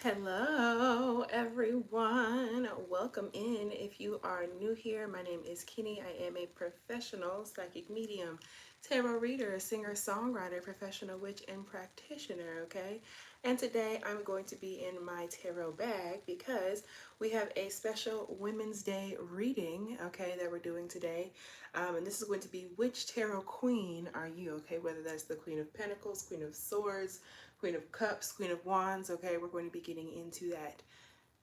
Hello, everyone. Welcome in. If you are new here, my name is Kinny. I am a professional psychic medium, tarot reader, singer, songwriter, professional witch, and practitioner. Okay, and today I'm going to be in my tarot bag because we have a special Women's Day reading. Okay, that we're doing today, and this is going to be which tarot queen are you? Okay, whether that's the Queen of Pentacles, Queen of Swords, Queen of Cups, Queen of Wands. Okay, we're going to be getting into that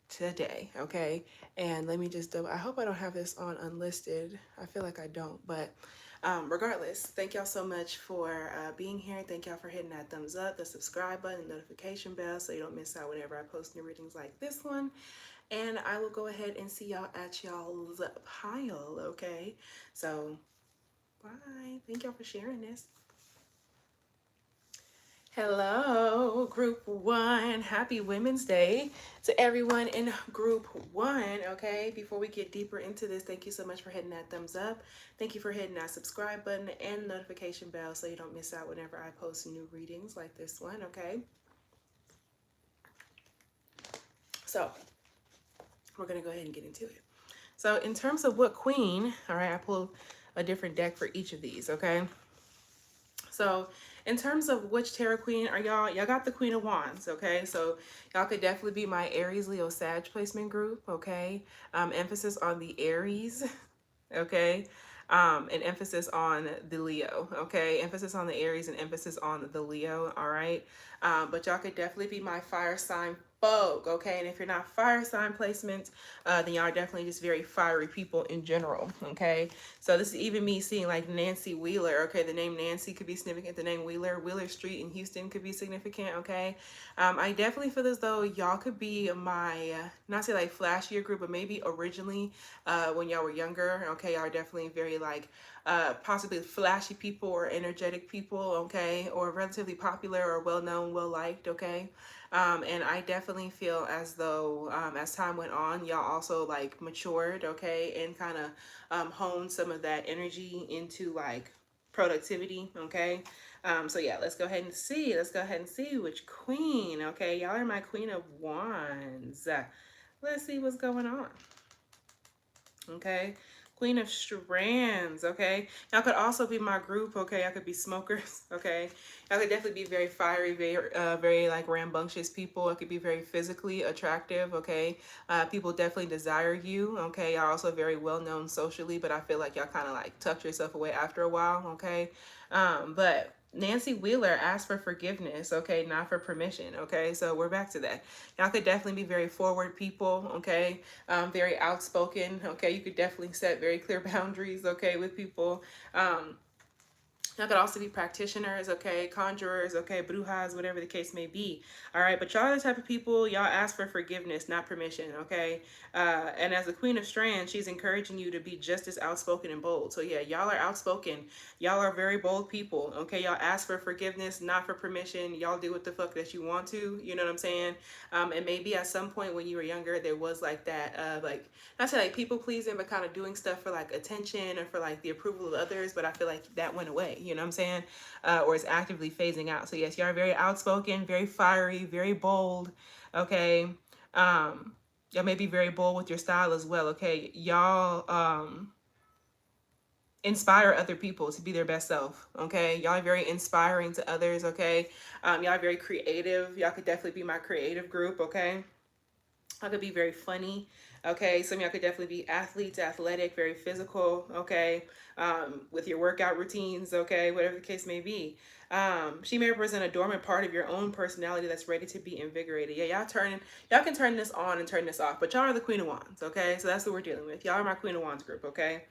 today. Okay, and let me just double. I hope I don't have this on unlisted. I feel like I don't, but regardless, thank y'all so much for being here. Thank y'all for hitting that thumbs up, the subscribe button, the notification bell, so you don't miss out whenever I post new readings like this one. And I will go ahead and see y'all at y'all's pile. Okay, so bye. Thank y'all for sharing this. Hello, Group 1. Happy Women's Day to everyone in Group 1, okay? Before we get deeper into this, thank you so much for hitting that thumbs up. Thank you for hitting that subscribe button and notification bell so you don't miss out whenever I post new readings like this one, okay? So, we're going to go ahead and get into it. So, in terms of what queen, all right, I pulled a different deck for each of these, okay? So in terms of which tarot queen are y'all got the Queen of Wands, okay? So y'all could definitely be my Aries, Leo, Sag placement group, okay? Emphasis on the Aries, okay? And emphasis on the Leo, okay? Emphasis on the Aries and emphasis on the Leo, all right? But y'all could definitely be my fire sign folk, okay? And if you're not fire sign placements, then y'all are definitely just very fiery people in general, okay? So this is even me seeing like Nancy Wheeler, okay? The name Nancy could be significant. The name Wheeler Street in Houston could be significant, okay? I definitely feel as though y'all could be my, not say like flashier group, but maybe originally when y'all were younger, okay? Y'all are definitely very like possibly flashy people or energetic people, okay? Or relatively popular or well-known, well-liked, okay? And I definitely feel as though as time went on, y'all also like matured, okay? And kind of honed some of that energy into like productivity, okay? So yeah, let's go ahead and see. Let's go ahead and see which queen, okay? Y'all are my Queen of Wands. Let's see what's going on. Okay, Queen of Strands, okay? Y'all could also be my group, okay? Y'all could be smokers, okay? Y'all could definitely be very fiery, very like rambunctious people. It could be very physically attractive, okay? People definitely desire you, okay? Y'all also very well known socially, but I feel like y'all kind of like tucked yourself away after a while, okay? But Nancy Wheeler asked for forgiveness, okay, not for permission, okay? So we're back to that. Y'all could definitely be very forward people, okay? Very outspoken, okay? You could definitely set very clear boundaries, okay, with people. Y'all could also be practitioners, okay, conjurers, okay, brujas, whatever the case may be. All right, but y'all are the type of people, y'all ask for forgiveness, not permission, okay? And as the Queen of Strands, she's encouraging you to be just as outspoken and bold. So yeah, y'all are outspoken. Y'all are very bold people, okay? Y'all ask for forgiveness, not for permission. Y'all do what the fuck that you want to, you know what I'm saying? And maybe at some point when you were younger, there was like that, like, not to like people pleasing, but kind of doing stuff for like attention or for like the approval of others. But I feel like that went away, you know what I'm saying? Or it's actively phasing out. So yes, y'all are very outspoken, very fiery, very bold, okay? Y'all may be very bold with your style as well, okay? Y'all inspire other people to be their best self, okay? Y'all are very inspiring to others, okay? Y'all are very creative. Y'all could definitely be my creative group, okay? I could be very funny, okay? Some of y'all could definitely be athletes, athletic, very physical, okay? With your workout routines, okay? Whatever the case may be. She may represent a dormant part of your own personality that's ready to be invigorated. Yeah, y'all can turn this on and turn this off, but y'all are the Queen of Wands, okay? So that's what we're dealing with. Y'all are my Queen of Wands group, okay?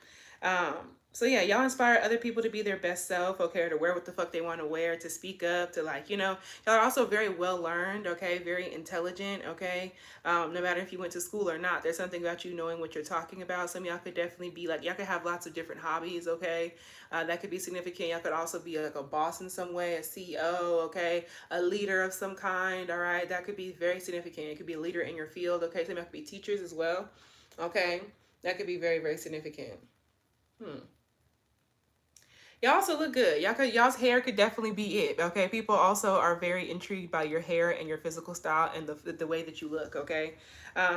So yeah, y'all inspire other people to be their best self, okay, or to wear what the fuck they want to wear, to speak up, to like, you know, y'all are also very well learned, okay, very intelligent, okay. No matter if you went to school or not, there's something about you knowing what you're talking about. Some of y'all could definitely be like, y'all could have lots of different hobbies, okay. That could be significant. Y'all could also be like a boss in some way, a CEO, okay, a leader of some kind, all right. That could be very significant. It could be a leader in your field, okay. Some of y'all could be teachers as well, okay. That could be very, very significant. Y'all also look good. Y'all's hair could definitely be it. Okay. People also are very intrigued by your hair and your physical style and the way that you look. Okay.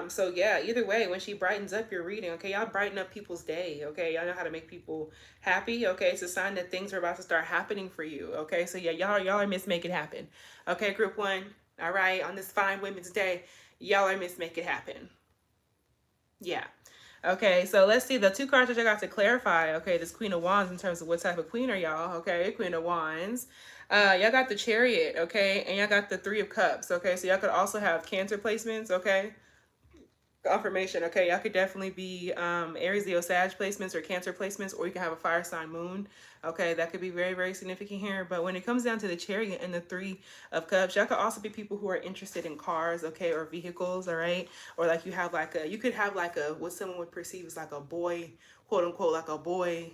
So yeah, either way, when she brightens up your reading, okay, y'all brighten up people's day. Okay. Y'all know how to make people happy. Okay. It's a sign that things are about to start happening for you. Okay. So yeah, y'all are Miss Make It Happen. Okay, group one. All right, on this fine Women's Day, y'all are Miss Make It Happen. Yeah. Okay, so let's see the two cards that I got to clarify. Okay, this Queen of Wands in terms of what type of queen are y'all. Okay, Queen of Wands. Y'all got the Chariot. Okay, and y'all got the Three of Cups. Okay, so y'all could also have Cancer placements. Okay, confirmation. Okay, y'all could definitely be Aries, Leo, Sag placements or Cancer placements, or you can have a fire sign moon. Okay, that could be very, very significant here. But when it comes down to the Chariot and the Three of Cups, y'all could also be people who are interested in cars, okay, or vehicles, all right? Or like you could have like a, what someone would perceive as like a boy, quote unquote, like a boy,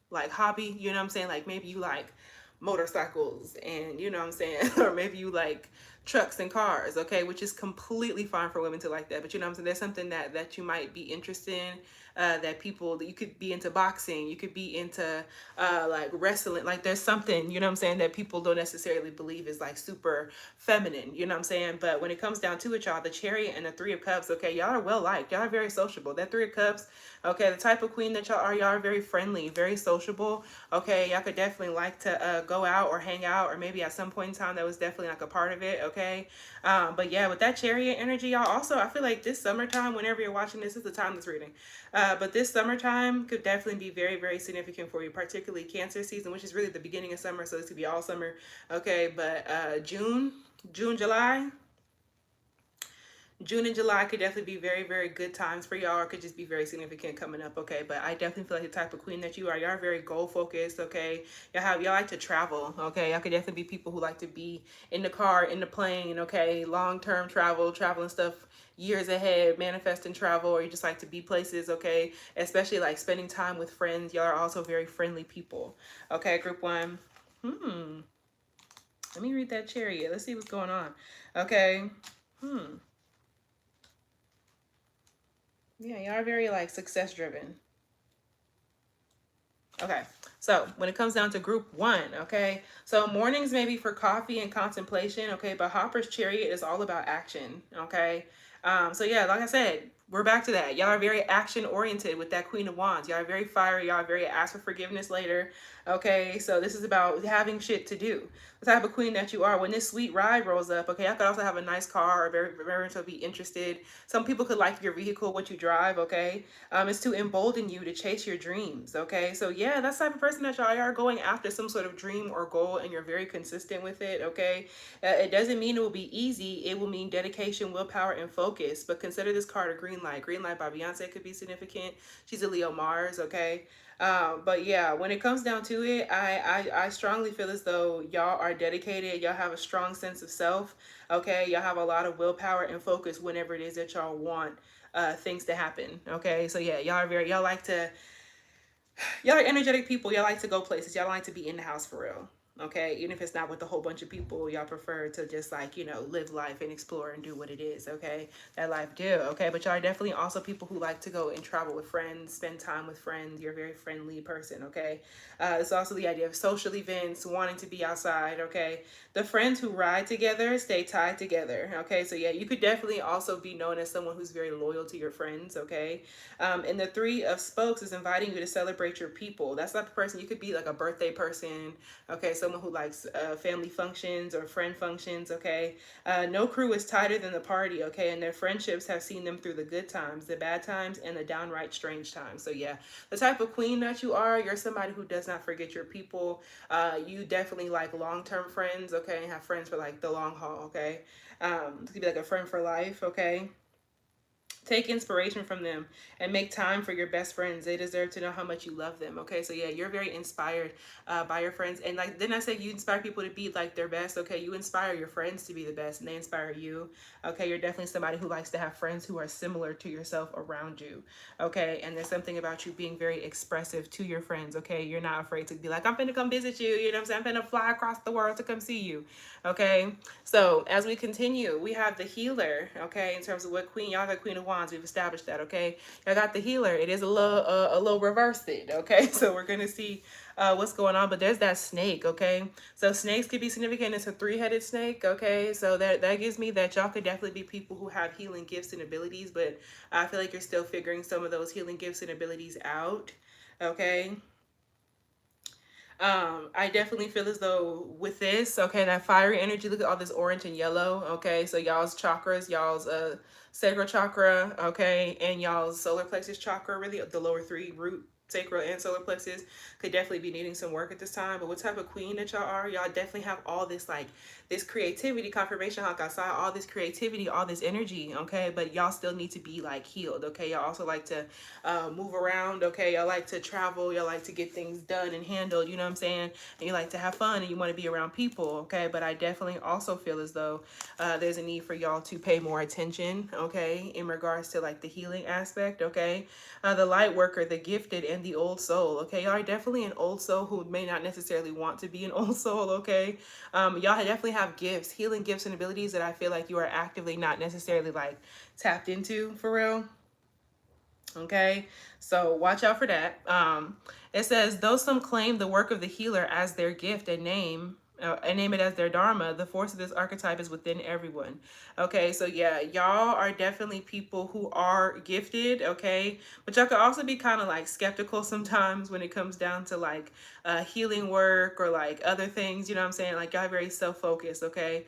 like hobby, you know what I'm saying? Like maybe you like motorcycles and you know what I'm saying, or maybe you like trucks and cars, okay, which is completely fine for women to like that. But you know what I'm saying, there's something that you might be interested in, that people, that you could be into boxing, you could be into like wrestling, like there's something, you know what I'm saying, that people don't necessarily believe is like super feminine, you know what I'm saying. But when it comes down to it, y'all, the Chariot and the Three of Cups, okay, y'all are well liked, y'all are very sociable. That Three of Cups, okay, the type of queen that y'all are very friendly, very sociable. Okay, y'all could definitely like to go out or hang out, or maybe at some point in time that was definitely like a part of it. Okay, but yeah, with that Chariot energy, y'all, also I feel like this summertime, whenever you're watching this is the time that's reading, but this summertime could definitely be very, very significant for you, particularly Cancer season, which is really the beginning of summer, so this could be all summer. Okay, but July, June and July could definitely be very, very good times for y'all, or could just be very significant coming up, okay? But I definitely feel like the type of queen that you are, y'all are very goal focused, okay? Y'all like to travel, okay? Y'all could definitely be people who like to be in the car, in the plane, okay? Long-term traveling stuff years ahead, manifesting travel, or you just like to be places, okay? Especially like spending time with friends. Y'all are also very friendly people, okay? Group one. Let me read that Chariot. Let's see what's going on, okay? Yeah, y'all are very like success driven. Okay, so when it comes down to group one, okay, so mornings maybe for coffee and contemplation, okay, but Hopper's Chariot is all about action, okay. So yeah, like I said, we're back to that. Y'all are very action oriented with that Queen of Wands. Y'all are very fiery. Y'all are very ask for forgiveness later. Okay, so this is about having shit to do. The type of queen that you are. When this sweet ride rolls up, okay, I could also have a nice car, or very much be interested. Some people could like your vehicle, what you drive, okay. It's to embolden you to chase your dreams, okay. So yeah, that's the type of person that y'all are going after some sort of dream or goal, and you're very consistent with it, okay. It doesn't mean it will be easy. It will mean dedication, willpower, and focus. But consider this card a green light. Green light by Beyonce could be significant. She's a Leo Mars, okay. But yeah, when it comes down to it, I strongly feel as though y'all are dedicated. Y'all have a strong sense of self. Okay, y'all have a lot of willpower and focus whenever it is that y'all want things to happen. Okay, so yeah, y'all are energetic people. Y'all like to go places. Y'all like to be in the house for real. Okay, even if it's not with a whole bunch of people, y'all prefer to just like, you know, live life and explore and do what it is, okay, that life do, okay. But y'all are definitely also people who like to go and travel with friends, spend time with friends. You're a very friendly person, okay. It's also the idea of social events, wanting to be outside, okay. The friends who ride together stay tied together, okay. So yeah, you could definitely also be known as someone who's very loyal to your friends, okay. And the Three of Spokes is inviting you to celebrate your people. That's not the person. You could be like a birthday person, okay, someone who likes family functions or friend functions, okay. No crew is tighter than the party, okay, and their friendships have seen them through the good times, the bad times, and the downright strange times. So yeah, the type of queen that you are, you're somebody who does not forget your people. You definitely like long-term friends, okay, and have friends for like the long haul, okay. This could be like a friend for life, okay. Take inspiration from them and make time for your best friends. They deserve to know how much you love them. Okay, so yeah, you're very inspired by your friends. And like, didn't I say you inspire people to be like their best? Okay, you inspire your friends to be the best and they inspire you. Okay, you're definitely somebody who likes to have friends who are similar to yourself around you. Okay, and there's something about you being very expressive to your friends. Okay, you're not afraid to be like, I'm finna come visit you. You know what I'm saying? I'm finna fly across the world to come see you. Okay, so as we continue, we have the healer. Okay, in terms of what queen, y'all got Queen of Wands. Wands. We've established that, okay? I got the healer. It is a little reversed, okay? So we're gonna see what's going on, but there's that snake, okay? So snakes could be significant. It's a three-headed snake, okay? So that gives me that y'all could definitely be people who have healing gifts and abilities, but I feel like you're still figuring some of those healing gifts and abilities out, okay? I definitely feel as though with this, okay, that fiery energy, look at all this orange and yellow, okay? So y'all's chakras, y'all's sacral chakra, okay, and y'all's solar plexus chakra, really the lower three, root, sacral, and solar plexus, could definitely be needing some work at this time. But what type of queen that y'all are, y'all definitely have all this, like, this creativity, confirmation, like I saw, all this creativity, all this energy, okay? But y'all still need to be, like, healed, okay? Y'all also like to move around, okay? Y'all like to travel, y'all like to get things done and handled, you know what I'm saying? And you like to have fun and you want to be around people, okay? But I definitely also feel as though there's a need for y'all to pay more attention, okay? In regards to like the healing aspect, okay? The light worker, the gifted, and the old soul, okay? Y'all are definitely an old soul who may not necessarily want to be an old soul, okay? Y'all definitely have gifts, healing gifts and abilities that I feel like you are actively not necessarily like tapped into for real. Okay, so watch out for that. It says, though some claim the work of the healer as their gift and name it as their dharma, the force of this archetype is within everyone. Okay, so yeah, y'all are definitely people who are gifted, okay? But y'all could also be kind of like skeptical sometimes when it comes down to like healing work or like other things, you know what I'm saying? Like y'all are very self-focused, okay?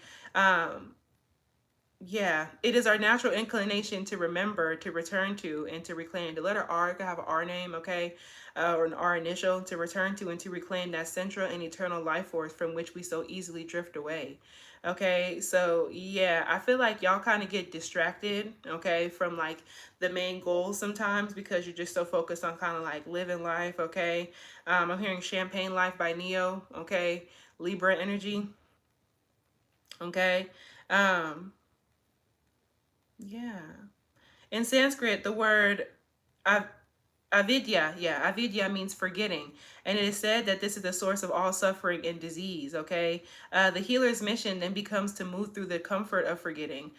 Yeah, it is our natural inclination to remember, to return to, and to reclaim. The letter R could have an R name, okay, or an R initial, to return to and to reclaim that central and eternal life force from which we so easily drift away. Okay, so yeah, I feel like y'all kind of get distracted, okay, from like the main goal sometimes because you're just so focused on kind of like living life, okay. I'm hearing Champagne Life by Neo, okay, Libra energy, okay. Um, yeah. In Sanskrit, the word avidya, yeah, avidya means forgetting. And it is said that this is the source of all suffering and disease, okay? The healer's mission then becomes to move through the comfort of forgetting,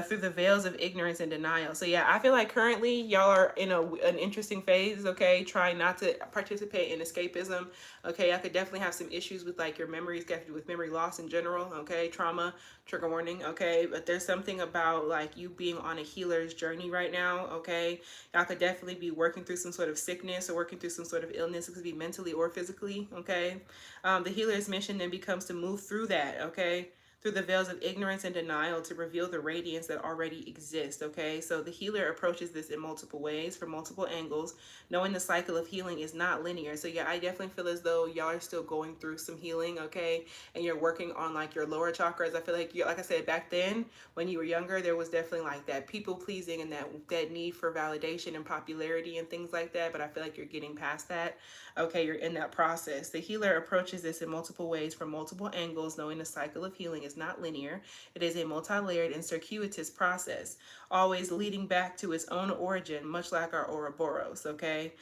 through the veils of ignorance and denial. So yeah, I feel like currently y'all are in an interesting phase, okay? Trying not to participate in escapism, okay? I could definitely have some issues with like your memories, with memory loss in general, okay? Trauma, trigger warning, okay? But there's something about like you being on a healer's journey right now, okay? Y'all could definitely be working through some sort of sickness or working through some sort of illness. It could be mentally or physically, okay? The healer's mission then becomes to move through that, okay? Through the veils of ignorance and denial to reveal the radiance that already exists, okay? So the healer approaches this in multiple ways, from multiple angles, knowing the cycle of healing is not linear. So yeah, I definitely feel as though y'all are still going through some healing, okay? And you're working on like your lower chakras. I feel like you, like I said, back then when you were younger, there was definitely like that people pleasing and that need for validation and popularity and things like that. But I feel like you're getting past that. Okay, you're in that process. The healer approaches this in multiple ways from multiple angles, knowing the cycle of healing is not linear. It is a multi-layered and circuitous process, always leading back to its own origin, much like our Ouroboros, okay?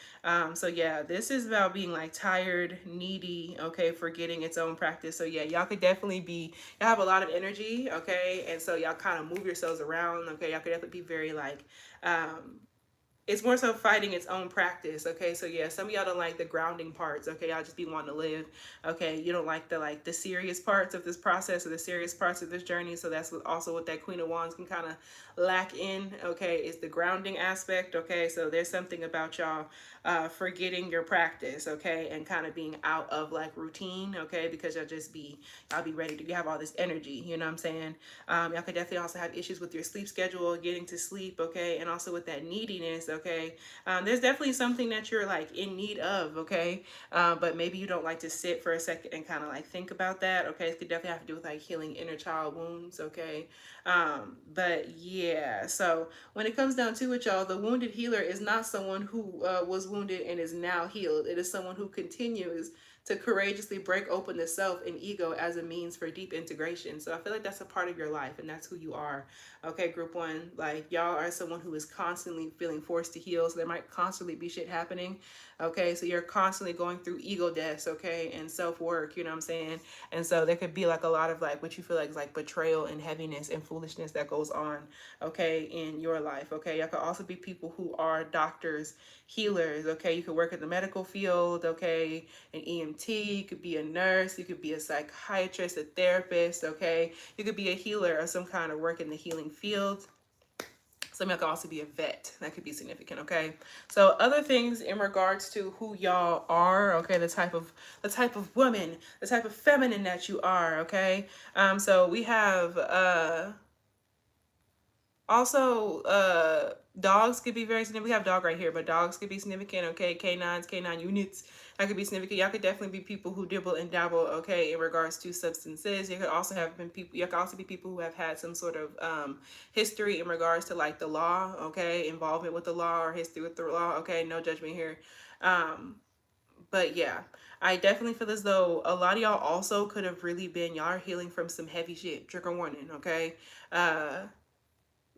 So yeah, this is about being like tired, needy, okay, forgetting its own practice. So yeah, y'all could definitely be, y'all have a lot of energy, okay? And so y'all kind of move yourselves around, okay? Y'all could definitely be very like, it's more so fighting its own practice, okay? So yeah, some of y'all don't like the grounding parts, okay? Y'all just be wanting to live, okay? You don't like the serious parts of this process or the serious parts of this journey. So that's also what that Queen of Wands can kind of lack in, okay? Is the grounding aspect, okay? So there's something about y'all forgetting your practice, okay? And kind of being out of like routine, okay? Because y'all be ready to, you have all this energy, you know what I'm saying? Y'all could definitely also have issues with your sleep schedule, getting to sleep, okay? And also with that neediness, okay? There's definitely something that you're like in need of, okay? But maybe you don't like to sit for a second and kind of like think about that, okay? It could definitely have to do with like healing inner child wounds, okay? But yeah, so when it comes down to it, y'all, the wounded healer is not someone who was wounded and is now healed. It is someone who continues to courageously break open the self and ego as a means for deep integration. So I feel like that's a part of your life and that's who you are. Okay, group one, like y'all are someone who is constantly feeling forced to heal. So there might constantly be shit happening. Okay, so you're constantly going through ego deaths, okay, and self-work, you know what I'm saying? And so there could be like a lot of like what you feel like is like betrayal and heaviness and foolishness that goes on, okay, in your life. Okay, y'all could also be people who are doctors, healers. Okay, you could work in the medical field. Okay, an EMT, you could be a nurse, you could be a psychiatrist, a therapist. Okay, you could be a healer or some kind of work in the healing field. Some of y'all could also be a vet. That could be significant, okay? So other things in regards to who y'all are, okay, the type of woman, the type of feminine that you are, okay? So we have also, dogs could be very significant. We have dog right here, but dogs could be significant, okay? Canines, canine units, that could be significant. Y'all could definitely be people who dibble and dabble, okay, in regards to substances. You could also have been people, you could also be people who have had some sort of history in regards to like the law, okay? Involvement with the law or history with the law, okay? No judgment here. But yeah, I definitely feel as though a lot of y'all also could have really been, y'all are healing from some heavy shit. Trigger warning, okay?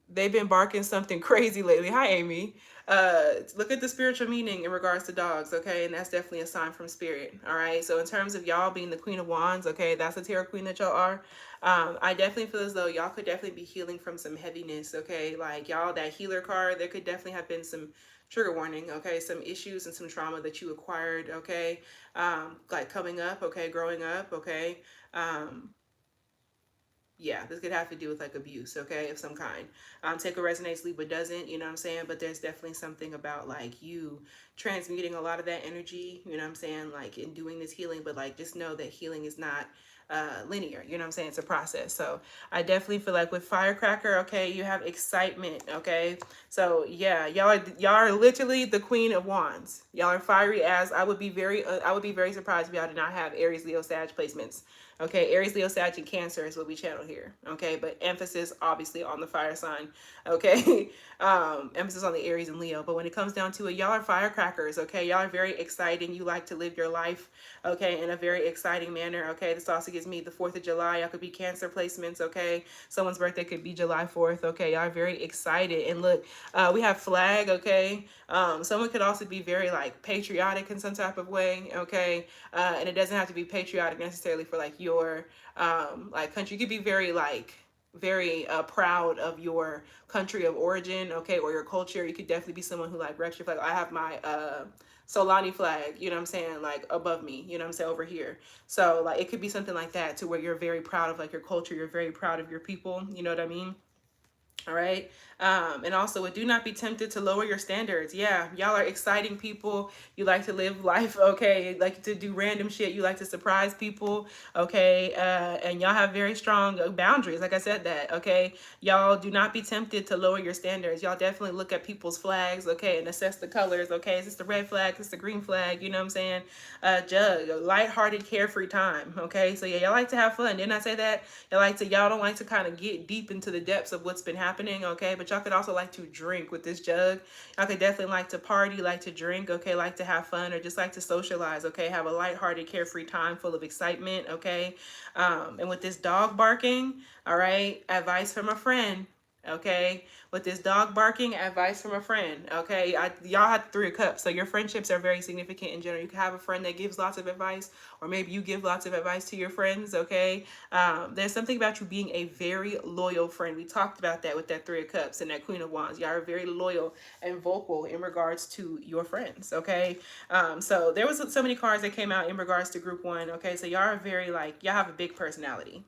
They've been barking something crazy lately. Hi, Amy. Look at the spiritual meaning in regards to dogs, okay? And that's definitely a sign from spirit, all right? So in terms of y'all being the Queen of Wands, okay, that's the tarot queen that y'all are. I definitely feel as though y'all could definitely be healing from some heaviness, okay? Like y'all, that healer card, there could definitely have been some trigger warning, okay? Some issues and some trauma that you acquired, okay? Like coming up, okay? Growing up, okay? Yeah, this could have to do with like abuse, okay, of some kind. Take a resonates, leave what doesn't, you know what I'm saying? But there's definitely something about like you transmuting a lot of that energy, you know what I'm saying? Like in doing this healing, but like just know that healing is not linear, you know what I'm saying? It's a process. So I definitely feel like with Firecracker, okay, you have excitement, okay? So yeah, y'all are literally the Queen of Wands. Y'all are fiery as I would be very surprised if y'all did not have Aries, Leo, Sag placements. Okay, Aries, Leo, Sag, and Cancer is what we channel here. Okay, but emphasis obviously on the fire sign. Okay, emphasis on the Aries and Leo. But when it comes down to it, y'all are firecrackers. Okay, y'all are very exciting. You like to live your life, okay, in a very exciting manner. Okay, this also gives me the 4th of July. Y'all could be Cancer placements. Okay, someone's birthday could be July 4th. Okay, y'all are very excited. And look, we have flag. Okay, someone could also be very like patriotic in some type of way. Okay, and it doesn't have to be patriotic necessarily for like your like country. You could be very like very proud of your country of origin, okay, or your culture. You could definitely be someone who like reps your flag. I have my Solani flag, you know what I'm saying, like above me, you know what I'm saying, over here. So like it could be something like that to where you're very proud of like your culture, you're very proud of your people, you know what I mean? All right. And also, do not be tempted to lower your standards. Yeah, y'all are exciting people. You like to live life, okay? You like to do random shit. You like to surprise people, okay? And y'all have very strong boundaries. Like I said that, okay? Y'all do not be tempted to lower your standards. Y'all definitely look at people's flags, okay, and assess the colors, okay? Is this the red flag? Is this the green flag? You know what I'm saying? Jug, a lighthearted, carefree time, okay? So yeah, y'all like to have fun. Didn't I say that? Y'all don't like to kind of get deep into the depths of what's been happening, okay? But y'all could also like to drink with this jug. Y'all could definitely like to party, like to drink, okay? Like to have fun or just like to socialize, okay? Have a lighthearted, carefree time full of excitement, okay? And with this dog barking, all right, advice from a friend, okay? With this dog barking, advice from a friend, okay? Y'all have 3 of Cups, so your friendships are very significant in general. You can have a friend that gives lots of advice, or maybe you give lots of advice to your friends, okay? There's something about you being a very loyal friend. We talked about that with that 3 of Cups and that Queen of Wands. Y'all are very loyal and vocal in regards to your friends, okay? So there was so many cards that came out in regards to group 1, okay? So y'all are very like, y'all have a big personality.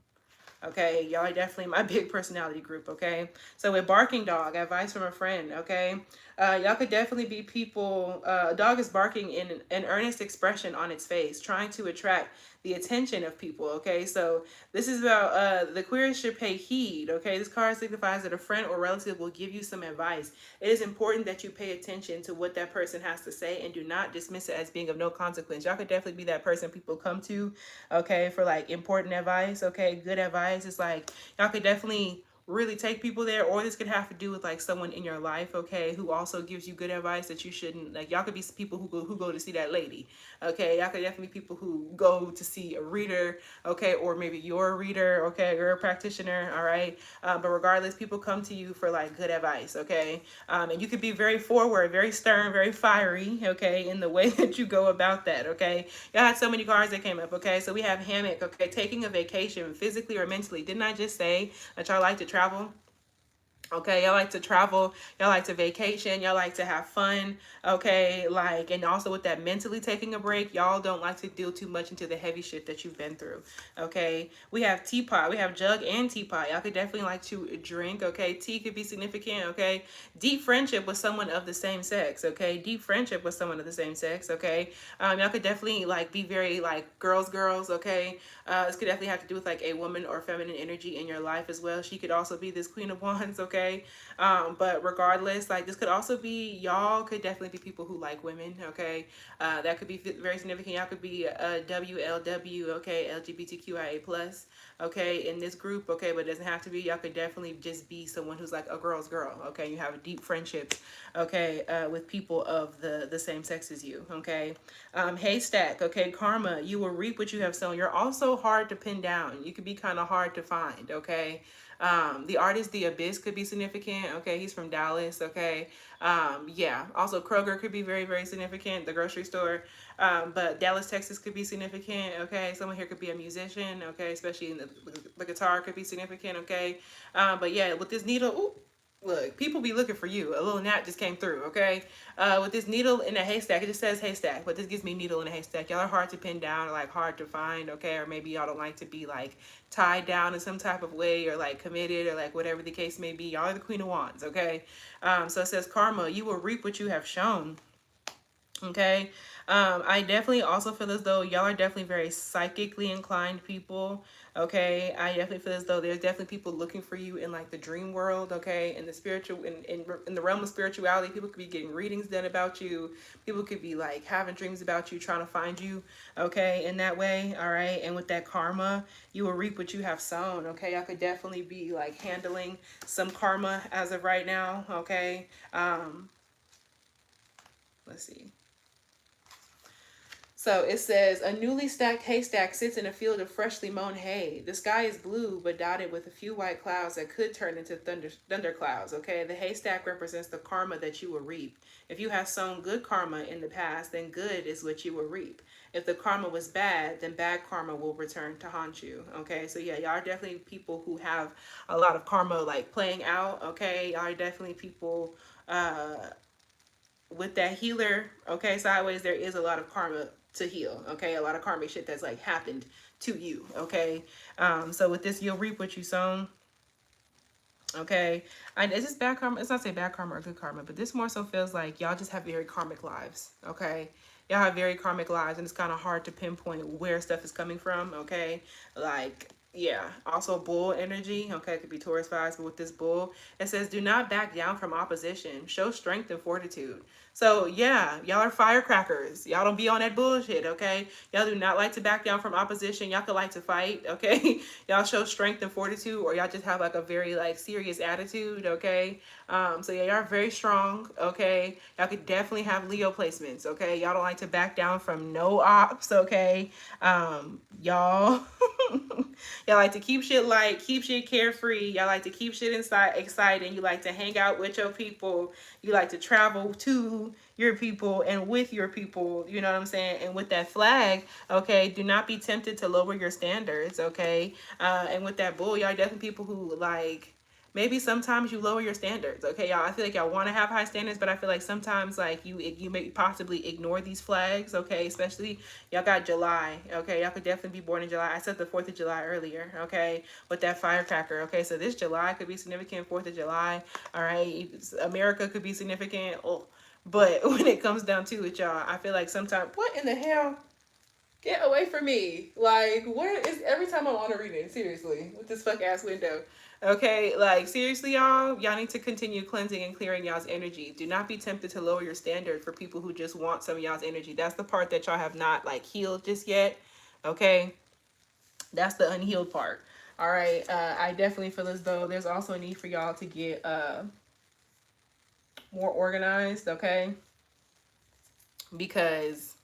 Okay, y'all are definitely my big personality group, okay? So with barking dog, advice from a friend, okay? Y'all could definitely be people, a dog is barking in an earnest expression on its face, trying to attract the attention of people, okay? So this is about the queers should pay heed, okay? This card signifies that a friend or relative will give you some advice. It is important that you pay attention to what that person has to say and do not dismiss it as being of no consequence. Y'all could definitely be that person people come to, okay, for like important advice, okay, good advice. It's like y'all could definitely really take people there, or this could have to do with like someone in your life, okay, who also gives you good advice that you shouldn't, like, y'all could be people who go to see that lady, okay, y'all could definitely be people who go to see a reader, okay, or maybe you're a reader, okay, you're a practitioner, all right, but regardless, people come to you for like good advice, okay, and you could be very forward, very stern, very fiery, okay, in the way that you go about that, okay. Y'all had so many cards that came up, okay, so we have hammock, okay, taking a vacation physically or mentally. Didn't I just say that y'all like to travel? Okay, y'all like to travel, y'all like to vacation, y'all like to have fun, okay, like, and also with that mentally taking a break, y'all don't like to deal too much into the heavy shit that you've been through, okay. We have teapot, we have jug and teapot. Y'all could definitely like to drink, okay. Tea could be significant, okay. Deep friendship with someone of the same sex, okay. Deep friendship with someone of the same sex, okay. Y'all could definitely like be very like girls, okay. This could definitely have to do with like a woman or feminine energy in your life as well. She could also be this Queen of Wands, okay. But regardless, like this could also be, y'all could definitely be people who like women, okay. That could be very significant. Y'all could be a WLW, okay, LGBTQIA plus, okay, in this group, okay, but it doesn't have to be. Y'all could definitely just be someone who's like a girl's girl, okay. You have a deep friendship, okay, with people of the same sex as you, okay. Haystack, okay, karma, you will reap what you have sown. You're also hard to pin down. You could be kind of hard to find, okay. The artist The Abyss could be significant, okay. He's from Dallas, okay. Yeah, also Kroger could be very, very significant, the grocery store. But Dallas, Texas could be significant, okay. Someone here could be a musician, okay, especially in the guitar could be significant, okay. But yeah, with this needle, ooh, look, people be looking for you. A little gnat just came through, okay? With this needle in a haystack, it just says haystack, but this gives me needle in a haystack. Y'all are hard to pin down or like hard to find, okay? Or maybe y'all don't like to be like tied down in some type of way or like committed or like whatever the case may be. Y'all are the Queen of Wands, okay? So it says karma, you will reap what you have shown. Okay. I definitely also feel as though y'all are definitely very psychically inclined people. Okay. I definitely feel as though there's definitely people looking for you in like the dream world. Okay. In the spiritual, in the realm of spirituality, people could be getting readings done about you. People could be like having dreams about you, trying to find you. Okay. In that way. All right. And with that karma, you will reap what you have sown. Okay. I could definitely be like handling some karma as of right now. Okay. Let's see. So it says, a newly stacked haystack sits in a field of freshly mown hay. The sky is blue, but dotted with a few white clouds that could turn into thunder clouds, okay? The haystack represents the karma that you will reap. If you have sown good karma in the past, then good is what you will reap. If the karma was bad, then bad karma will return to haunt you, okay? So yeah, y'all are definitely people who have a lot of karma like playing out, okay? Y'all are definitely people with that healer, okay, sideways, there is a lot of karma to heal, okay, a lot of karmic shit that's like happened to you, okay. So with this, you'll reap what you sown, okay. And it's just bad karma. It's not say bad karma or good karma, but this more so feels like y'all just have very karmic lives, okay. Y'all have very karmic lives, and it's kind of hard to pinpoint where stuff is coming from, okay. Like, yeah, also bull energy, okay, it could be Taurus vibes, but with this bull, it says, do not back down from opposition, show strength and fortitude. So yeah, y'all are firecrackers. Y'all don't be on that bullshit, okay? Y'all do not like to back down from opposition. Y'all could like to fight, okay? Y'all show strength and fortitude, or y'all just have like a very like serious attitude, okay? So yeah, y'all are very strong, okay? Y'all could definitely have Leo placements, okay? Y'all don't like to back down from no ops, okay? Y'all y'all like to keep shit light, keep shit carefree. Y'all like to keep shit inside exciting. You like to hang out with your people. You like to travel to your people and with your people, you know what I'm saying? And with that flag, okay, do not be tempted to lower your standards, okay? And with that bull, y'all are definitely people who like, maybe sometimes you lower your standards, okay, y'all. I feel like y'all want to have high standards, but I feel like sometimes like you may possibly ignore these flags, okay, especially y'all got July, okay, y'all could definitely be born in July. I said the 4th of July earlier, okay, with that firecracker, okay, so this July could be significant, 4th of July, all right, America could be significant, oh, but when it comes down to it, y'all, I feel like sometimes, what in the hell? Get away from me. Like, what is, every time I want to read it, seriously, with this fuck ass window. Okay, like, seriously, y'all need to continue cleansing and clearing y'all's energy. Do not be tempted to lower your standard for people who just want some of y'all's energy. That's the part that y'all have not, like, healed just yet. Okay? That's the unhealed part. All right. I definitely feel as though there's also a need for y'all to get more organized, okay? Because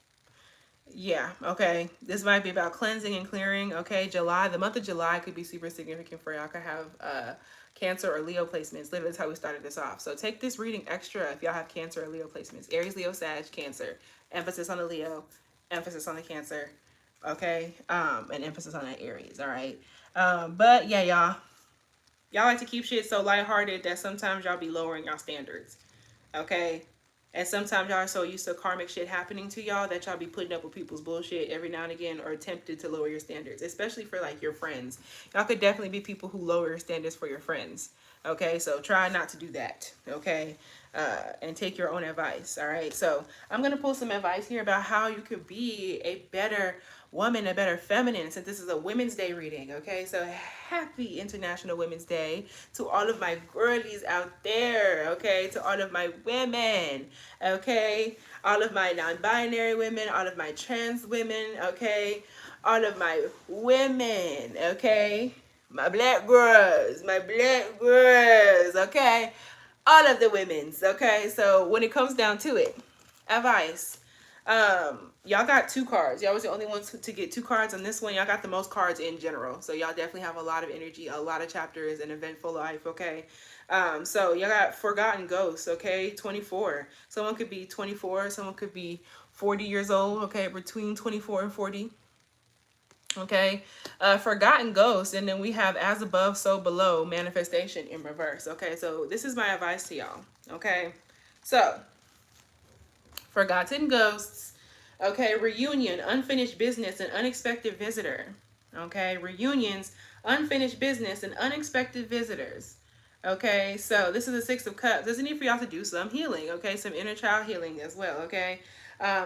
yeah, okay. This might be about cleansing and clearing. Okay, July, the month of July could be super significant for y'all. Could have Cancer or Leo placements. Literally, that's how we started this off. So take this reading extra if y'all have Cancer or Leo placements. Aries, Leo, Sag, Cancer. Emphasis on the Leo, emphasis on the Cancer. Okay, and emphasis on that Aries. All right. But yeah, y'all like to keep shit so lighthearted that sometimes y'all be lowering y'all standards. Okay. And sometimes y'all are so used to karmic shit happening to y'all that y'all be putting up with people's bullshit every now and again, or attempted to lower your standards, especially for like your friends. Y'all could definitely be people who lower your standards for your friends. Okay, so try not to do that. Okay, and take your own advice. All right, so I'm gonna pull some advice here about how you could be a better woman, a better feminine, since this is a Women's Day reading. Okay, so happy International Women's Day to all of my girlies out there. Okay, to all of my women. Okay, all of my non-binary women, all of my trans women. Okay, all of my women. Okay, my black girls, okay, all of the women's, okay. So when it comes down to it, advice, y'all got 2 cards. Y'all was the only ones to get 2 cards on this one. Y'all got the most cards in general, so y'all definitely have a lot of energy, a lot of chapters, an eventful life, okay. So y'all got Forgotten Ghosts, okay, 24. Someone could be 24, someone could be 40 years old, okay, between 24 and 40. Okay, Forgotten Ghost, and then we have As Above, So Below, Manifestation in reverse. Okay, so this is my advice to y'all. Okay, so Forgotten Ghosts. Okay, reunion, unfinished business, and unexpected visitor. Okay, reunions, unfinished business, and unexpected visitors. Okay, so this is the 6 of Cups. There's a need for y'all to do some healing. Okay, some inner child healing as well. Okay,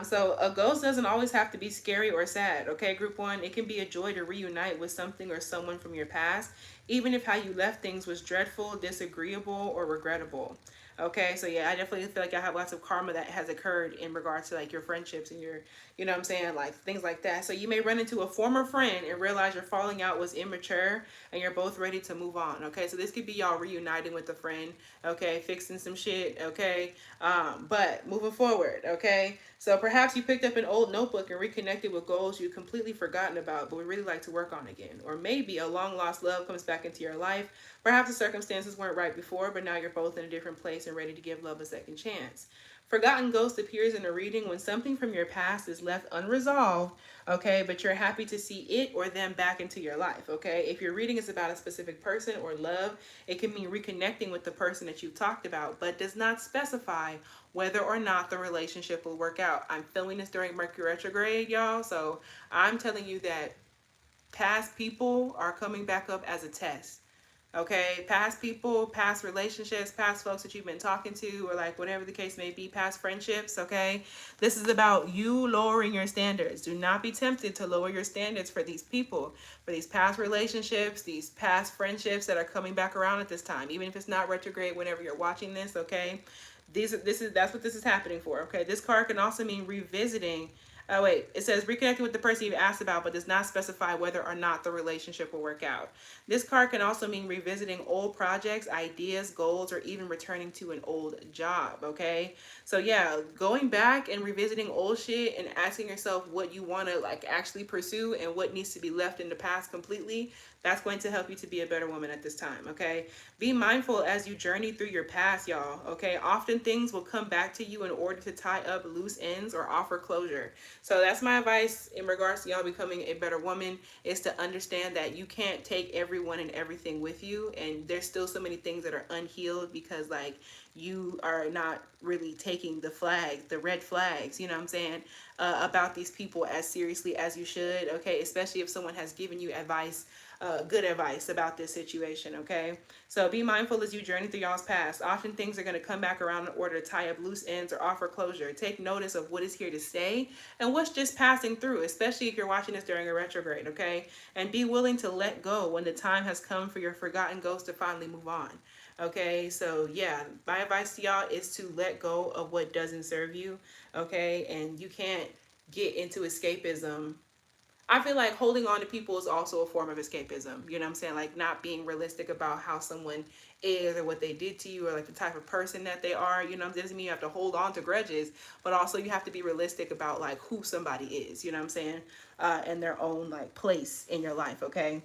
so a ghost doesn't always have to be scary or sad. Okay, group 1, it can be a joy to reunite with something or someone from your past, even if how you left things was dreadful, disagreeable, or regrettable. Okay, so yeah, I definitely feel like I have lots of karma that has occurred in regards to like your friendships and your, you know what I'm saying, like things like that. So you may run into a former friend and realize your falling out was immature and you're both ready to move on. Okay, so this could be y'all reuniting with a friend, okay, fixing some shit, okay, but moving forward, okay. So perhaps you picked up an old notebook and reconnected with goals you completely forgotten about but would really like to work on again. Or maybe a long lost love comes back into your life. Perhaps the circumstances weren't right before, but now you're both in a different place and ready to give love a second chance. Forgotten Ghost appears in a reading when something from your past is left unresolved, okay, but you're happy to see it or them back into your life, okay? If your reading is about a specific person or love, it can mean reconnecting with the person that you've talked about, but does not specify whether or not the relationship will work out. I'm feeling this during Mercury retrograde, y'all, so I'm telling you that past people are coming back up as a test. Okay, past people, past relationships, past folks that you've been talking to, or like whatever the case may be, past friendships. Okay, this is about you lowering your standards. Do not be tempted to lower your standards for these people, for these past relationships, these past friendships that are coming back around at this time, even if it's not retrograde whenever you're watching this. Okay, that's what this is happening for. Okay, this card can also mean revisiting. Oh wait, it says reconnecting with the person you've asked about, but does not specify whether or not the relationship will work out. This card can also mean revisiting old projects, ideas, goals, or even returning to an old job, okay? So yeah, going back and revisiting old shit and asking yourself what you want to like actually pursue and what needs to be left in the past completely, that's going to help you to be a better woman at this time, okay? Be mindful as you journey through your past, y'all, okay? Often things will come back to you in order to tie up loose ends or offer closure. So that's my advice in regards to y'all becoming a better woman, is to understand that you can't take everyone and everything with you, and there's still so many things that are unhealed because like you are not really taking the red flags, you know what I'm saying, about these people as seriously as you should, okay? Especially if someone has given you advice, good advice about this situation, okay? So be mindful as you journey through y'all's past. Often things are going to come back around in order to tie up loose ends or offer closure. Take notice of what is here to stay and what's just passing through, especially if you're watching this during a retrograde, okay? And be willing to let go when the time has come for your forgotten ghost to finally move on. Okay, so yeah, my advice to y'all is to let go of what doesn't serve you, okay? And you can't get into escapism. I feel like holding on to people is also a form of escapism. You know what I'm saying? Like not being realistic about how someone is or what they did to you or like the type of person that they are. You know, it doesn't mean you have to hold on to grudges, but also you have to be realistic about like who somebody is. You know what I'm saying? And their own like place in your life. Okay.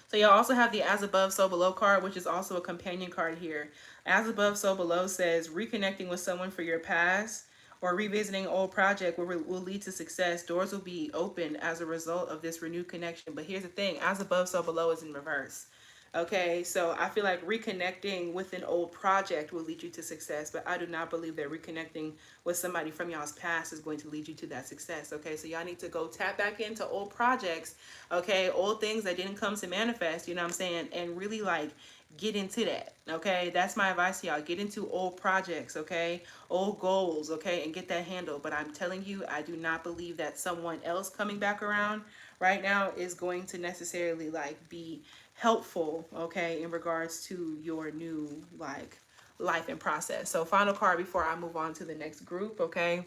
So y'all also have the As Above, So Below card, which is also a companion card here. As Above, So Below says reconnecting with someone for your past or revisiting an old project will lead to success. Doors will be opened as a result of this renewed connection. But here's the thing, As Above, So Below is in reverse. Okay, so I feel like reconnecting with an old project will lead you to success, but I do not believe that reconnecting with somebody from y'all's past is going to lead you to that success. Okay, so y'all need to go tap back into old projects, okay, old things that didn't come to manifest, you know what I'm saying, and really like get into that. Okay, that's my advice to y'all. Get into old projects, okay, old goals, okay, and get that handled. But I'm telling you, I do not believe that someone else coming back around right now is going to necessarily like be helpful, okay, in regards to your new like life and process. So final card before I move on to the next group, okay.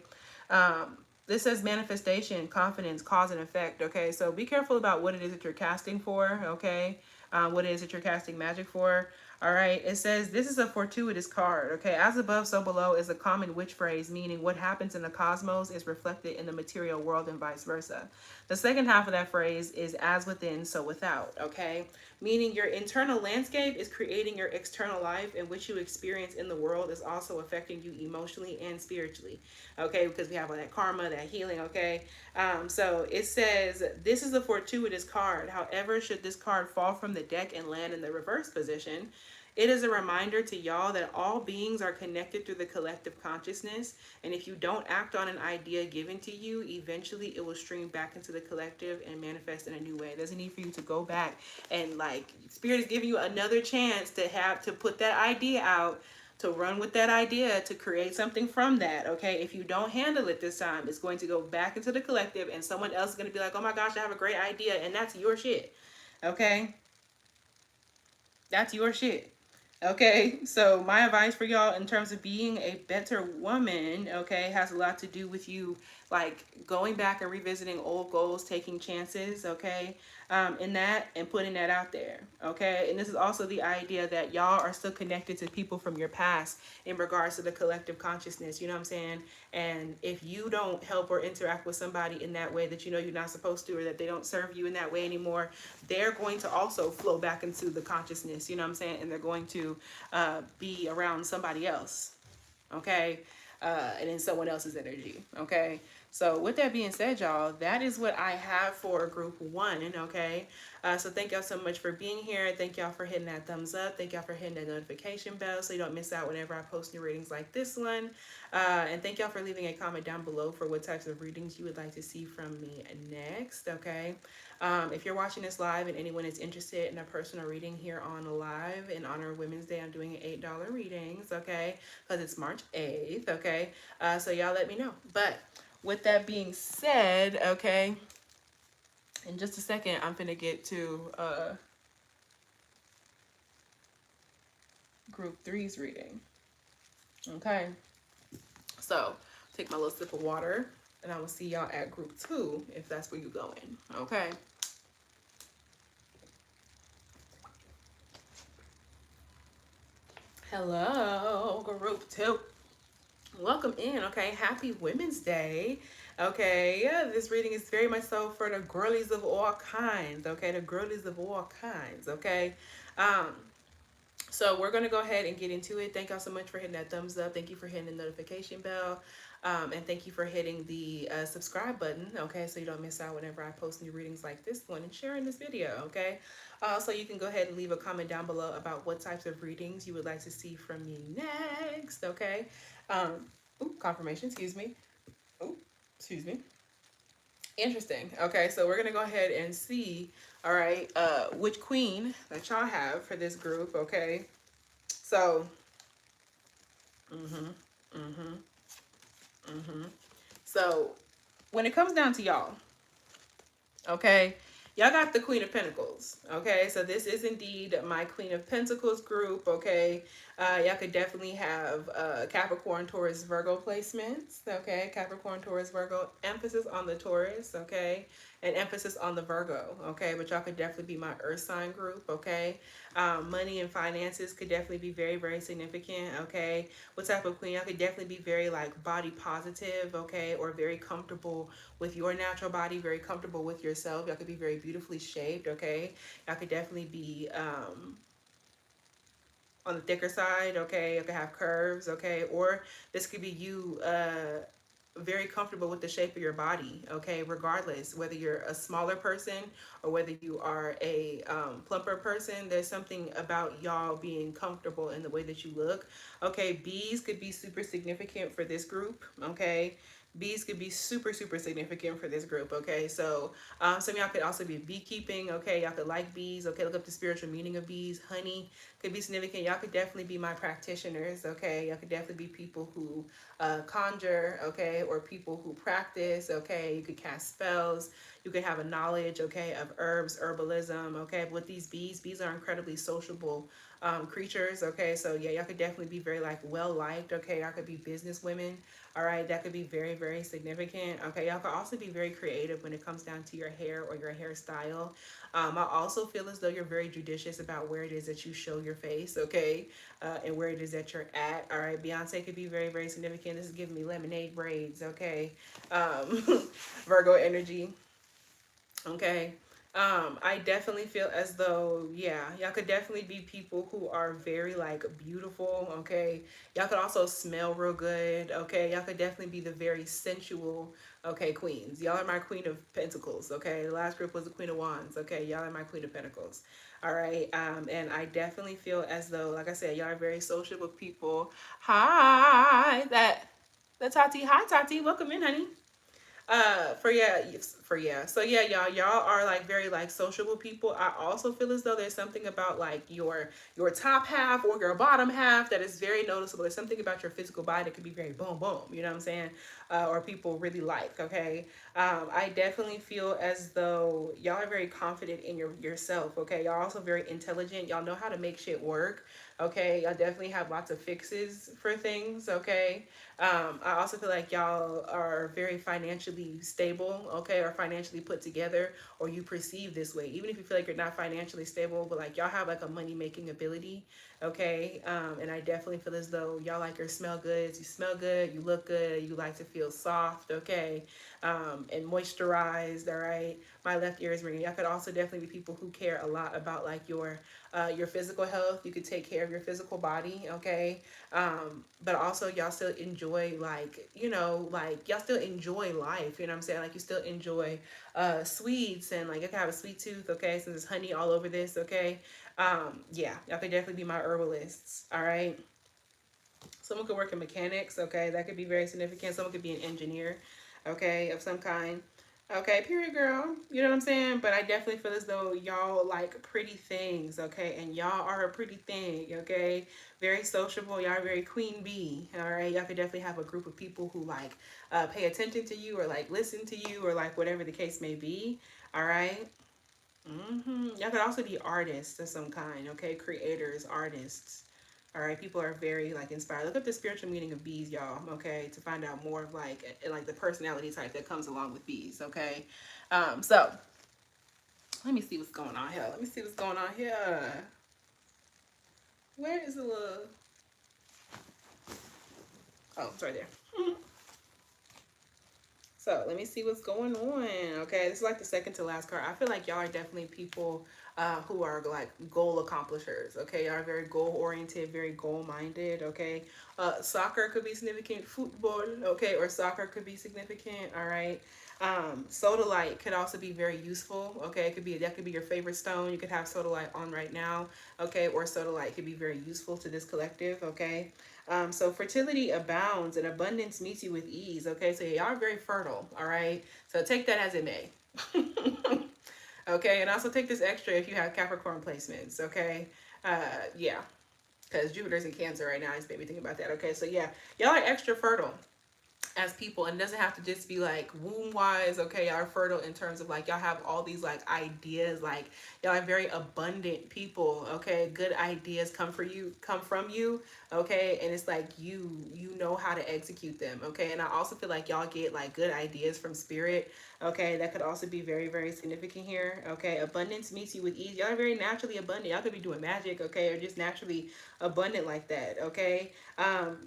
This says manifestation, confidence, cause and effect, okay. So be careful about what it is that you're casting for, okay. What it is that you're casting magic for. All right, it says this is a fortuitous card, okay? As above, so below is a common witch phrase, meaning what happens in the cosmos is reflected in the material world and vice versa. The second half of that phrase is as within, so without, okay? Meaning your internal landscape is creating your external life, and what you experience in the world is also affecting you emotionally and spiritually, okay? Because we have all that karma, that healing, okay? So it says this is a fortuitous card. However, should this card fall from the deck and land in the reverse position, it is a reminder to y'all that all beings are connected through the collective consciousness, and if you don't act on an idea given to you, eventually it will stream back into the collective and manifest in a new way. There's a need for you to go back and like Spirit is giving you another chance to put that idea out, to run with that idea, to create something from that, okay? If you don't handle it this time, it's going to go back into the collective and someone else is going to be like, oh my gosh, I have a great idea, and that's your shit, okay? That's your shit. Okay, so my advice for y'all in terms of being a better woman, okay, has a lot to do with you like going back and revisiting old goals, taking chances, okay, in that and putting that out there, okay. And this is also the idea that y'all are still connected to people from your past in regards to the collective consciousness, you know what I'm saying? And if you don't help or interact with somebody in that way that you know you're not supposed to, or that they don't serve you in that way anymore, they're going to also flow back into the consciousness, you know what I'm saying? And they're going to be around somebody else, okay? And in someone else's energy, okay? So with that being said, y'all, that is what I have for group one, okay? So thank y'all so much for being here. Thank y'all for hitting that thumbs up. Thank y'all for hitting that notification bell so you don't miss out whenever I post new readings like this one. And thank y'all for leaving a comment down below for what types of readings you would like to see from me next, okay? If you're watching this live and anyone is interested in a personal reading here on live in honor of Women's Day, I'm doing $8 readings, okay? Because it's March 8th, okay? So y'all let me know. But with that being said, okay, in just a second, I'm finna get to group three's reading, okay? So take my little sip of water and I will see y'all at group two if that's where you're going, okay? Hello, group two. Welcome in, okay? Happy Women's Day. Okay, yeah, this reading is very much so for the girlies of all kinds, okay? The girlies of all kinds, okay? So we're going to go ahead and get into it. Thank y'all so much for hitting that thumbs up. Thank you for hitting the notification bell. And thank you for hitting the subscribe button, okay, so you don't miss out whenever I post new readings like this one, and sharing this video, okay? So you can go ahead and leave a comment down below about what types of readings you would like to see from me next, okay? Confirmation, excuse me. Excuse me. Interesting. Okay, so we're gonna go ahead and see, all right, which queen that y'all have for this group, okay? So, so when it comes down to y'all, okay, Y'all got the Queen of Pentacles, okay? So this is indeed my Queen of Pentacles group, okay? Y'all could definitely have Capricorn, Taurus, Virgo placements, okay? Capricorn, Taurus, Virgo, emphasis on the Taurus, okay? And emphasis on the Virgo, okay? But y'all could definitely be my Earth sign group, okay? Money and finances could definitely be very, very significant, okay? What type of queen? Y'all could definitely be very like body positive, okay? Or very comfortable with your natural body, very comfortable with yourself. Y'all could be very beautifully shaped, okay? Y'all could definitely be on the thicker side, okay? You could have curves, okay? Or this could be you very comfortable with the shape of your body, okay? Regardless, whether you're a smaller person or whether you are a plumper person, there's something about y'all being comfortable in the way that you look, okay? Bees could be super significant for this group, okay? Bees could be super, super significant for this group, okay? So some of y'all could also be beekeeping, okay? Y'all could like bees, okay? Look up the spiritual meaning of bees. Honey could be significant. Y'all could definitely be my practitioners, okay? Y'all could definitely be people who conjure, okay? Or people who practice, okay? You could cast spells. You could have a knowledge, okay, of herbs, herbalism, okay? But with these bees are incredibly sociable creatures, okay? So yeah, y'all could definitely be very like well liked, okay? Y'all could be business women, all right? That could be very, very significant, okay? Y'all could also be very creative when it comes down to your hair or your hairstyle. I also feel as though you're very judicious about where it is that you show your face, okay? And where it is that you're at, all right? Beyonce could be very, very significant. This is giving me lemonade braids, okay? Virgo energy. Okay. I definitely feel as though, yeah, y'all could definitely be people who are very like beautiful, okay? Y'all could also smell real good, okay? Y'all could definitely be the very sensual, okay, queens. Y'all are my Queen of Pentacles, okay? The last group was the Queen of Wands, okay? Y'all are my Queen of Pentacles. All right. And I definitely feel as though, like I said, y'all are very sociable people. Hi, that's Tati. Hi, Tati. Welcome in, honey. So yeah, y'all are like very like sociable people. I also feel as though there's something about like your top half or your bottom half that is very noticeable. There's something about your physical body that could be very boom boom, you know what I'm saying? Or people really like, okay? I definitely feel as though y'all are very confident in yourself, okay? Y'all also very intelligent. Y'all know how to make shit work, okay? Y'all definitely have lots of fixes for things, okay? I also feel like y'all are very financially stable, okay, or financially put together, or you perceive this way. Even if you feel like you're not financially stable, but like y'all have like a money making ability, okay. And I definitely feel as though y'all like your smell goods. You smell good, you look good, you like to feel soft, okay, and moisturized. All right. My left ear is ringing. Y'all could also definitely be people who care a lot about like your physical health. You could take care of your physical body, okay. But also y'all still enjoy like, you know, like y'all still enjoy life, you know what I'm saying? Like you still enjoy sweets and like you can have a sweet tooth, okay? So there's honey all over this, okay? Yeah, y'all could definitely be my herbalists, all right? Someone could work in mechanics, okay? That could be very significant. Someone could be an engineer, okay, of some kind. Okay, period, girl. You know what I'm saying? But I definitely feel as though y'all like pretty things, okay? And y'all are a pretty thing, okay? Very sociable. Y'all are very queen bee, all right? Y'all could definitely have a group of people who like pay attention to you or like listen to you or like whatever the case may be, all right? Y'all could also be artists of some kind, okay? Creators, artists. All right, people are very like inspired. Look up the spiritual meaning of bees, y'all, okay, to find out more of like the personality type that comes along with bees, okay? So let me see what's going on here. Let me see what's going on here. Where is the little? Oh, it's right there. So let me see what's going on. Okay, this is like the second to last card. I feel like y'all are definitely people who are like goal accomplishers. Okay, y'all are very goal oriented, very goal minded. Okay, soccer could be significant, football. Okay, or soccer could be significant. All right. Soda light could also be very useful. Okay, it could be that could be your favorite stone. You could have soda light on right now. Okay, or soda light could be very useful to this collective. Okay. So fertility abounds and abundance meets you with ease. Okay, so y'all are very fertile. All right, so take that as it may. Okay, and also take this extra if you have Capricorn placements. Okay, yeah, because Jupiter's in Cancer right now. It's made me think about that. Okay, so yeah, y'all are extra fertile. as people, and it doesn't have to just be like womb wise, okay? Y'all are fertile in terms of like y'all have all these like ideas, like y'all are very abundant people, okay? Good ideas come from you, okay? And it's like you know how to execute them, okay? And I also feel like y'all get like good ideas from spirit, okay? That could also be very, very significant here, okay? Abundance meets you with ease. Y'all are very naturally abundant. Y'all could be doing magic, okay? Or just naturally abundant like that, okay?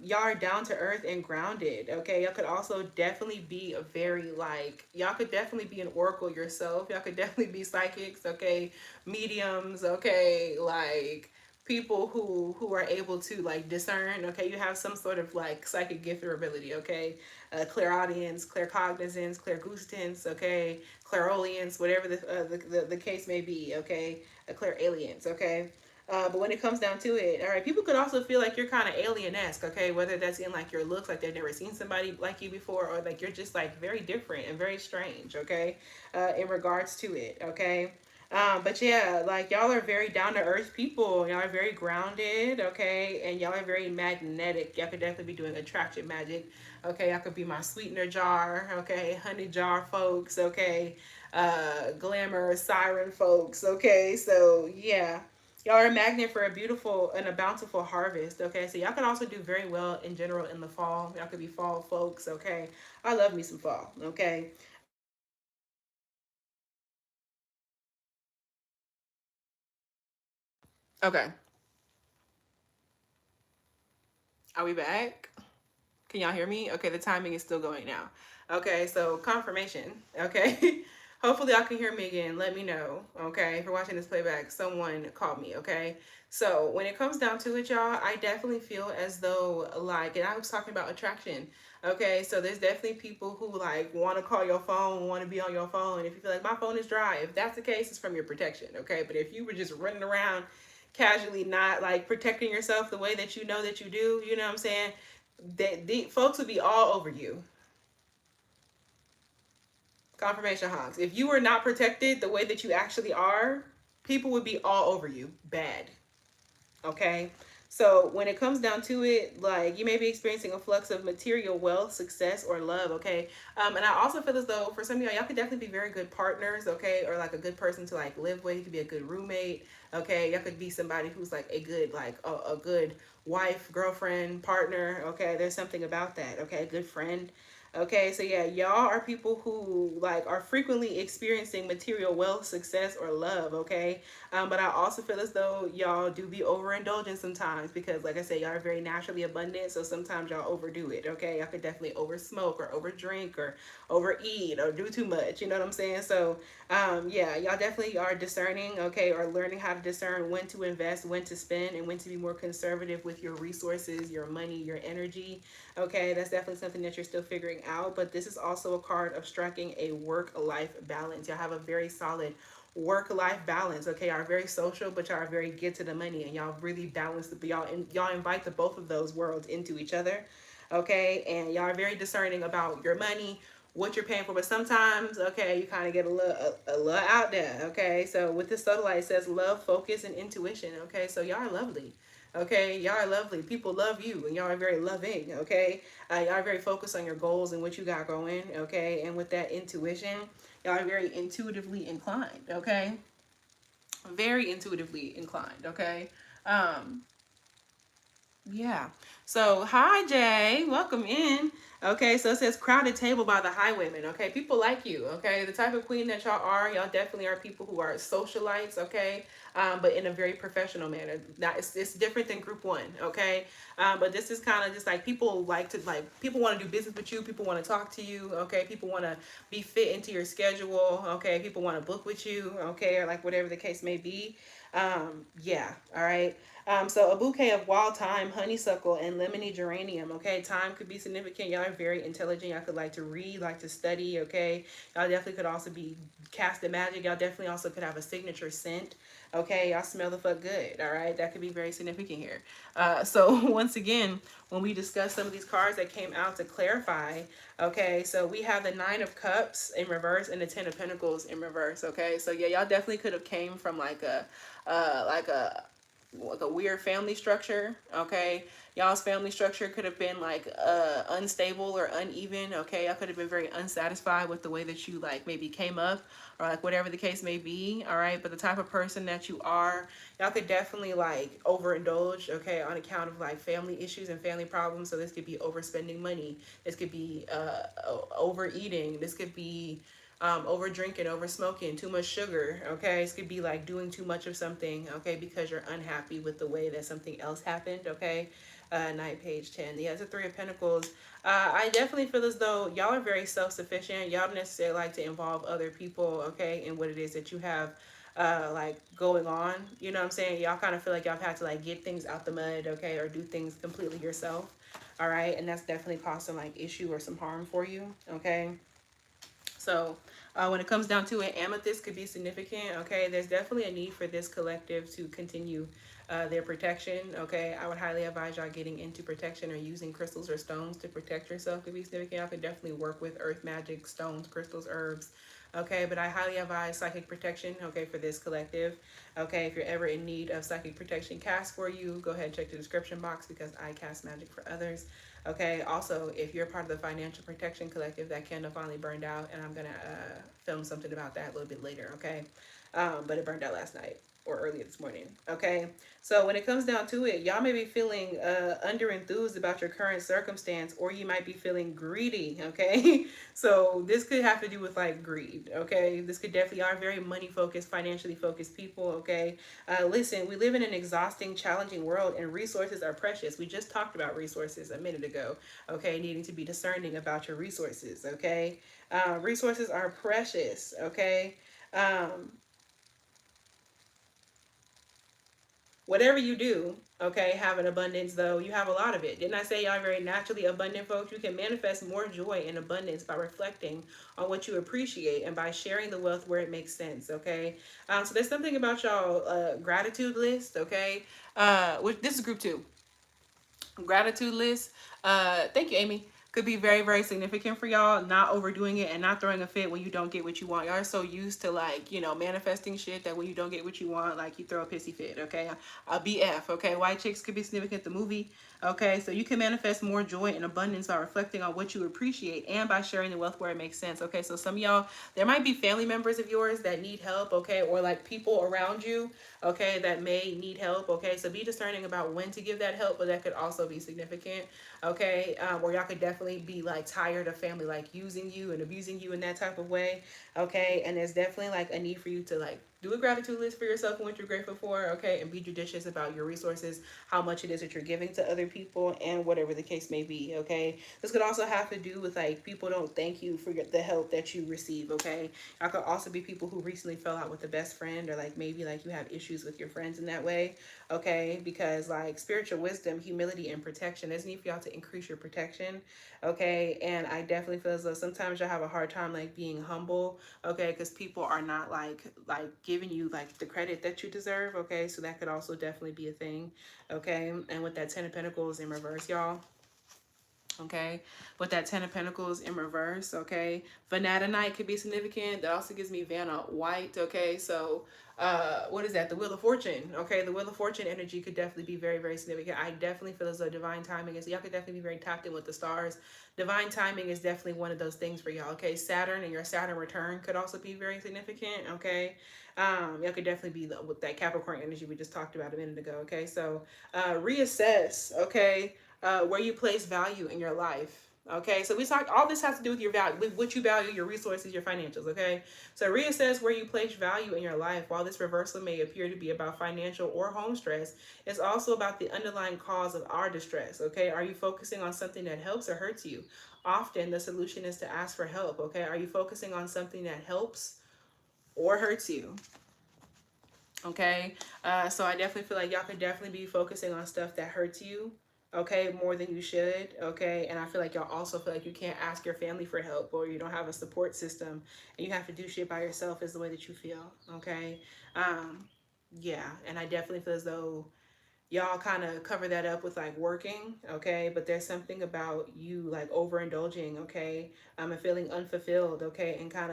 Y'all are down to earth and grounded, okay? Y'all could also definitely be a very like, y'all could definitely be an oracle yourself. Y'all could definitely be psychics, okay? Mediums, okay? Like people who are able to like discern, okay? You have some sort of like psychic gift or ability, okay? Clairaudience, claircognizance, clairgustance, okay? Clairolience, whatever the case may be, okay? Clairalience, okay? But when it comes down to it, all right, people could also feel like you're kind of alien-esque, okay? Whether that's in like your looks, like they've never seen somebody like you before, or like you're just like very different and very strange, okay? In regards to it, okay? But yeah, like y'all are very down to earth people. Y'all are very grounded, okay? And y'all are very magnetic. Y'all could definitely be doing attraction magic, okay? Y'all could be my sweetener jar, okay? Honey jar folks, okay? Glamour siren folks, okay? So yeah. Y'all are a magnet for a beautiful and a bountiful harvest, okay? So y'all can also do very well in general in the fall. Y'all could be fall folks, okay? I love me some fall, okay? Okay. Are we back? Can y'all hear me? Okay, the timing is still going now. Okay, so confirmation. Okay. Hopefully y'all can hear me again. Let me know. Okay. If you're watching this playback, someone called me. Okay. So when it comes down to it, y'all, I definitely feel as though like, and I was talking about attraction. Okay, so there's definitely people who like want to call your phone, want to be on your phone. If you feel like my phone is dry, if that's the case, it's from your protection. Okay, but if you were just running around casually, not like protecting yourself the way that you know that you do, you know what I'm saying? The folks would be all over you. Confirmation honks. If you were not protected the way that you actually are, people would be all over you. Bad. Okay. So when it comes down to it, like you may be experiencing a flux of material wealth, success, or love. Okay. And I also feel as though for some of y'all could definitely be very good partners. Okay. Or like a good person to like live with. You could be a good roommate. Okay. Y'all could be somebody who's like a good, like a good wife, girlfriend, partner. Okay. There's something about that. Okay. A good friend. Okay, so yeah, y'all are people who like are frequently experiencing material wealth, success, or love. Okay, but I also feel as though y'all do be overindulgent sometimes because, like I said, y'all are very naturally abundant. So sometimes y'all overdo it. Okay, y'all could definitely over smoke or over drink or overeat or do too much. You know what I'm saying? So yeah, y'all definitely are discerning. Okay, or learning how to discern when to invest, when to spend, and when to be more conservative with your resources, your money, your energy. Okay, that's definitely something that you're still figuring out. But this is also a card of striking a work-life balance. Y'all have a very solid work-life balance. Okay, y'all are very social, but y'all are very get to the money, and y'all really balance the y'all invite the both of those worlds into each other. Okay, and y'all are very discerning about your money, what you're paying for. But sometimes, okay, you kind of get a little out there. Okay, so with this sodalite, it says love, focus, and intuition. Okay, so y'all are lovely. Okay, y'all are lovely. People love you, and y'all are very loving. Okay, y'all are very focused on your goals and what you got going. Okay, and with that intuition, y'all are very intuitively inclined. Okay, very intuitively inclined. Okay, um, yeah. So, hi, Jay. Welcome in. Okay, so it says crowded table by the highwaymen. Okay, people like you. Okay, the type of queen that y'all definitely are people who are socialites. Okay, but in a very professional manner. That it's different than group one. Okay, but this is kind of just like people like to like people want to do business with you. People want to talk to you. Okay, people want to be fit into your schedule. Okay, people want to book with you. Okay, or like whatever the case may be. Yeah. All right. So a bouquet of wild thyme, honeysuckle, and lemony geranium. Okay, thyme could be significant. Y'all are very intelligent. Y'all could like to read, like to study. Okay, y'all definitely could also be casting magic. Y'all definitely also could have a signature scent. Okay, y'all smell the fuck good. All right, that could be very significant here. So once again, when we discuss some of these cards that came out to clarify, okay, so we have the Nine of Cups in reverse and the Ten of Pentacles in reverse. Okay, so yeah, y'all definitely could have came from like a like a weird family structure, okay? Y'all's family structure could have been like unstable or uneven, okay? Y'all could have been very unsatisfied with the way that you like maybe came up, or like whatever the case may be, all right? But the type of person that you are, y'all could definitely like overindulge, okay, on account of like family issues and family problems. So this could be overspending money, this could be overeating, this could be over drinking, over smoking, too much sugar. Okay, this could be like doing too much of something. Okay, because you're unhappy with the way that something else happened. Okay, Knight, page 10. Yeah, it's a Three of Pentacles. I definitely feel as though y'all are very self-sufficient. Y'all don't necessarily like to involve other people. Okay, in what it is that you have like going on. You know what I'm saying? Y'all kind of feel like y'all have to like get things out the mud. Okay, or do things completely yourself. All right, and that's definitely causing like issue or some harm for you. Okay. So when it comes down to it, amethyst could be significant. Okay, there's definitely a need for this collective to continue their protection. Okay, I would highly advise y'all getting into protection or using crystals or stones to protect yourself. Could be significant. I could definitely work with earth magic, stones, crystals, herbs. Okay, but I highly advise psychic protection. Okay, for this collective. Okay, if you're ever in need of psychic protection cast for you, go ahead and check the description box because I cast magic for others. Okay, also, if you're part of the Financial Protection Collective, that candle finally burned out, and I'm going to film something about that a little bit later, okay? But it burned out last night or early this morning, okay? So when it comes down to it, y'all may be feeling under enthused about your current circumstance, or you might be feeling greedy, okay? So this could have to do with like greed, okay? This could definitely are very money focused, financially focused people, okay? Listen, we live in an exhausting, challenging world, and resources are precious. We just talked about resources a minute ago, okay? Needing to be discerning about your resources, okay? Resources are precious, okay? Um, Whatever you do, okay, have an abundance though. You have a lot of it. Didn't I say y'all are very naturally abundant folks? You can manifest more joy and abundance by reflecting on what you appreciate and by sharing the wealth where it makes sense, okay? So there's something about y'all gratitude list, okay? Which this is group 2. Gratitude list. Thank you, Amy. Could be very, very significant for y'all. Not overdoing it and not throwing a fit when you don't get what you want. Y'all are so used to like, you know, manifesting shit that when you don't get what you want, like you throw a pissy fit. Okay, a BF. Okay, White Chicks could be significant. The movie. Okay, so you can manifest more joy and abundance by reflecting on what you appreciate and by sharing the wealth where it makes sense. Okay, so some of y'all, there might be family members of yours that need help. Okay, or like people around you, okay, that may need help. Okay, so be discerning about when to give that help, but that could also be significant. Okay, where y'all could definitely be like tired of family like using you and abusing you in that type of way. Okay, and there's definitely like a need for you to like do a gratitude list for yourself and what you're grateful for. Okay, and be judicious about your resources, how much it is that you're giving to other people, and whatever the case may be. Okay, this could also have to do with like people don't thank you for the help that you receive. Okay, y'all could also be people who recently fell out with a best friend, or like maybe like you have issues with your friends in that way. Okay, because like spiritual wisdom, humility, and protection, there's need for y'all to increase your protection. Okay, and I definitely feel as though sometimes you'll have a hard time like being humble. Okay, because people are not like giving you like the credit that you deserve. Okay, so that could also definitely be a thing. Okay, and with that 10 of Pentacles in reverse, y'all. Okay, with that 10 of Pentacles in reverse. Okay, Vanata Knight could be significant. That also gives me Vanna White. Okay, so what is that? The Wheel of Fortune. Okay, the Wheel of Fortune energy could definitely be very, very significant. I definitely feel as though divine timing is, y'all could definitely be very tapped in with the stars. Divine timing is definitely one of those things for y'all. Okay, Saturn and your Saturn return could also be very significant. Okay, y'all could definitely be with that Capricorn energy we just talked about a minute ago. Okay, so reassess. Okay, where you place value in your life. Okay, so we talked, all this has to do with your value, with what you value, your resources, your financials. Okay, so reassess where you place value in your life. While this reversal may appear to be about financial or home stress, it's also about the underlying cause of our distress. Okay, are you focusing on something that helps or hurts you? Often the solution is to ask for help. Okay, are you focusing on something that helps or hurts you? Okay, so I definitely feel like y'all could definitely be focusing on stuff that hurts you, okay, more than you should. Okay, and I feel like y'all also feel like you can't ask your family for help, or you don't have a support system and you have to do shit by yourself, is the way that you feel. Okay, yeah, and I definitely feel as though y'all kind of cover that up with like working. Okay, but there's something about you like overindulging. Okay, and feeling unfulfilled. Okay, and kind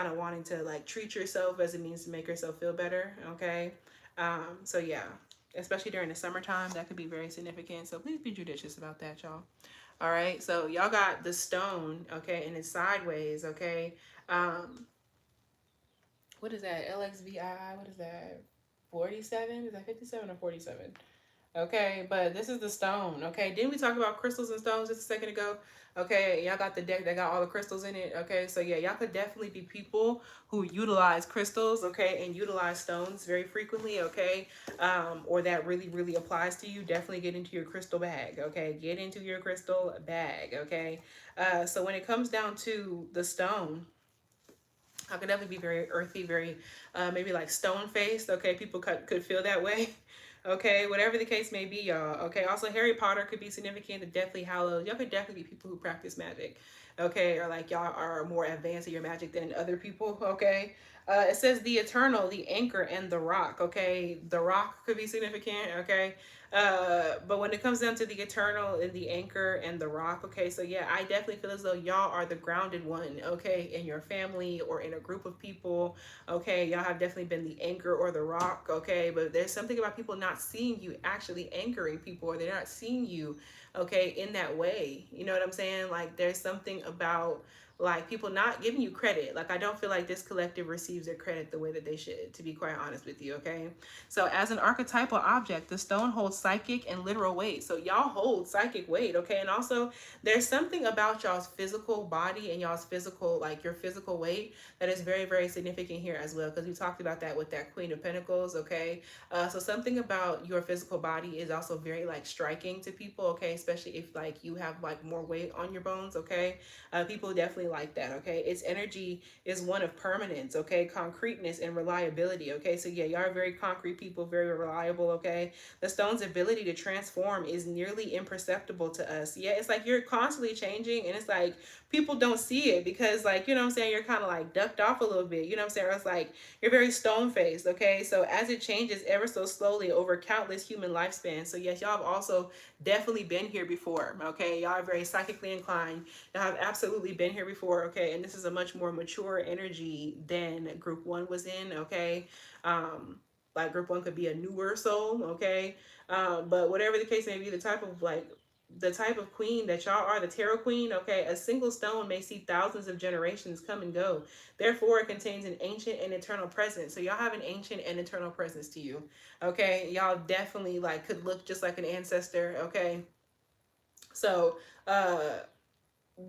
of wanting to like treat yourself as a means to make yourself feel better. Okay, So yeah, especially during the summertime, that could be very significant. So please be judicious about that, y'all. All right, so y'all got the stone, okay, and it's sideways, okay. Um, what is that? LXVI, what is that? 47? Is that 57 or 47? Okay, but this is the stone. Okay, didn't we talk about crystals and stones just a second ago? Okay, y'all got the deck that got all the crystals in it. Okay, so yeah, y'all could definitely be people who utilize crystals, okay, and utilize stones very frequently, okay, or that really, really applies to you. Definitely get into your crystal bag, okay, get into your crystal bag, okay. So when it comes down to the stone, I could definitely be very earthy, very maybe like stone faced. Okay, people could feel that way. Okay, whatever the case may be, y'all. Okay, also Harry Potter could be significant. The Deathly Hallows, y'all could definitely be people who practice magic. Okay, or like y'all are more advanced in your magic than other people. Okay, it says the Eternal, the Anchor, and the Rock. Okay, the Rock could be significant. Okay, but when it comes down to the Eternal and the Anchor and the Rock, okay, so yeah, I definitely feel as though y'all are the grounded one, okay, in your family or in a group of people, okay, y'all have definitely been the anchor or the rock, okay, but there's something about people not seeing you actually anchoring people, or they're not seeing you, okay, in that way, you know what I'm saying? Like, there's something about like people not giving you credit. Like, I don't feel like this collective receives their credit the way that they should, to be quite honest with you, okay? So as an archetypal object, the stone holds psychic and literal weight. So y'all hold psychic weight, okay? And also there's something about y'all's physical body and y'all's physical, like your physical weight, that is very, very significant here as well, because we talked about that with that Queen of Pentacles, okay? So something about your physical body is also very like striking to people, okay? Especially if like you have like more weight on your bones, okay? People definitely like that, okay? Its energy is one of permanence, okay? Concreteness and reliability, okay? So yeah, y'all are very concrete people, very reliable, okay? The stone's ability to transform is nearly imperceptible to us. Yeah, it's like you're constantly changing, and it's like people don't see it because, like, you know what I'm saying, you're kind of like ducked off a little bit, you know what I'm saying? Or it's like you're very stone faced, okay? So as it changes ever so slowly over countless human lifespans. So yes, y'all have also definitely been here before, okay? Y'all are very psychically inclined. Y'all have absolutely been here before, okay? And this is a much more mature energy than group one was in, okay? Like group one could be a newer soul, okay? But whatever the case may be, the type of queen that y'all are, the tarot queen, okay, a single stone may see thousands of generations come and go. Therefore, it contains an ancient and eternal presence. So y'all have an ancient and eternal presence to you, okay? Y'all definitely like could look just like an ancestor, okay? So,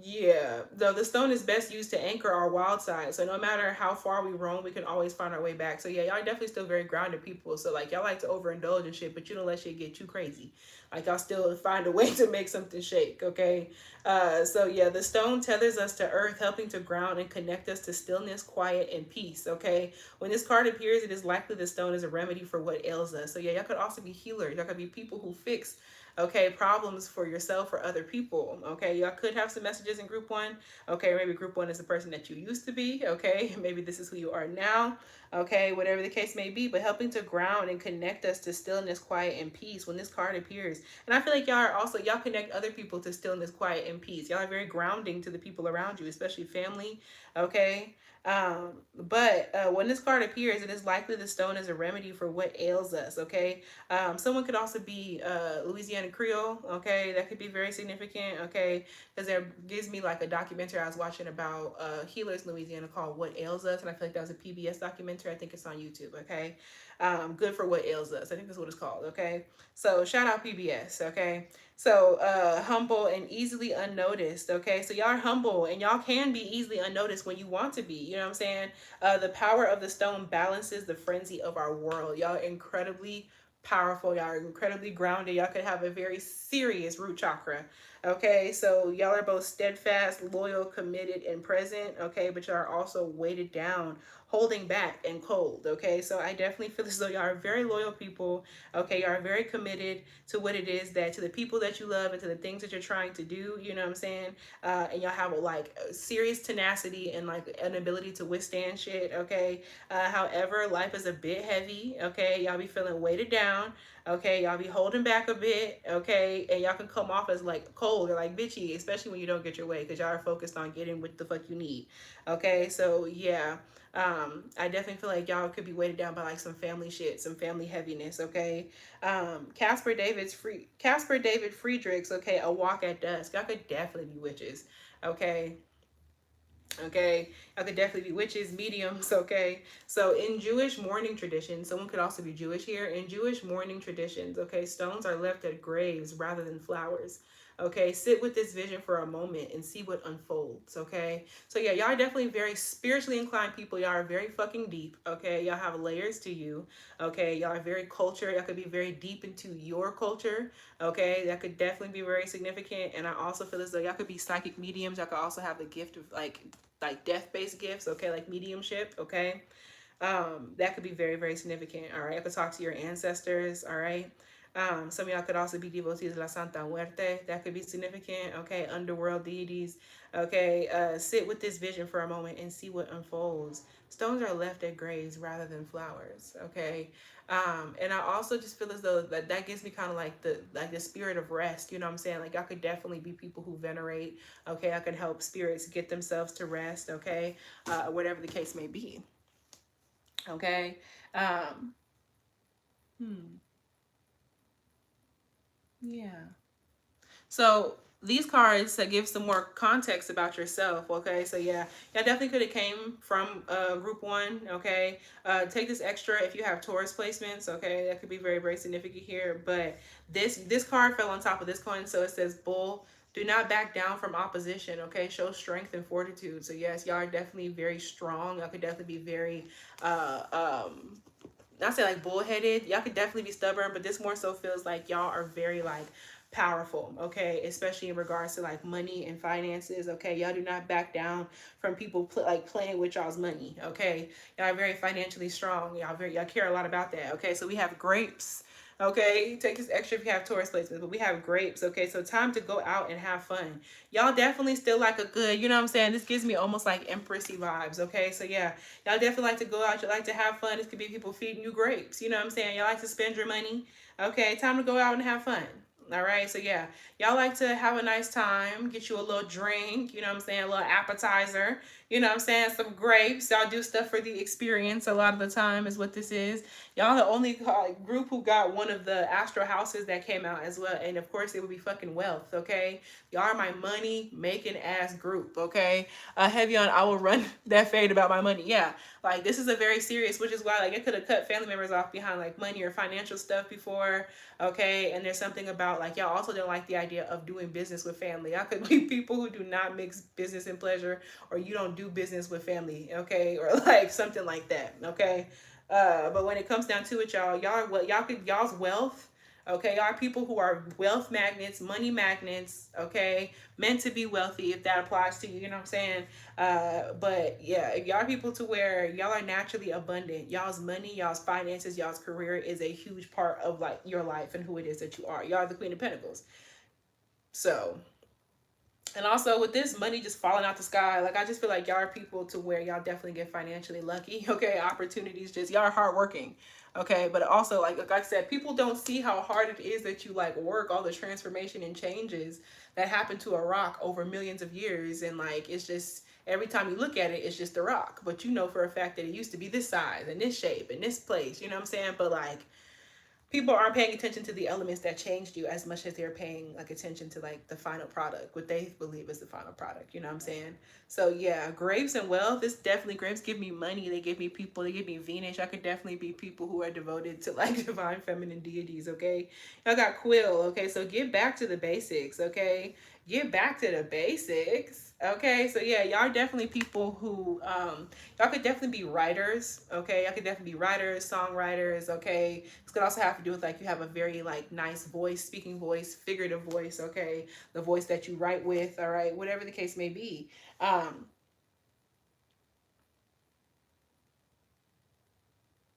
yeah, though the stone is best used to anchor our wild side. So no matter how far we roam, we can always find our way back. So yeah, y'all are definitely still very grounded people. So like y'all like to overindulge and shit, but you don't let shit get too crazy. Like y'all still find a way to make something shake, okay? So yeah, the stone tethers us to earth, helping to ground and connect us to stillness, quiet, and peace, okay? When this card appears, it is likely the stone is a remedy for what ails us. So yeah, y'all could also be healers. Y'all could be people who fix, okay, problems for yourself or other people, okay? Y'all could have some messages in group one, okay? Maybe group one is the person that you used to be, okay? Maybe this is who you are now, okay? Whatever the case may be, but helping to ground and connect us to stillness, quiet, and peace when this card appears. And I feel like y'all are also, y'all connect other people to stillness, quiet, and peace. Y'all are very grounding to the people around you, especially family, okay? But when this card appears, it is likely the stone is a remedy for what ails us, okay? Someone could also be Louisiana Creole, okay? That could be very significant, okay? Because there gives me like a documentary I was watching about healers in Louisiana called What Ails Us, and I feel like that was a PBS documentary. I think it's on YouTube, okay? Good for What Ails Us. I think that's what it's called, okay? So shout out PBS, okay? So humble and easily unnoticed, okay? So y'all are humble and y'all can be easily unnoticed when you want to be, you know what I'm saying? The power of the stone balances the frenzy of our world. Y'all are incredibly powerful. Y'all are incredibly grounded. Y'all could have a very serious root chakra, okay? So y'all are both steadfast, loyal, committed, and present, okay? But y'all are also weighted down, holding back, and cold, okay? So I definitely feel as though y'all are very loyal people, okay? Y'all are very committed to what it is that, to the people that you love and to the things that you're trying to do, you know what I'm saying? And y'all have a serious tenacity and like an ability to withstand shit, okay? However, life is a bit heavy, okay? Y'all be feeling weighted down, Okay, y'all be holding back a bit, okay, and y'all can come off as like cold or like bitchy, especially when you don't get your way, because y'all are focused on getting what the fuck you need. Okay, so yeah, I definitely feel like y'all could be weighted down by like some family shit, some family heaviness. Okay, Casper David Friedrichs. Okay, A Walk at Dusk. Y'all could definitely be witches. Okay, okay, I could definitely be witches, mediums. Okay, so in Jewish mourning tradition, someone could also be Jewish here. In Jewish mourning traditions, okay, stones are left at graves rather than flowers. Okay, sit with this vision for a moment and see what unfolds. Okay, so yeah, y'all are definitely very spiritually inclined people. Y'all are very fucking deep. Okay, y'all have layers to you. Okay, y'all are very cultured. Y'all could be very deep into your culture. Okay, that could definitely be very significant. And I also feel as though y'all could be psychic mediums. Y'all could also have the gift of like death-based gifts, okay, like mediumship. Okay, that could be very, very significant. All right, I could talk to your ancestors. All right, some of y'all could also be devotees of La Santa Muerte. That could be significant. Okay, underworld deities. Okay, sit with this vision for a moment and see what unfolds. Stones are left at graves rather than flowers. Okay, and I also just feel as though that gives me kind of like the spirit of rest. You know what I'm saying? Like, I could definitely be people who venerate. Okay, I could help spirits get themselves to rest. Okay, whatever the case may be. Okay. Um, hmm. Yeah. So these cards that give some more context about yourself. Okay, so yeah, definitely could have came from group one. Okay, take this extra if you have Taurus placements. Okay, that could be very, very significant here. But this card fell on top of this coin, so it says bull. Do not back down from opposition. Okay, show strength and fortitude. So yes, y'all are definitely very strong. Y'all could definitely be very not say like bullheaded. Y'all could definitely be stubborn, but this more so feels like y'all are very like powerful. Okay, especially in regards to like money and finances. Okay, y'all do not back down from people like playing with y'all's money. Okay, y'all are very financially strong. Y'all care a lot about that. Okay, so we have grapes. Okay, take this extra if you have Taurus placements, but we have grapes. Okay, so time to go out and have fun. Y'all definitely still like a good, you know what I'm saying? This gives me almost like Empressy vibes. Okay, so yeah, y'all definitely like to go out. You like to have fun. This could be people feeding you grapes. You know what I'm saying? Y'all like to spend your money. Okay, time to go out and have fun. All right, so yeah, y'all like to have a nice time, get you a little drink, you know what I'm saying, a little appetizer, you know what I'm saying, some grapes. Y'all do stuff for the experience a lot of the time is what this is. Y'all the only group who got one of the astral houses that came out as well, and of course it would be fucking wealth. Okay, y'all are my money making ass group. Okay, heavy on I will run that fade about my money. Yeah, like this is a very serious, which is why like it could have cut family members off behind like money or financial stuff before. Okay, and there's something about like y'all also don't like the idea of doing business with family. I could be people who do not mix business and pleasure, or you don't do business with family. Okay, or like something like that. Okay, but when it comes down to it, y'all's wealth. Okay, y'all are people who are wealth magnets, money magnets. Okay, meant to be wealthy if that applies to you. You know what I'm saying? But yeah, if y'all are people to where y'all are naturally abundant, y'all's money, y'all's finances, y'all's career is a huge part of like your life and who it is that you are. Y'all are the Queen of Pentacles. So, and also with this money just falling out the sky, like I just feel like y'all are people to where y'all definitely get financially lucky. Okay, opportunities, just y'all are hardworking. Okay, but also like I said, people don't see how hard it is that you like work, all the transformation and changes that happen to a rock over millions of years, and like it's just every time you look at it, it's just a rock. But you know for a fact that it used to be this size and this shape and this place. You know what I'm saying? But like people aren't paying attention to the elements that changed you as much as they're paying like attention to like the final product, what they believe is the final product. You know what I'm saying? So yeah, grapes and wealth is definitely, grapes give me money, they give me people, they give me Venus. I could definitely be people who are devoted to like divine feminine deities. Okay, I got Quill. Okay, so get back to the basics. Okay, get back to the basics. Okay, so yeah, y'all are definitely people who y'all could definitely be writers. Okay, y'all could definitely be writers, songwriters. Okay, this could also have to do with like you have a very like nice voice, speaking voice, figurative voice. Okay, the voice that you write with. All right, whatever the case may be.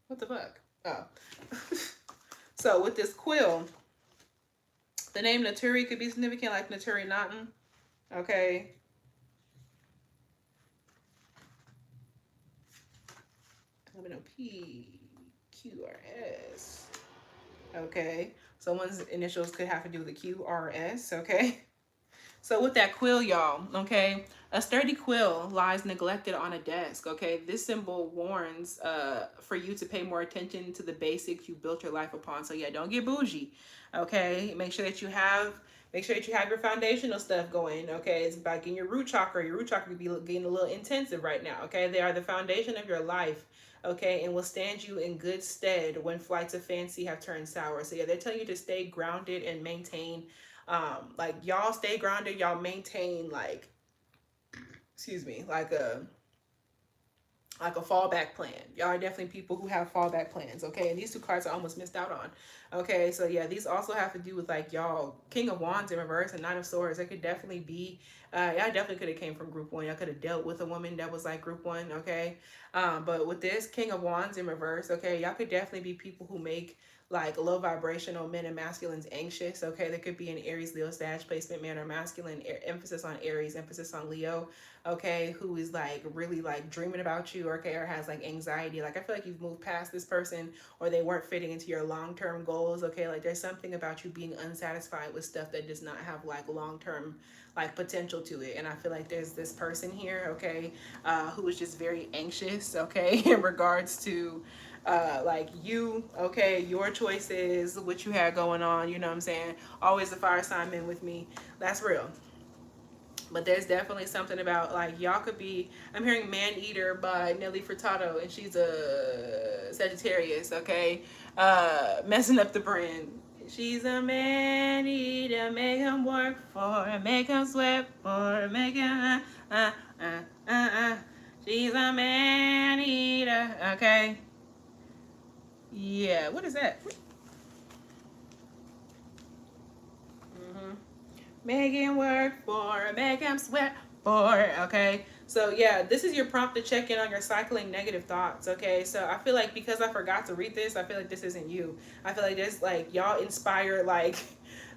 What the fuck? Oh. So with this quill, the name Naturi could be significant, like Naturi Naughton. Okay. Let me know. PQRS. Okay. Someone's initials could have to do with the Q, R, S. Okay. So with that quill, y'all, okay, a sturdy quill lies neglected on a desk, okay? This symbol warns for you to pay more attention to the basics you built your life upon. So yeah, don't get bougie, okay? Make sure that you have your foundational stuff going, okay? It's about getting your root chakra. Your root chakra could be getting a little intensive right now, okay? They are the foundation of your life, okay, and will stand you in good stead when flights of fancy have turned sour. So yeah, they're telling you to stay grounded and maintain like y'all stay grounded, y'all maintain like, excuse me, like a fallback plan. Y'all are definitely people who have fallback plans, okay? And these two cards I almost missed out on. Okay, so yeah, these also have to do with like y'all King of Wands in reverse and Knight of Swords. It could definitely be y'all definitely could have came from group one. Y'all could have dealt with a woman that was like group one, okay? But with this King of Wands in reverse, okay, y'all could definitely be people who make like low vibrational men and masculines anxious, okay? There could be an Aries, Leo, Sag placement, man or masculine, emphasis on Aries, emphasis on Leo, okay, who is like really like dreaming about you, okay, or has like anxiety. Like I feel like you've moved past this person, or they weren't fitting into your long-term goals, okay? Like there's something about you being unsatisfied with stuff that does not have like long-term like potential to it. And I feel like there's this person here, okay, who is just very anxious, okay, in regards to like you, okay, your choices, what you had going on, you know what I'm saying? Always a fire sign man with me. That's real. But there's definitely something about like y'all could be. I'm hearing Man Eater by Nelly Furtado, and she's a Sagittarius, okay? Messing up the brand. She's a man eater, make him work for, make him sweat for, make him She's a man eater, okay? Yeah, what is that? Make him work for, make him sweat for, okay? So yeah, this is your prompt to check in on your cycling negative thoughts, okay? So I feel like because I forgot to read this, I feel like this isn't you. I feel like this, like, y'all inspire, like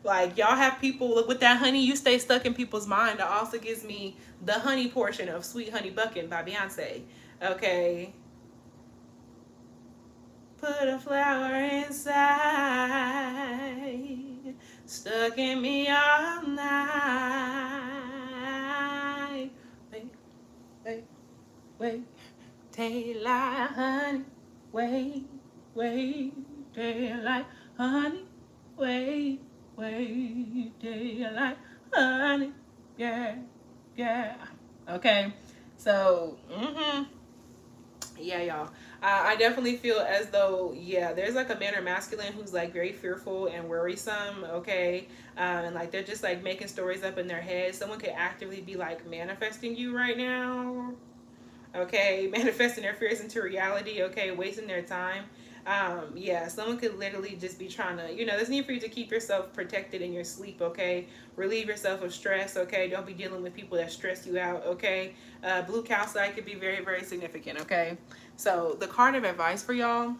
y'all have people, look, with that honey, you stay stuck in people's mind. That also gives me the honey portion of Sweet Honey Buckin' by Beyonce, okay? Put a flower inside, stuck in me all night. Wait, wait, wait, daylight, honey. Wait, wait, daylight, honey. Wait, wait, daylight, honey. Yeah, yeah. Okay, so, yeah, y'all. I definitely feel as though, yeah, there's like a man or masculine who's like very fearful and worrisome, okay? And like they're just like making stories up in their head. Someone could actively be like manifesting you right now, okay? Manifesting their fears into reality, okay? Wasting their time. Yeah, someone could literally just be trying to, you know, there's need for you to keep yourself protected in your sleep, okay? Relieve yourself of stress, okay? Don't be dealing with people that stress you out, okay? Blue cow side could be very, very significant, okay? So the card of advice for y'all,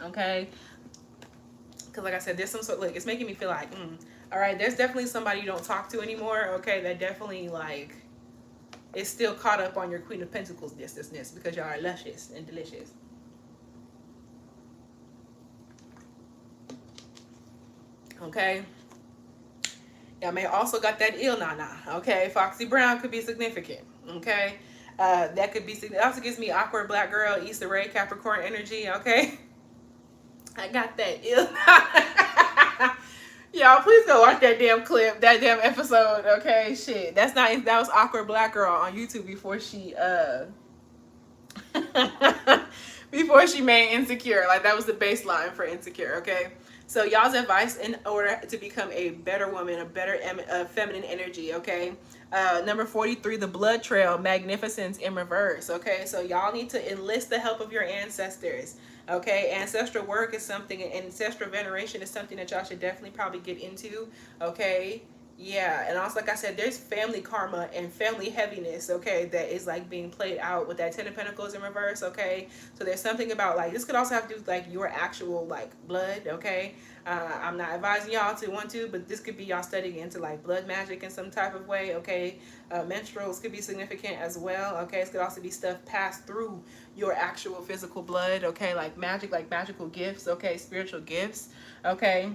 okay? Because like I said, there's some sort, look, it's making me feel like, all right, there's definitely somebody you don't talk to anymore, okay? That definitely like is still caught up on your Queen of Pentacles this because y'all are luscious and delicious. Okay, y'all may also got that ill nana, okay? Foxy Brown could be significant, okay? That could be, it also gives me awkward black girl, Issa Rae, Capricorn energy, okay? I got that ill nana. Y'all, please go watch that damn clip, that damn episode, okay? Shit, that was awkward black girl on YouTube before she, before she made Insecure. Like, that was the baseline for Insecure, okay? So y'all's advice in order to become a better woman, a better feminine energy, okay? Number 43, the blood trail, magnificence in reverse, okay? So y'all need to enlist the help of your ancestors, okay? Ancestral work is something, and ancestral veneration is something that y'all should definitely probably get into, okay? Yeah, and also like I said, there's family karma and family heaviness, okay, that is like being played out with that Ten of Pentacles in reverse, okay. So there's something about like this could also have to do with like your actual like blood, okay. I'm not advising y'all to want to, but this could be y'all studying into like blood magic in some type of way, okay. Menstruals could be significant as well, okay. It could also be stuff passed through your actual physical blood, okay, like magic, like magical gifts, okay, spiritual gifts, okay.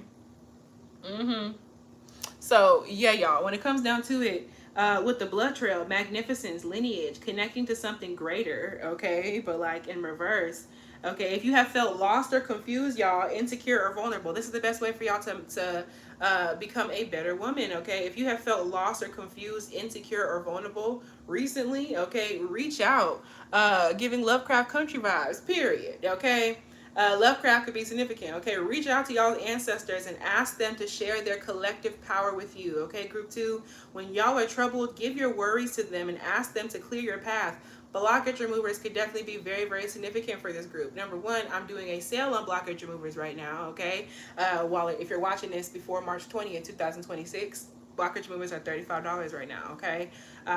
Mm-hmm. So yeah, y'all, when it comes down to it, with the blood trail, magnificence, lineage, connecting to something greater, okay, but like in reverse. Okay, if you have felt lost or confused, y'all, insecure or vulnerable, this is the best way for y'all to become a better woman, okay? If you have felt lost or confused, insecure or vulnerable recently, okay, reach out. Giving Lovecraft Country vibes, period, okay? Lovecraft could be significant. Okay, reach out to y'all's ancestors and ask them to share their collective power with you. Okay, group 2, when y'all are troubled, give your worries to them and ask them to clear your path. Blockage removers could definitely be very, very significant for this group. Number one, I'm doing a sale on blockage removers right now. Okay, while if you're watching this before March 20th, 2026. Blockage removers are $35 right now, okay?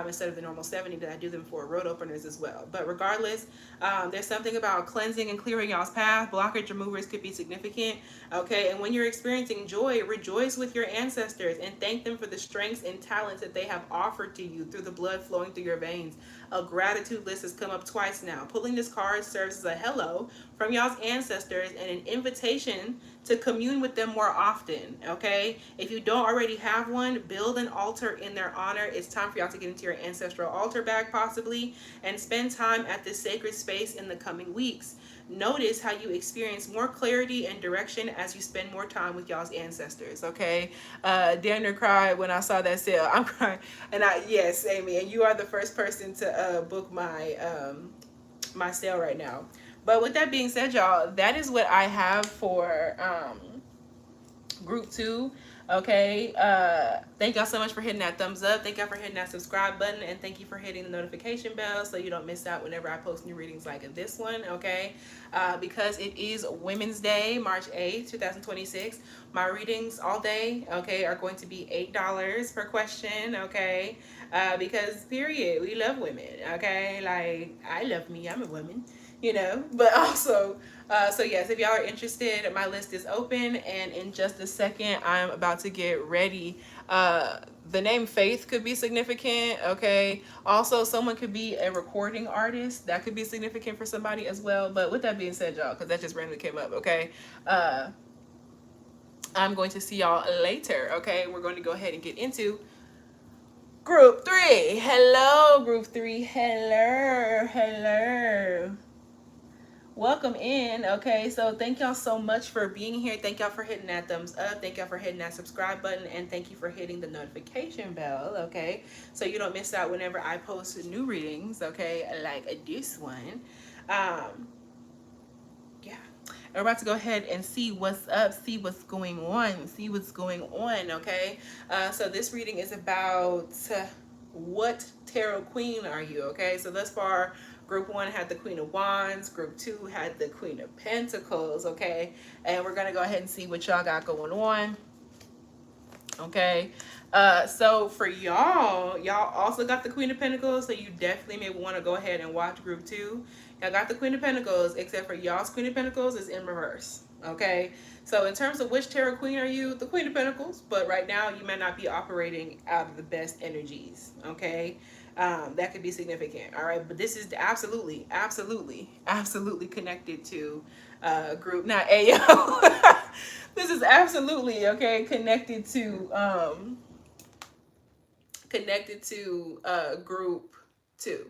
Instead of the normal $70 that I do them for road openers as well. But regardless, there's something about cleansing and clearing y'all's path. Blockage removers could be significant, okay? And when you're experiencing joy, rejoice with your ancestors and thank them for the strengths and talents that they have offered to you through the blood flowing through your veins. A gratitude list has come up twice now. Pulling this card serves as a hello from y'all's ancestors and an invitation to commune with them more often, okay? If you don't already have one, build an altar in their honor. It's time for y'all to get into your ancestral altar bag possibly and spend time at this sacred space in the coming weeks. Notice how you experience more clarity and direction as you spend more time with y'all's ancestors, okay? Daniel cried when I saw that sale. I'm crying. And yes, Amy, and you are the first person to book my sale right now. But with that being said, y'all, that is what I have for group 2. Okay, thank y'all so much for hitting that thumbs up. Thank y'all for hitting that subscribe button, and thank you for hitting the notification bell so you don't miss out whenever I post new readings like this one. Okay, because it is Women's Day, March 8th, 2026. My readings all day, okay, are going to be $8 per question. Okay, because period, we love women. Okay, like I love me, I'm a woman, you know. But also, so yes, if y'all are interested, my list is open, and in just a second, I'm about to get ready. The name Faith could be significant, okay? Also, someone could be a recording artist. That could be significant for somebody as well. But with that being said, y'all, because that just randomly came up, okay? I'm going to see y'all later, okay? We're going to go ahead and get into group 3. Hello, group 3. Hello, hello. Welcome in. Okay, so thank y'all so much for being here. Thank y'all for hitting that thumbs up. Thank y'all for hitting that subscribe button, and thank you for hitting the notification bell. Okay, so you don't miss out whenever I post new readings. Okay, like this one. Yeah, we're about to go ahead and see what's up, see what's going on, see what's going on. Okay, so this reading is about what tarot queen are you? Okay, so thus far, group 1 had the Queen of Wands, group 2 had the Queen of Pentacles. Okay, and we're gonna go ahead and see what y'all got going on. Okay, so for y'all also got the Queen of Pentacles, so you definitely may want to go ahead and watch group 2. Y'all got the Queen of Pentacles, except for y'all's Queen of Pentacles is in reverse. Okay, so in terms of which tarot queen are you, the Queen of Pentacles, but right now you may not be operating out of the best energies. Okay, that could be significant. All right, but this is absolutely connected to group, not AO. This is absolutely okay connected to group 2.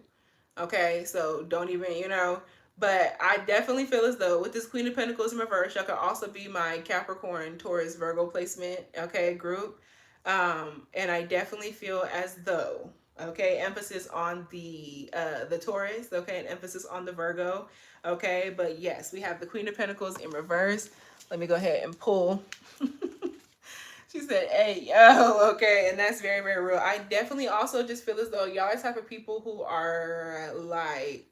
Okay, so don't even, you know, but I definitely feel as though with this Queen of Pentacles in reverse, y'all could also be my Capricorn, Taurus, Virgo placement, okay, group. And I definitely feel as though, okay, emphasis on the Taurus, okay, and emphasis on the Virgo, okay, but yes, we have the Queen of Pentacles in reverse. Let me go ahead and pull. She said, hey, yo, okay, and that's very, very real. I definitely also just feel as though y'all are the type of people who are like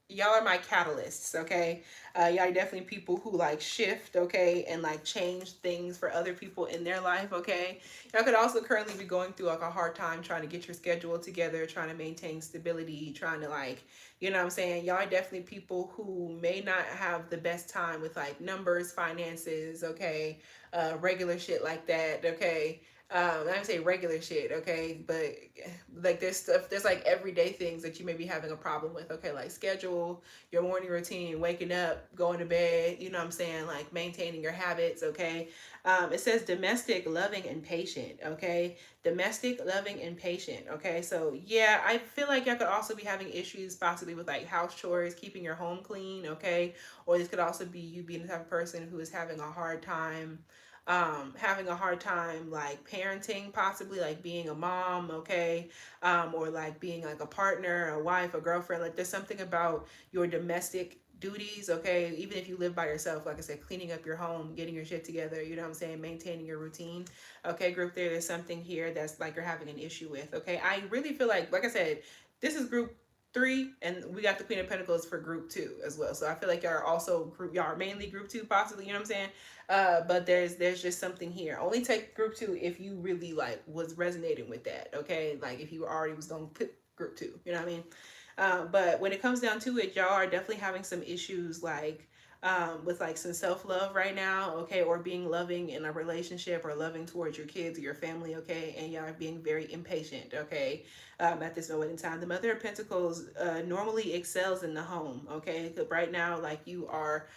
y'all are my catalysts, okay? Y'all are definitely people who like shift, okay, and like change things for other people in their life, okay? Y'all could also currently be going through like a hard time trying to get your schedule together, trying to maintain stability, trying to like, you know what I'm saying? Y'all are definitely people who may not have the best time with like numbers, finances, okay? Regular shit like that, okay? I don't say regular shit, okay, but like there's stuff, there's like everyday things that you may be having a problem with, okay, like schedule, your morning routine, waking up, going to bed, you know what I'm saying, like maintaining your habits, okay. It says domestic, loving, and patient, okay, domestic, loving, and patient, okay. So yeah, I feel like y'all could also be having issues possibly with like house chores, keeping your home clean, okay, or this could also be you being the type of person who is having a hard time like parenting, possibly like being a mom, okay, or like being like a partner, a wife, a girlfriend. Like there's something about your domestic duties, okay, even if you live by yourself, like I said, cleaning up your home, getting your shit together, you know what I'm saying, maintaining your routine, okay, group, there's something here that's like you're having an issue with, okay. I really feel like I said, this is group 3, and we got the Queen of Pentacles for group 2 as well. So I feel like y'all are also y'all are mainly group 2 possibly, you know what I'm saying. But there's just something here. Only take group 2 if you really like was resonating with that, okay? Like if you already was gonna pick group 2, you know what I mean? But when it comes down to it, y'all are definitely having some issues like with like some self-love right now, okay, or being loving in a relationship or loving towards your kids or your family, okay, and y'all are being very impatient, okay, at this moment in time. The Mother of Pentacles normally excels in the home, okay, because right now like you are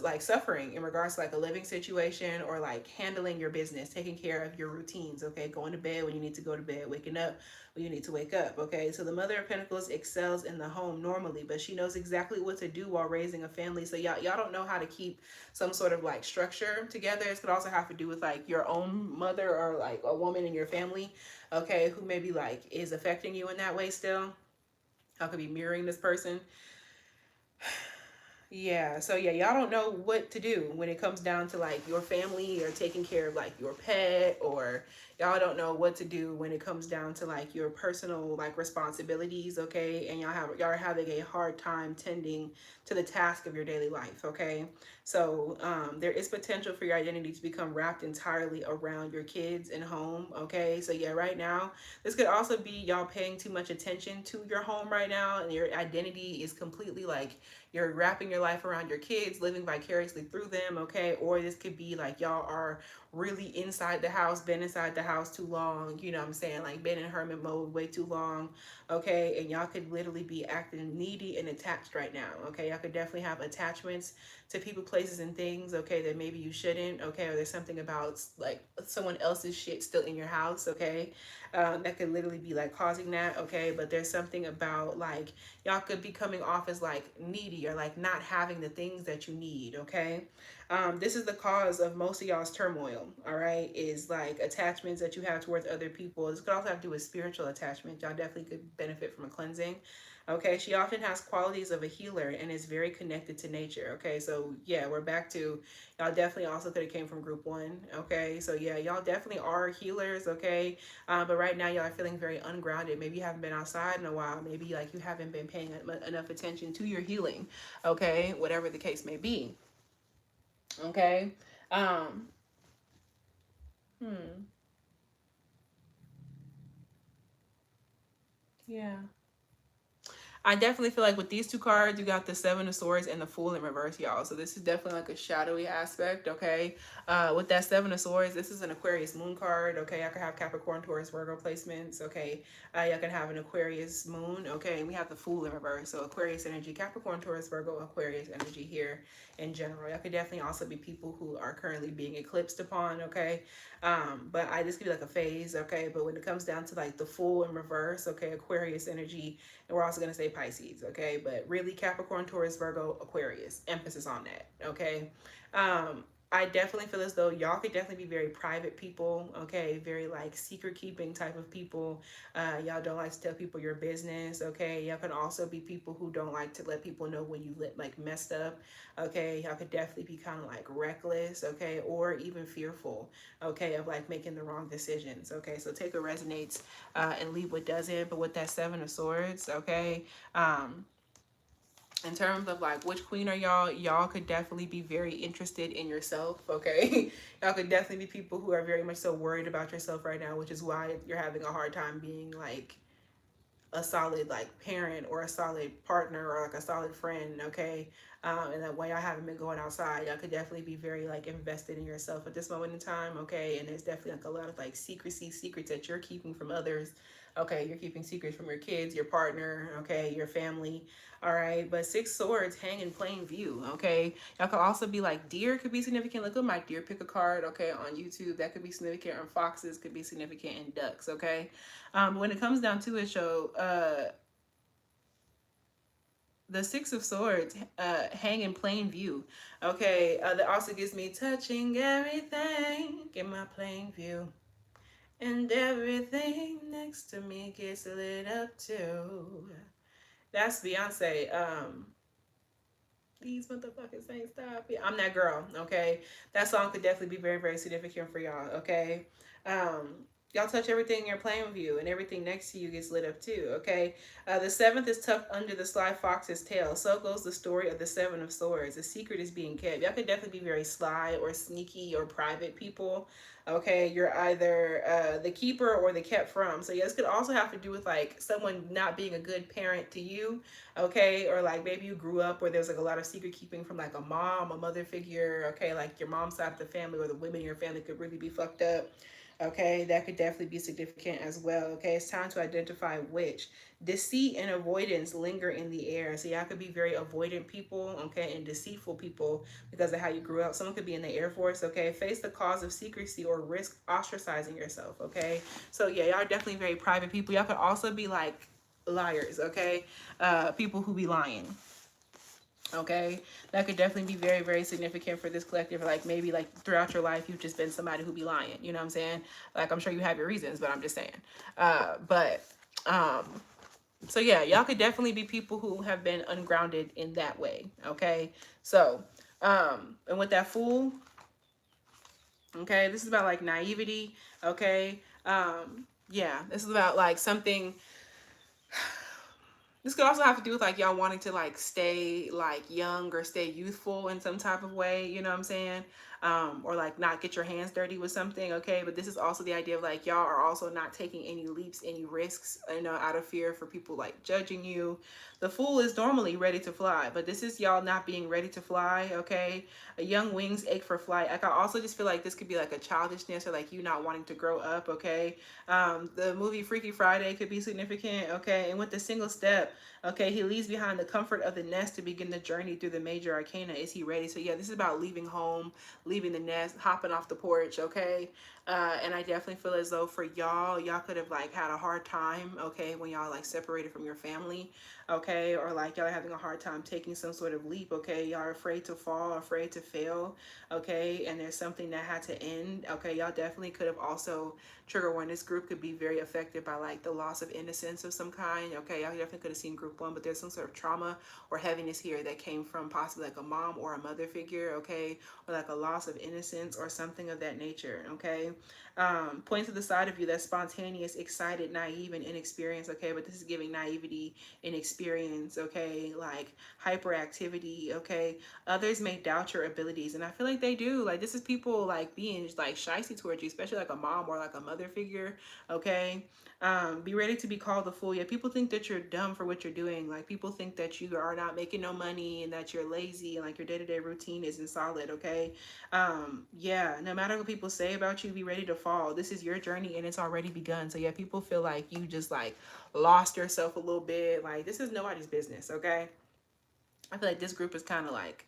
like suffering in regards to like a living situation or like handling your business, taking care of your routines, okay, going to bed when you need to go to bed, waking up when you need to wake up, okay. So the Mother of Pentacles excels in the home normally, but she knows exactly what to do while raising a family. So y'all don't know how to keep some sort of like structure together. It could also have to do with like your own mother or like a woman in your family, okay, who maybe like is affecting you in that way still. I could be mirroring this person. Yeah, so yeah, y'all don't know what to do when it comes down to like your family or taking care of like your pet, or y'all don't know what to do when it comes down to like your personal like responsibilities, okay? And y'all are having a hard time tending to the task of your daily life, okay? So there is potential for your identity to become wrapped entirely around your kids and home, okay? So yeah, right now, this could also be y'all paying too much attention to your home right now, and your identity is completely like you're wrapping your life around your kids, living vicariously through them, okay? Or this could be like y'all are really inside the house, been inside the house too long, you know what I'm saying? Like been in hermit mode way too long, okay? And y'all could literally be acting needy and attached right now, okay? Y'all could definitely have attachments to people, places, and things, okay, that maybe you shouldn't, okay? Or there's something about like someone else's shit still in your house, okay? That could literally be like causing that, okay? But there's something about like y'all could be coming off as like needy or like not having the things that you need, okay? This is the cause of most of y'all's turmoil, all right? Is like attachments that you have towards other people. This could also have to do with spiritual attachment. Y'all definitely could benefit from a cleansing. Okay, she often has qualities of a healer and is very connected to nature. Okay, so yeah, we're back to y'all definitely also could have came from group 1. Okay, so yeah, y'all definitely are healers. Okay, but right now y'all are feeling very ungrounded. Maybe you haven't been outside in a while. Maybe like you haven't been paying enough attention to your healing. Okay, whatever the case may be. Okay. Um. Hmm. Yeah. I definitely feel like with these two cards, you got the Seven of Swords and the Fool in reverse, y'all. So this is definitely like a shadowy aspect, okay? With that Seven of Swords, this is an Aquarius moon card, okay? I could have Capricorn, Taurus, Virgo placements, okay? Y'all can have an Aquarius moon, okay? And we have the Fool in reverse. So Aquarius energy, Capricorn, Taurus, Virgo, Aquarius energy here in general. Y'all could definitely also be people who are currently being eclipsed upon, okay? But this could be like a phase, okay? But when it comes down to like the Fool in reverse, okay, Aquarius energy, and we're also going to say Pisces, okay? But really Capricorn, Taurus, Virgo, Aquarius. Emphasis on that, okay? I definitely feel as though y'all could definitely be very private people, okay? Very like secret keeping type of people. Y'all don't like to tell people your business, okay? Y'all can also be people who don't like to let people know when you like messed up, okay? Y'all could definitely be kind of like reckless, okay? Or even fearful, okay, of like making the wrong decisions, okay? So take what resonates and leave what doesn't. But with that Seven of Swords, okay, In terms of like which queen are y'all, y'all could definitely be very interested in yourself, okay? Y'all could definitely be people who are very much so worried about yourself right now, which is why you're having a hard time being like a solid like parent or a solid partner or like a solid friend, okay? And that way I haven't been going outside. Y'all could definitely be very like invested in yourself at this moment in time, okay? And there's definitely like a lot of like secrets that you're keeping from others. Okay, you're keeping secrets from your kids, your partner, okay, your family. All right, but six swords hang in plain view, okay? Y'all could also be like deer could be significant. Look at my deer pick a card, okay, on YouTube. That could be significant. Or foxes could be significant, and ducks, okay? When it comes down to it, show the Six of Swords hang in plain view. Okay, that also gives me touching everything in my plain view. And everything next to me gets lit up too. That's Beyonce. These motherfuckers ain't stop. Yeah, I'm that girl, okay? That song could definitely be very, very significant for y'all, okay? Y'all touch everything in your plain view, and everything next to you gets lit up too, okay? The seventh is tucked under the sly fox's tail. So goes the story of the Seven of Swords. The secret is being kept. Y'all could definitely be very sly or sneaky or private people, okay? You're either the keeper or the kept from. So yeah, this could also have to do with like someone not being a good parent to you, okay? Or like maybe you grew up where there's like a lot of secret keeping from like a mom, a mother figure, okay? Like your mom's side of the family or the women in your family could really be fucked up, okay? That could definitely be significant as well, okay? It's time to identify which. Deceit and avoidance linger in the air. So y'all could be very avoidant people, okay, and deceitful people because of how you grew up. Someone could be in the Air Force, okay? Face the cause of secrecy or risk ostracizing yourself, okay? So yeah, y'all are definitely very private people. Y'all could also be like liars, okay? People who be lying, okay? That could definitely be very, very significant for this collective. Like maybe like throughout your life you've just been somebody who be lying, you know what I'm saying? Like I'm sure you have your reasons, but I'm just saying. But so yeah, y'all could definitely be people who have been ungrounded in that way, okay? So and with that Fool, okay, this is about like naivety, okay? Yeah, this is about like something. This could also have to do with like y'all wanting to like stay like young or stay youthful in some type of way, you know what I'm saying? Or like not get your hands dirty with something, okay? But this is also the idea of like y'all are also not taking any leaps, any risks, you know, out of fear for people like judging you. The Fool is normally ready to fly, but this is y'all not being ready to fly, okay? A young wings ache for flight. Like I also just feel like this could be like a childishness or like you not wanting to grow up, okay? The movie Freaky Friday could be significant, okay? And with the single step, okay, he leaves behind the comfort of the nest to begin the journey through the major arcana. Is he ready? So yeah, this is about leaving home, leaving the nest, hopping off the porch, okay? And I definitely feel as though for y'all could have like had a hard time, okay, when y'all like separated from your family, okay? Or like y'all are having a hard time taking some sort of leap, okay? Y'all are afraid to fall, afraid to fail, okay? And there's something that had to end, okay? Y'all definitely could have also, trigger one, this group could be very affected by like the loss of innocence of some kind, okay? Y'all definitely could have seen group one, but there's some sort of trauma or heaviness here that came from possibly like a mom or a mother figure, okay? Or like a loss of innocence or something of that nature, okay? Point to the side of you that's spontaneous, excited, naive, and inexperienced, okay? But this is giving naivety, inexperience, okay? Like hyperactivity, okay? Others may doubt your abilities, and I feel like they do. Like this is people like being like shicey towards you, especially like a mom or like a mother figure, okay? Be ready to be called a fool. Yeah, people think that you're dumb for what you're doing. Like people think that you are not making no money and that you're lazy and like your day-to-day routine isn't solid, okay? Yeah, no matter what people say about you, be ready to fall. This is your journey and it's already begun. So yeah, people feel like you just like lost yourself a little bit. Like this is nobody's business, okay? I feel like this group is kind of like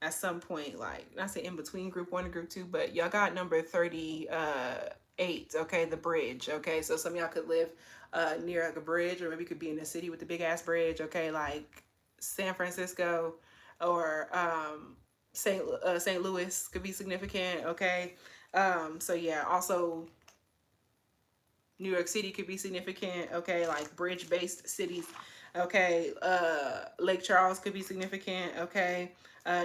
at some point, like not say in between group one and group two, but y'all got number 38, okay, the bridge, okay? So some of y'all could live near like a bridge, or maybe you could be in a city with a big ass bridge, okay, like San Francisco or St. Louis could be significant, okay? So yeah, also New York City could be significant, okay, like bridge based cities. Okay, Lake Charles could be significant. Okay,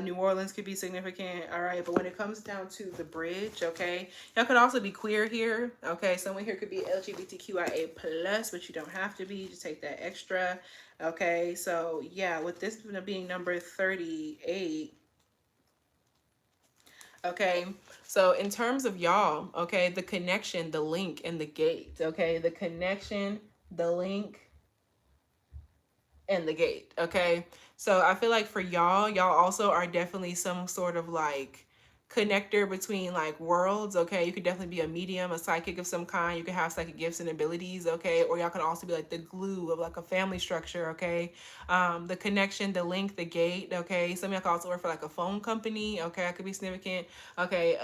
New Orleans could be significant. All right, but when it comes down to the bridge, okay, y'all could also be queer here. Okay, someone here could be LGBTQIA plus, but you don't have to be. Just take that extra. Okay, so yeah, with this being number 38. Okay, so in terms of y'all, okay, the connection, the link, and the gate. Okay, the connection, the link, and the gate. Okay, so I feel like for y'all also are definitely some sort of like connector between like worlds. Okay, you could definitely be a medium, a psychic of some kind. You could have psychic gifts and abilities. Okay, or y'all can also be like the glue of like a family structure. Okay, the connection, the link, the gate. Okay, some of y'all can also work for like a phone company. Okay, that could be significant. Okay,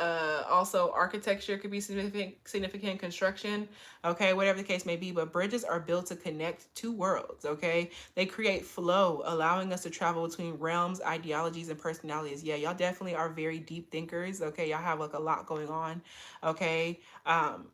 also architecture could be significant construction. Okay, whatever the case may be, but bridges are built to connect two worlds. Okay, they create flow, allowing us to travel between realms, ideologies, and personalities. Yeah, y'all definitely are very deep thinkers. Okay, y'all have like a lot going on. Okay,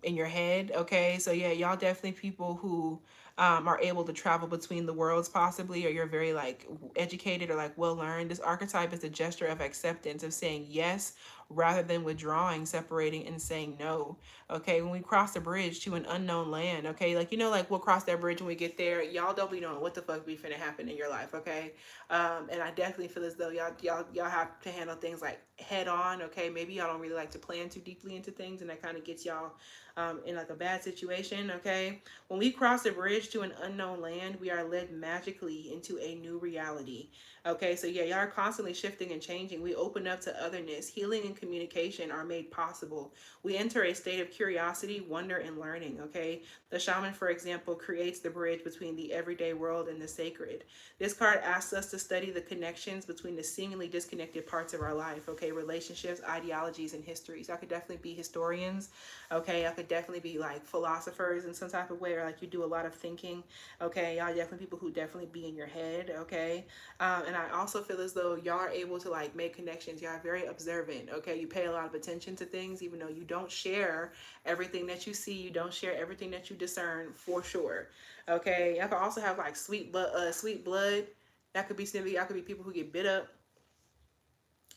in your head. Okay, so yeah, y'all definitely people who are able to travel between the worlds possibly, or you're very like educated or like well learned. This archetype is a gesture of acceptance, of saying yes rather than withdrawing, separating, and saying no. Okay, when we cross the bridge to an unknown land, okay, like like we'll cross that bridge when we get there. Y'all don't be knowing what the fuck be finna happen in your life, okay? And I definitely feel as though y'all have to handle things like head on, okay? Maybe y'all don't really like to plan too deeply into things, and that kind of gets y'all in like a bad situation, okay? When we cross the bridge to an unknown land, we are led magically into a new reality. Okay, so yeah, y'all are constantly shifting and changing. We open up to otherness. Healing and communication are made possible. We enter a state of curiosity, wonder, and learning. Okay, the shaman, for example, creates the bridge between the everyday world and the sacred. This card asks us to study the connections between the seemingly disconnected parts of our life. Okay, relationships, ideologies, and histories. I could definitely be historians. Okay, I could definitely be like philosophers in some type of way, or like you do a lot of thinking. Okay, y'all definitely people who definitely be in your head. Okay, and I also feel as though y'all are able to like make connections. Y'all are very observant. Okay, you pay a lot of attention to things, even though you don't share everything that you see. You don't share everything that you discern for sure. Okay, y'all can also have like sweet blood. That could be snippy. Y'all could be people who get bit up.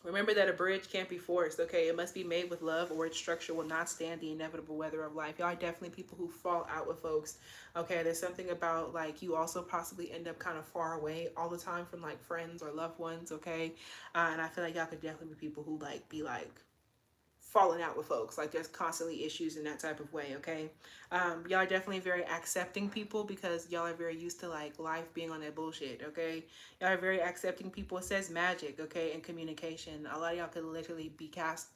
Remember that a bridge can't be forced, okay? It must be made with love, or its structure will not stand the inevitable weather of life. Y'all are definitely people who fall out with folks, okay? There's something about, like, you also possibly end up kind of far away all the time from, like, friends or loved ones, okay? And I feel like y'all could definitely be people who, like, be, like, falling out with folks. Like there's constantly issues in that type of way. Okay, y'all are definitely very accepting people because y'all are very used to like life being on that bullshit. Okay, y'all are very accepting people. It says magic, okay, and communication. A lot of y'all could literally be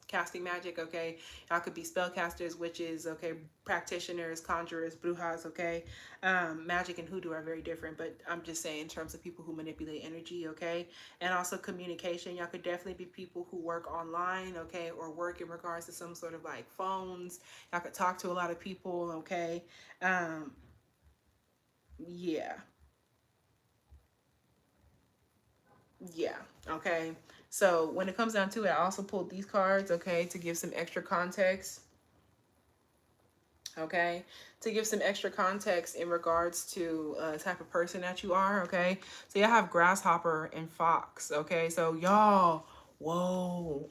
casting magic. Okay, y'all could be spellcasters, witches, okay, practitioners, conjurers, brujas. Okay, magic and hoodoo are very different, but I'm just saying in terms of people who manipulate energy. Okay, and also communication. Y'all could definitely be people who work online, okay, or work in regards to some sort of like phones. Y'all could talk to a lot of people, okay. Um, yeah, yeah, okay. So when it comes down to it, I also pulled these cards, okay, to give some extra context, okay, to give some extra context in regards to type of person that you are, okay. So y'all have grasshopper and fox, okay. So y'all, whoa.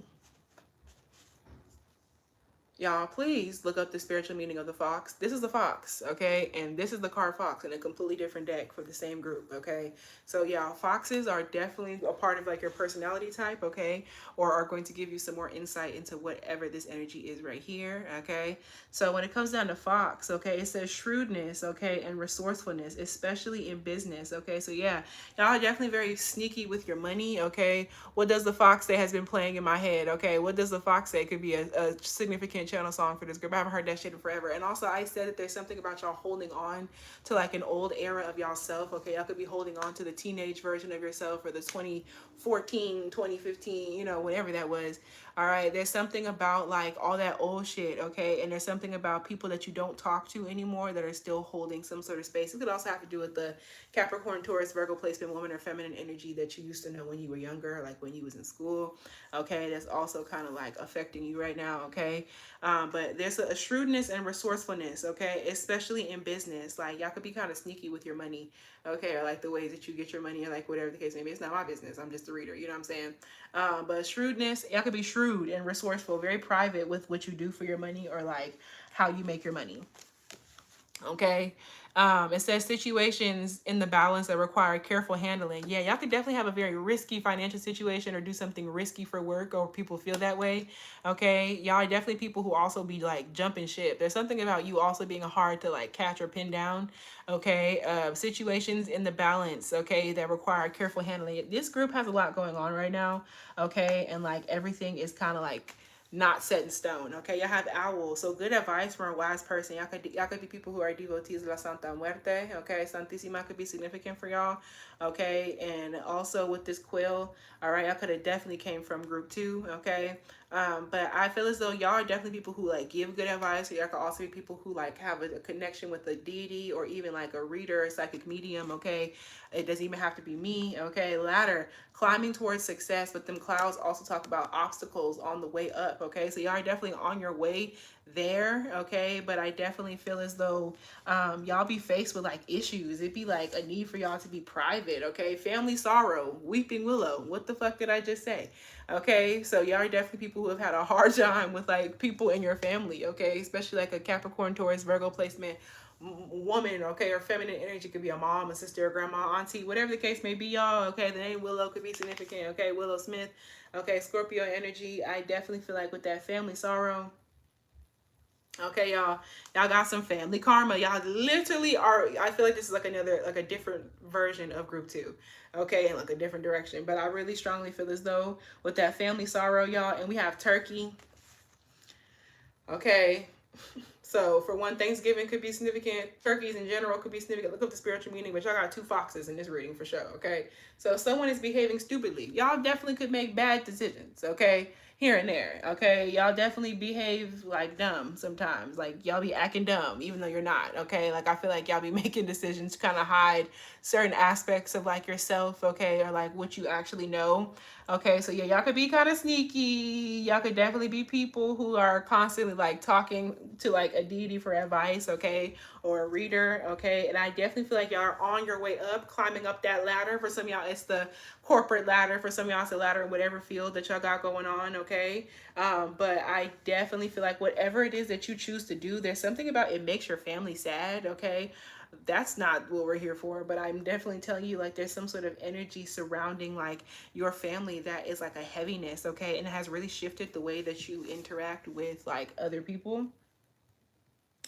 Y'all, please look up the spiritual meaning of the fox. This is the fox, okay? And this is the card fox in a completely different deck for the same group, okay? So, y'all, foxes are definitely a part of, like, your personality type, okay? Or are going to give you some more insight into whatever this energy is right here, okay? So, when it comes down to fox, okay, it says shrewdness, okay, and resourcefulness, especially in business, okay? So, yeah, y'all are definitely very sneaky with your money, okay? What does the fox say has been playing in my head, okay? What does the fox say? It could be a significant channel song for this group. I haven't heard that shit in forever. And also I said that there's something about y'all holding on to like an old era of y'all self. Okay, y'all could be holding on to the teenage version of yourself or the 2014, 2015, whenever that was. All right, there's something about like all that old shit, okay? And there's something about people that you don't talk to anymore that are still holding some sort of space. It could also have to do with the Capricorn, Taurus, Virgo placement, woman or feminine energy that you used to know when you were younger, like when you was in school, okay? That's also kind of like affecting you right now, okay? But there's a shrewdness and resourcefulness, okay? Especially in business. Like y'all could be kind of sneaky with your money, okay? Or like the ways that you get your money or like whatever the case may be. It's not my business. I'm just a reader, you know what I'm saying? But shrewdness, y'all could be shrewd and resourceful, very private with what you do for your money or like how you make your money. Okay. It says situations in the balance that require careful handling. Yeah, y'all could definitely have a very risky financial situation or do something risky for work, or people feel that way. Okay. Y'all are definitely people who also be like jumping ship. There's something about you also being hard to like catch or pin down. Okay. Situations in the balance, okay, that require careful handling. This group has a lot going on right now. Okay. And like everything is kind of like not set in stone. Okay, y'all have owls, so good advice from a wise person. Y'all could be people who are devotees of La Santa Muerte. Okay, Santissima could be significant for y'all. Okay, and also with this quill, all right, y'all could have definitely came from group 2. Okay, but I feel as though y'all are definitely people who like give good advice. Y'all could also be people who like have a connection with a deity or even like a reader, a psychic medium. Okay, it doesn't even have to be me. Okay, ladder, climbing towards success, but them clouds also talk about obstacles on the way up. Okay, so y'all are definitely on your way there. Okay, but I definitely feel as though y'all be faced with like issues. It'd be like a need for y'all to be private. Okay, family sorrow, weeping willow. What the fuck did I just say? Okay, so y'all are definitely people who have had a hard time with like people in your family. Okay, especially like a Capricorn, Taurus, Virgo placement woman, okay, or feminine energy. Could be a mom, a sister, a grandma, auntie, whatever the case may be, y'all. Okay, the name Willow could be significant. Okay, Willow Smith. Okay, Scorpio energy. I definitely feel like with that family sorrow, okay, y'all got some family karma. Y'all literally are, I feel like this is like another, like a different version of group 2. Okay, in like a different direction, but I really strongly feel as though with that family sorrow, y'all. And we have Turkey. Okay, so for one, Thanksgiving could be significant. Turkeys in general could be significant. Look up the spiritual meaning, but y'all got 2 foxes in this reading for sure. Okay, so if someone is behaving stupidly, y'all definitely could make bad decisions. Okay, here and there. Okay, y'all definitely behave like dumb sometimes. Like y'all be acting dumb even though you're not. Okay, like I feel like y'all be making decisions to kind of hide certain aspects of like yourself. Okay, or like what you actually know. Okay, so yeah, y'all could be kind of sneaky. Y'all could definitely be people who are constantly like talking to like a deity for advice, okay, or a reader, okay. And I definitely feel like y'all are on your way up, climbing up that ladder. For some of y'all, it's the corporate ladder. For some of y'all, it's the ladder in whatever field that y'all got going on, okay. But I definitely feel like whatever it is that you choose to do, there's something about it makes your family sad, okay. That's not what we're here for, but I'm definitely telling you, like, there's some sort of energy surrounding like your family that is like a heaviness, okay, and it has really shifted the way that you interact with like other people,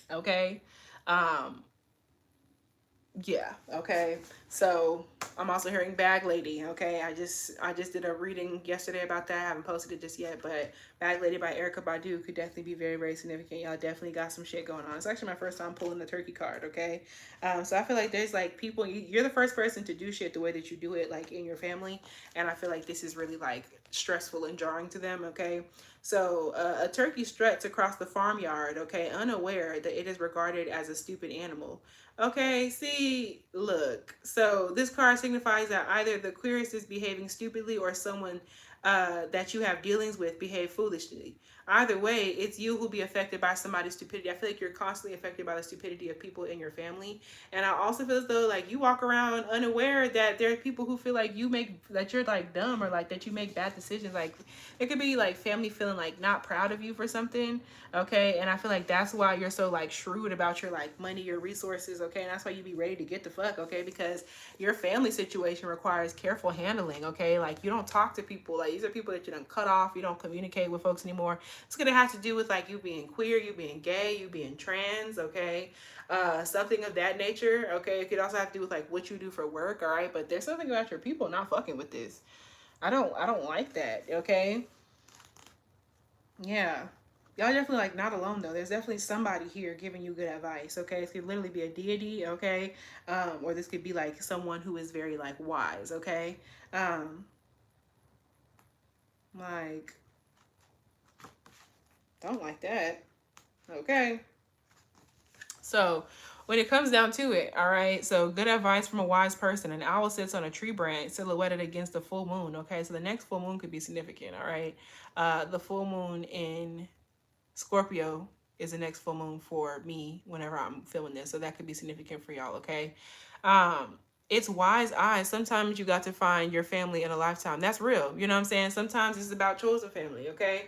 okay. um yeah, okay. So I'm also hearing bag lady. Okay, I just did a reading yesterday about that. I haven't posted it just yet, but bag lady by Erica Badu could definitely be very, very significant. Y'all definitely got some shit going on. It's actually my first time pulling the turkey card. Okay, so I feel like there's like people, you're the first person to do shit the way that you do it, like in your family, and I feel like this is really like stressful and jarring to them. Okay, so a turkey struts across the farmyard, okay, unaware that it is regarded as a stupid animal. Okay, see, look. So this card signifies that either the queerist is behaving stupidly or someone that you have dealings with behave foolishly. Either way, it's you who'll be affected by somebody's stupidity. I feel like you're constantly affected by the stupidity of people in your family. And I also feel as though like you walk around unaware that there are people who feel like that you're like dumb or like that you make bad decisions. Like it could be like family feeling like not proud of you for something. Okay, and I feel like that's why you're so like shrewd about your like money, your resources. Okay, and that's why you be ready to get the fuck. Okay, because your family situation requires careful handling. Okay, like you don't talk to people, like these are people that you don't cut off, you don't communicate with folks anymore. It's gonna have to do with like you being queer, you being gay, you being trans. Okay, something of that nature. Okay, it could also have to do with like what you do for work. All right, but there's something about your people not fucking with this. I don't like that. Okay, yeah. Y'all definitely like not alone though. There's definitely somebody here giving you good advice. Okay, this could literally be a deity. Okay, or this could be like someone who is very like wise. Okay, like Don't like that. Okay. So when it comes down to it, all right, so good advice from a wise person. An owl sits on a tree branch silhouetted against the full moon. Okay, so the next full moon could be significant. All right, the full moon in Scorpio is the next full moon for me whenever I'm filming this, so that could be significant for y'all. Okay, it's wise eyes. Sometimes you got to find your family in a lifetime. That's real. You know what I'm saying? Sometimes it's about chosen family. Okay.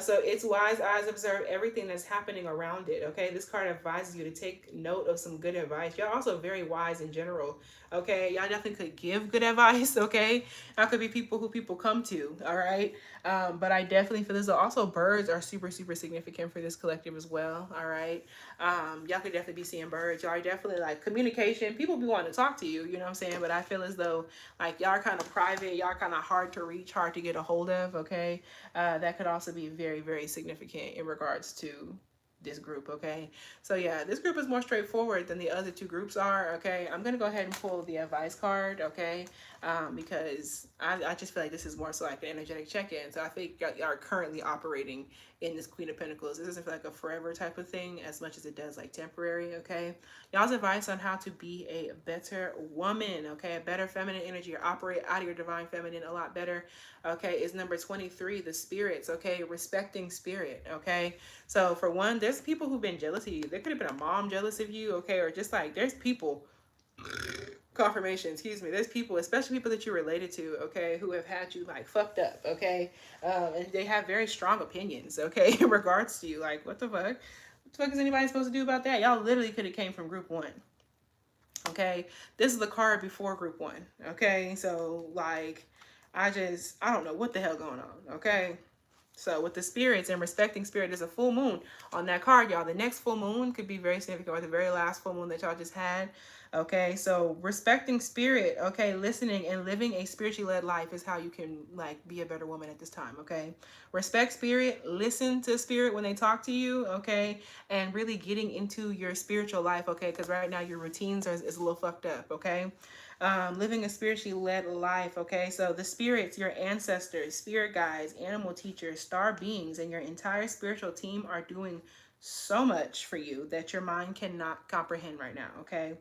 So it's wise eyes observe everything that's happening around it. Okay, this card advises you to take note of some good advice. Y'all also very wise in general. Okay, y'all definitely could give good advice. Okay, y'all could be people who people come to. All right, but I definitely feel this. Also, birds are super super significant for this collective as well. All right, y'all could definitely be seeing birds. Y'all are definitely like communication. People be wanting to talk to you. You know what I'm saying? But I feel as though like y'all are kind of private. Y'all are kind of hard to reach, hard to get a hold of. Okay, that could also be very, very significant in regards to this group. Okay, so yeah, this group is more straightforward than the other two groups are. Okay, I'm gonna go ahead and pull the advice card. Okay, because I just feel like this is more so like an energetic check-in. So I think y'all are currently operating in this Queen of Pentacles. This doesn't feel like a forever type of thing as much as it does like temporary. Okay, y'all's advice on how to be a better woman. Okay, a better feminine energy, or operate out of your divine feminine a lot better. Okay, is number 23, the spirits. Okay, respecting spirit. Okay, so for one, there's people who've been jealous of you. There could have been a mom jealous of you. Okay, or just like there's people, confirmation, excuse me, there's people, especially people that you're related to, okay, who have had you like fucked up. Okay, and they have very strong opinions. Okay, in regards to you. Like, what the fuck? What the fuck is anybody supposed to do about that? Y'all literally could have came from group one. Okay, this is the card before group one. Okay, so like I don't know what the hell going on. Okay, so with the spirits and respecting spirit, there's a full moon on that card, y'all. The next full moon could be very significant, or the very last full moon that y'all just had. Okay, so respecting spirit, okay, listening and living a spiritually led life is how you can like be a better woman at this time. Okay, respect spirit, listen to spirit when they talk to you. Okay, and really getting into your spiritual life. Okay, because right now your routines is a little fucked up. Okay, living a spiritually led life. Okay, so the spirits, your ancestors, spirit guides, animal teachers, star beings, and your entire spiritual team are doing so much for you that your mind cannot comprehend right now. Okay,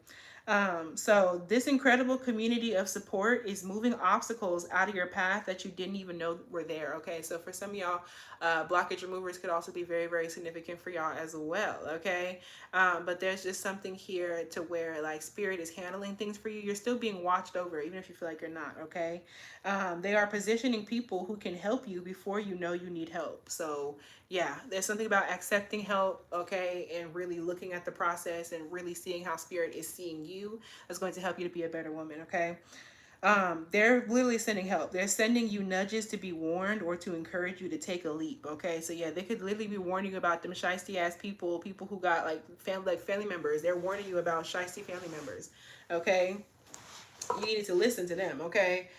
so this incredible community of support is moving obstacles out of your path that you didn't even know were there. Okay, so for some of y'all, blockage removers could also be very, very significant for y'all as well. Okay, but there's just something here to where like spirit is handling things for you. You're still being watched over, even if you feel like you're not. Okay, they are positioning people who can help you before you know you need help. So yeah, there's something about accepting help, okay, and really looking at the process and really seeing how spirit is seeing you is going to help you to be a better woman. Okay, they're literally sending help. They're sending you nudges to be warned or to encourage you to take a leap. Okay, so yeah, they could literally be warning you about them shiesty ass people, people who got like family members. They're warning you about shiesty family members. Okay, you needed to listen to them. Okay,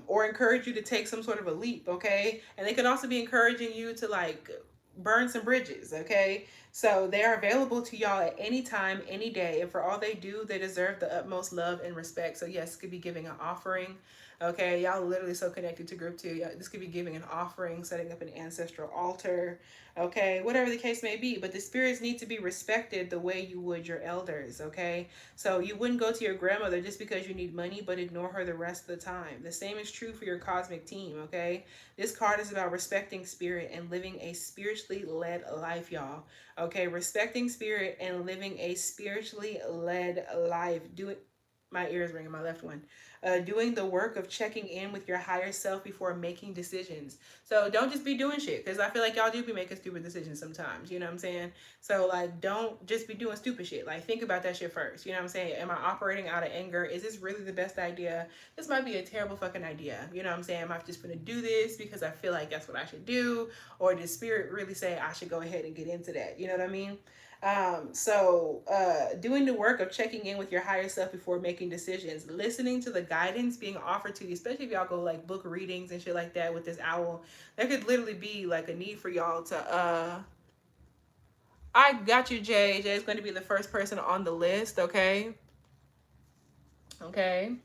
or encourage you to take some sort of a leap. Okay, and they could also be encouraging you to like burn some bridges. Okay, so they are available to y'all at any time, any day, and for all they do, they deserve the utmost love and respect. So yes, could be giving an offering. Okay, y'all literally so connected to group 2. This could be giving an offering, setting up an ancestral altar. Okay, whatever the case may be, but the spirits need to be respected the way you would your elders. Okay, so you wouldn't go to your grandmother just because you need money, but ignore her the rest of the time. The same is true for your cosmic team. Okay, this card is about respecting spirit and living a spiritually led life, y'all. Okay, respecting spirit and living a spiritually led life. Do it. My ears ringing, my left one. Doing the work of checking in with your higher self before making decisions. So don't just be doing shit, because I feel like y'all do be making stupid decisions sometimes. You know what I'm saying? So like, don't just be doing stupid shit. Like, think about that shit first. You know what I'm saying? Am I operating out of anger? Is this really the best idea? This might be a terrible fucking idea. You know what I'm saying? Am I just gonna do this because I feel like that's what I should do? Or does spirit really say I should go ahead and get into that? You know what I mean? Doing the work of checking in with your higher self before making decisions, listening to the guidance being offered to you, especially if y'all go like book readings and shit like that with this owl. There could literally be like a need for y'all to I got you, Jay. Jay's going to be the first person on the list. Okay, okay.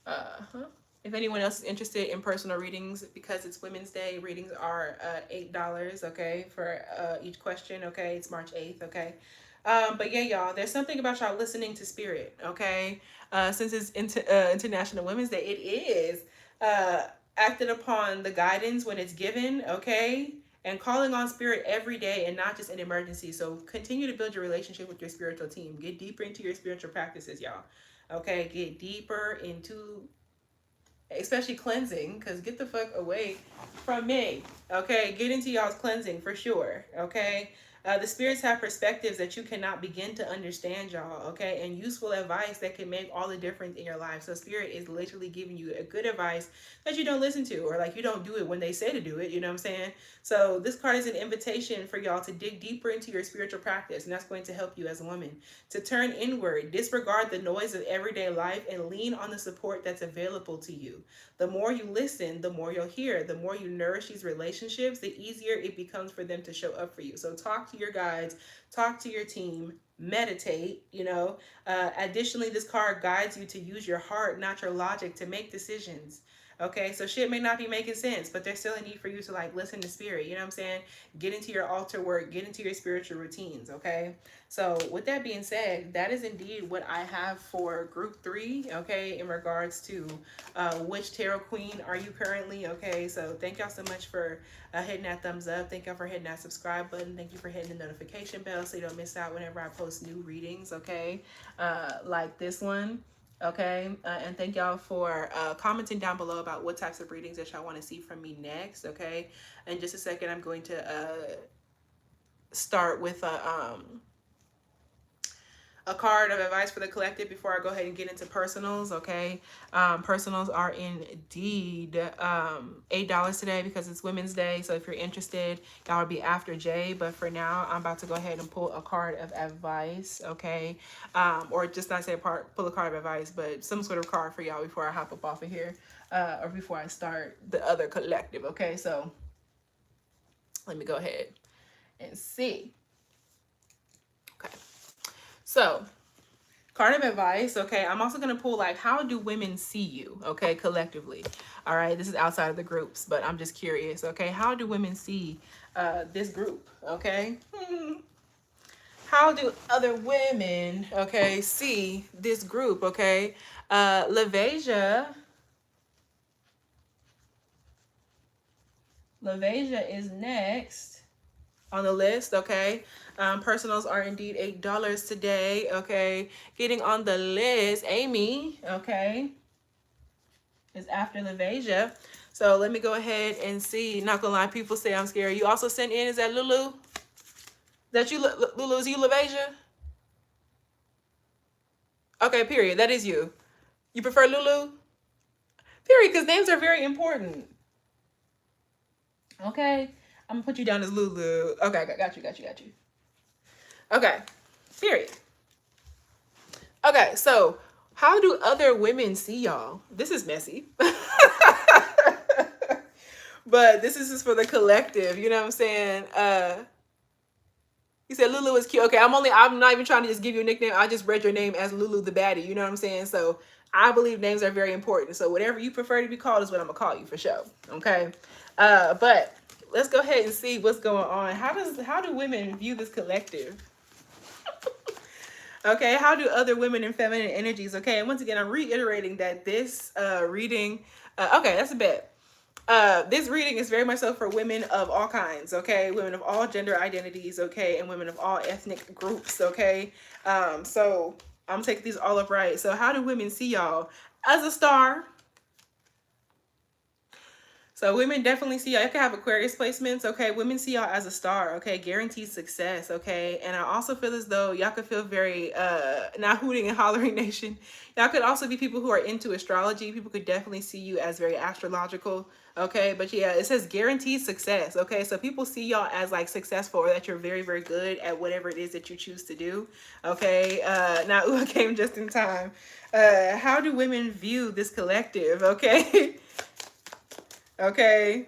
Uh-huh. If anyone else is interested in personal readings, because it's Women's Day, readings are $8, okay, for each question, okay? It's March 8th, okay? But yeah, y'all, there's something about y'all listening to spirit, okay? Since it's International Women's Day, it is acting upon the guidance when it's given, okay? And calling on spirit every day and not just in emergency. So continue to build your relationship with your spiritual team. Get deeper into your spiritual practices, y'all. Okay, get deeper into especially cleansing, because get the fuck away from me. Okay, get into y'all's cleansing for sure. Okay, the spirits have perspectives that you cannot begin to understand, y'all. Okay, and useful advice that can make all the difference in your life. So spirit is literally giving you a good advice that you don't listen to, or like you don't do it when they say to do it. You know what I'm saying? So this card is an invitation for y'all to dig deeper into your spiritual practice, and that's going to help you as a woman to turn inward, disregard the noise of everyday life, and lean on the support that's available to you. The more you listen, the more you'll hear. The more you nourish these relationships, the easier it becomes for them to show up for you. So talk to your guides, talk to your team, meditate, you know. Additionally, this card guides you to use your heart, not your logic, to make decisions. Okay, so shit may not be making sense, but there's still a need for you to like listen to spirit. You know what I'm saying? Get into your altar work, get into your spiritual routines. Okay, so with that being said, that is indeed what I have for group 3. Okay, in regards to which tarot queen are you currently. Okay, so thank y'all so much for hitting that thumbs up. Thank y'all for hitting that subscribe button. Thank you for hitting the notification bell so you don't miss out whenever I post new readings. Okay, like this one. Okay, and thank y'all for commenting down below about what types of readings that y'all want to see from me next. Okay, in just a second, I'm going to start with a card of advice for the collective before I go ahead and get into personals. Okay, personals are indeed $8 today because it's Women's Day. So if you're interested, y'all would be after Jay. But for now, I'm about to go ahead and pull a card of advice. Okay, or just not say pull a card of advice, but some sort of card for y'all before I hop up off of here, or before I start the other collective. Okay, so let me go ahead and see. Okay. So, card of advice, okay, I'm also going to pull, like, how do women see you, okay, collectively? All right, this is outside of the groups, but I'm just curious, okay? How do women see this group, okay? How do other women, okay, see this group, okay? LaVesia is next on the list. Okay, personals are indeed $8 today. Okay, getting on the list, Amy, okay, is after LaVesia. So let me go ahead and see. Not gonna lie, people say I'm scared. You also sent in, is that Lulu? That you, Lulu, is you LaVesia? Okay, period. That is you. You prefer Lulu? Period, because names are very important. Okay, I'm gonna put you down as Lulu. Okay, got you. Okay, period. Okay, so how do other women see y'all? This is messy. But this is just for the collective, you know what I'm saying? You said Lulu is cute. Okay, I'm not even trying to just give you a nickname. I just read your name as Lulu the Baddie, you know what I'm saying? So I believe names are very important. So whatever you prefer to be called is what I'm gonna call you for sure. Okay. But let's go ahead and see what's going on. How do women view this collective? Okay, how do other women in feminine energies? Okay, and once again, I'm reiterating that this reading, okay, that's a bet. This reading is very much so for women of all kinds, okay? Women of all gender identities, okay? And women of all ethnic groups, okay? So I'm taking these all up right. So how do women see y'all? As a star. So women definitely see y'all. You can have Aquarius placements, okay? Women see y'all as a star, okay? Guaranteed success, okay? And I also feel as though y'all could feel very, not hooting and hollering nation. Y'all could also be people who are into astrology. People could definitely see you as very astrological, okay? But yeah, it says guaranteed success, okay? So people see y'all as like successful, or that you're very, very good at whatever it is that you choose to do, okay? Now, ooh, I came just in time. How do women view this collective, okay? Okay.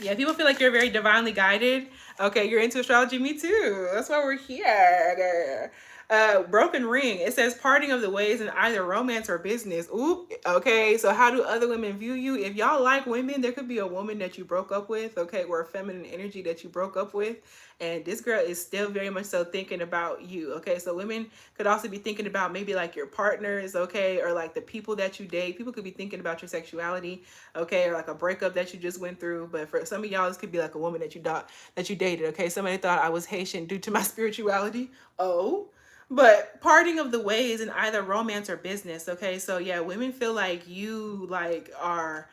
Yeah, people feel like you're very divinely guided. Okay, you're into astrology. Me too. That's why we're here. Broken ring. It says parting of the ways in either romance or business. Ooh, okay. So how do other women view you? If y'all like women, there could be a woman that you broke up with, okay, or a feminine energy that you broke up with, and this girl is still very much so thinking about you, okay? So women could also be thinking about maybe like your partners, okay, or like the people that you date. People could be thinking about your sexuality, okay, or like a breakup that you just went through. But for some of y'all, this could be like a woman that you dated, okay? Somebody thought I was Haitian due to my spirituality. Oh, but parting of the ways in either romance or business, okay? So yeah, women feel like you like are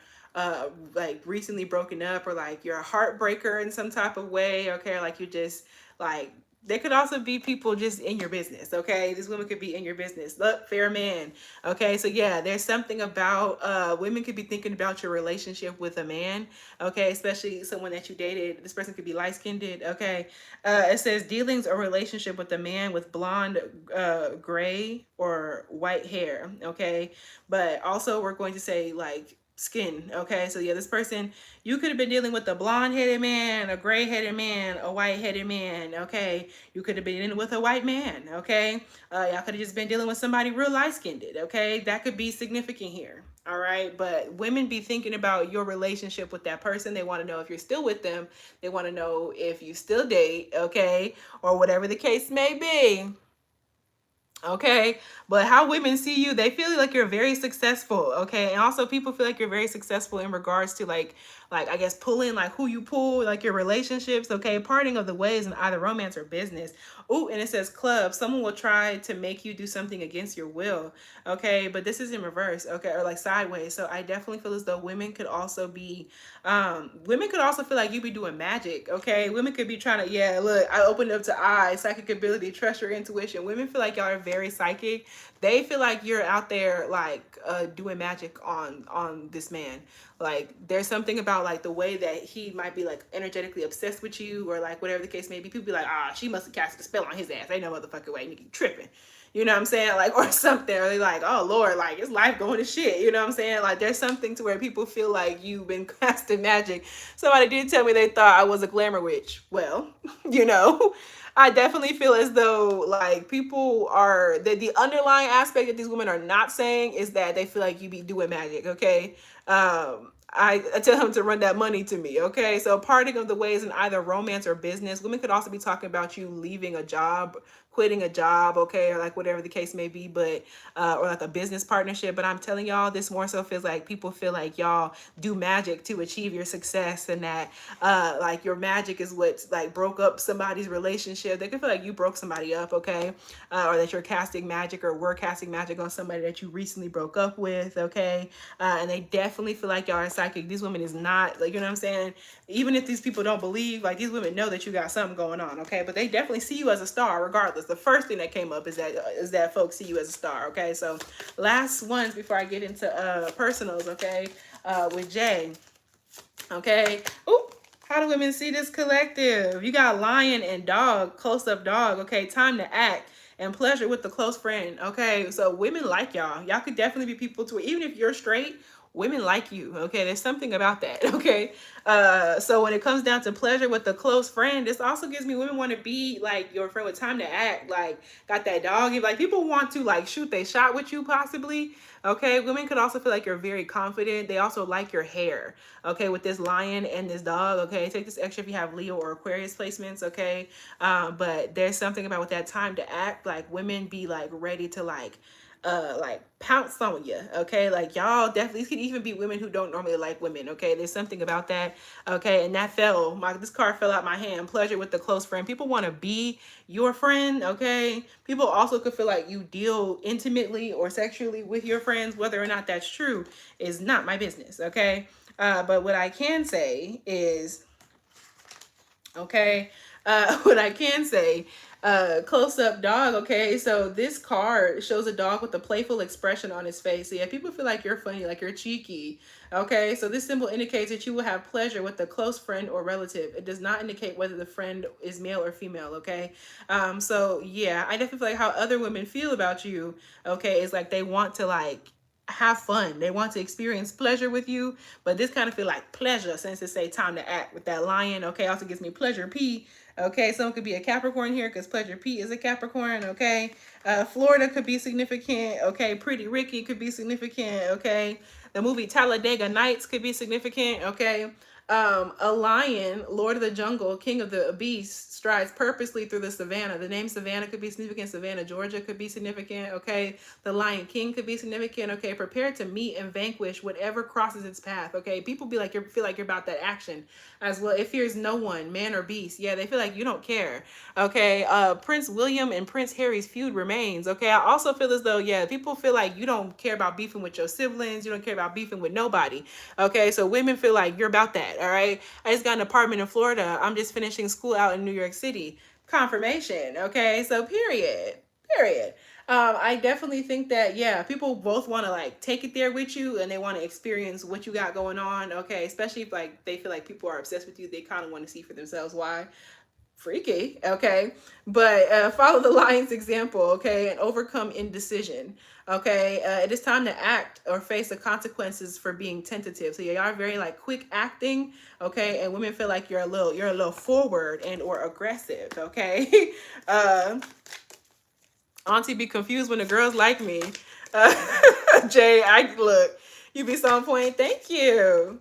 like recently broken up, or like you're a heartbreaker in some type of way, okay? Like you just like, they could also be people just in your business, okay? This woman could be in your business. Look, fair man. Okay, so yeah, there's something about women could be thinking about your relationship with a man, okay, especially someone that you dated. This person could be light-skinned, okay? It says dealings or relationship with a man with blonde, gray, or white hair, okay? But also we're going to say like skin, okay? So yeah, this person, you could have been dealing with a blonde-headed man, a gray-headed man, a white-headed man, okay? You could have been dealing with a white man, okay? Y'all could have just been dealing with somebody real light-skinned, okay? That could be significant here, all right? But women be thinking about your relationship with that person. They want to know if you're still with them. They want to know if you still date, okay? Or whatever the case may be. Okay, but how women see you, they feel like you're very successful, okay? And also people feel like you're very successful in regards to like I guess pulling, like who you pull, like your relationships, okay? Parting of the ways in either romance or business. Ooh, and it says club. Someone will try to make you do something against your will, okay? But this is in reverse, okay? Or like sideways. So I definitely feel as though women could also be women could also feel like you be doing magic, okay? Women could be trying to, yeah, look, I opened up to I, psychic ability, trust your intuition. Women feel like y'all are very psychic. They feel like you're out there like doing magic on this man. Like there's something about like the way that he might be like energetically obsessed with you, or like whatever the case may be. People be like, ah, she must have cast a spell on his ass. Ain't no motherfucking way, nigga, tripping. You know what I'm saying? Like, or something. Or they like, oh Lord, like it's life going to shit. You know what I'm saying? Like there's something to where people feel like you've been casting magic. Somebody did tell me they thought I was a glamour witch. Well, you know, I definitely feel as though like people are the underlying aspect that these women are not saying is that they feel like you be doing magic, okay? I tell him to run that money to me, okay? So parting of the ways in either romance or business. Women could also be talking about you leaving a job, quitting a job, okay, or like whatever the case may be, but or like a business partnership. But I'm telling y'all, this more so feels like people feel like y'all do magic to achieve your success, and that like your magic is what like broke up somebody's relationship. They could feel like you broke somebody up, okay, or that you're casting magic or were casting magic on somebody that you recently broke up with, okay. And they definitely feel like y'all are psychic. These women is not like, you know what I'm saying? Even if these people don't believe, like these women know that you got something going on, okay? But they definitely see you as a star regardless. The first thing that came up is that folks see you as a star, okay? So last ones before I get into personals, okay? With Jay, okay? Ooh, how do women see this collective? You got lion and dog, close-up dog, okay? Time to act and pleasure with the close friend, okay? So women like y'all. Y'all could definitely be people to, even if you're straight, women like you, okay? There's something about that, okay? So when it comes down to pleasure with the close friend, this also gives me women want to be like your friend with time to act, like got that dog. Like people want to like shoot they shot with you possibly, okay? Women could also feel like you're very confident. They also like your hair, okay? With this lion and this dog, okay? Take this extra if you have Leo or Aquarius placements, okay? But there's something about with that time to act, like women be like ready to like pounce on you, okay? Like y'all definitely, these could even be women who don't normally like women, okay? There's something about that, okay? And that fell, this card fell out my hand, pleasure with the close friend. People want to be your friend, okay? People also could feel like you deal intimately or sexually with your friends. Whether or not that's true is not my business, okay? But what I can say is, okay, what I can say, close up dog, okay? So this card shows a dog with a playful expression on his face. So yeah, people feel like you're funny, like you're cheeky, okay? So this symbol indicates that you will have pleasure with a close friend or relative. It does not indicate whether the friend is male or female, okay? So yeah, I definitely feel like how other women feel about you, okay, is like they want to like have fun. They want to experience pleasure with you, but this kind of feel like pleasure since it say time to act with that lion, okay? Also gives me pleasure P, Okay, someone could be a Capricorn here because Pleasure P is a Capricorn. Okay, Florida could be significant. Okay, Pretty Ricky could be significant. Okay, the movie Talladega Nights could be significant. Okay, a lion, Lord of the Jungle, King of the Beasts, strides purposely through the savannah. The name Savannah could be significant. Savannah, Georgia could be significant. Okay, the Lion King could be significant. Okay, prepare to meet and vanquish whatever crosses its path. Okay, people be like, you feel like you're about that action as well. It fears no one, man or beast. Yeah, they feel like you don't care. Okay, Prince William and Prince Harry's feud remains. Okay, I also feel as though, yeah, people feel like you don't care about beefing with your siblings. You don't care about beefing with nobody. Okay, so women feel like you're about that. All right, I just got an apartment in Florida. I'm just finishing school out in New York City. Confirmation. Okay, so period. I definitely think that, yeah, people both want to like take it there with you and they want to experience what you got going on. Okay, especially if like they feel like people are obsessed with you, they kind of want to see for themselves why. Freaky. Okay, but follow the lion's example. Okay, and overcome indecision. Okay, it is time to act or face the consequences for being tentative. So you are very like quick acting. Okay, and women feel like you're a little forward and or aggressive. Okay. Auntie be confused when the girls like me. Uh, Jay, I look, you be so on point. Thank you.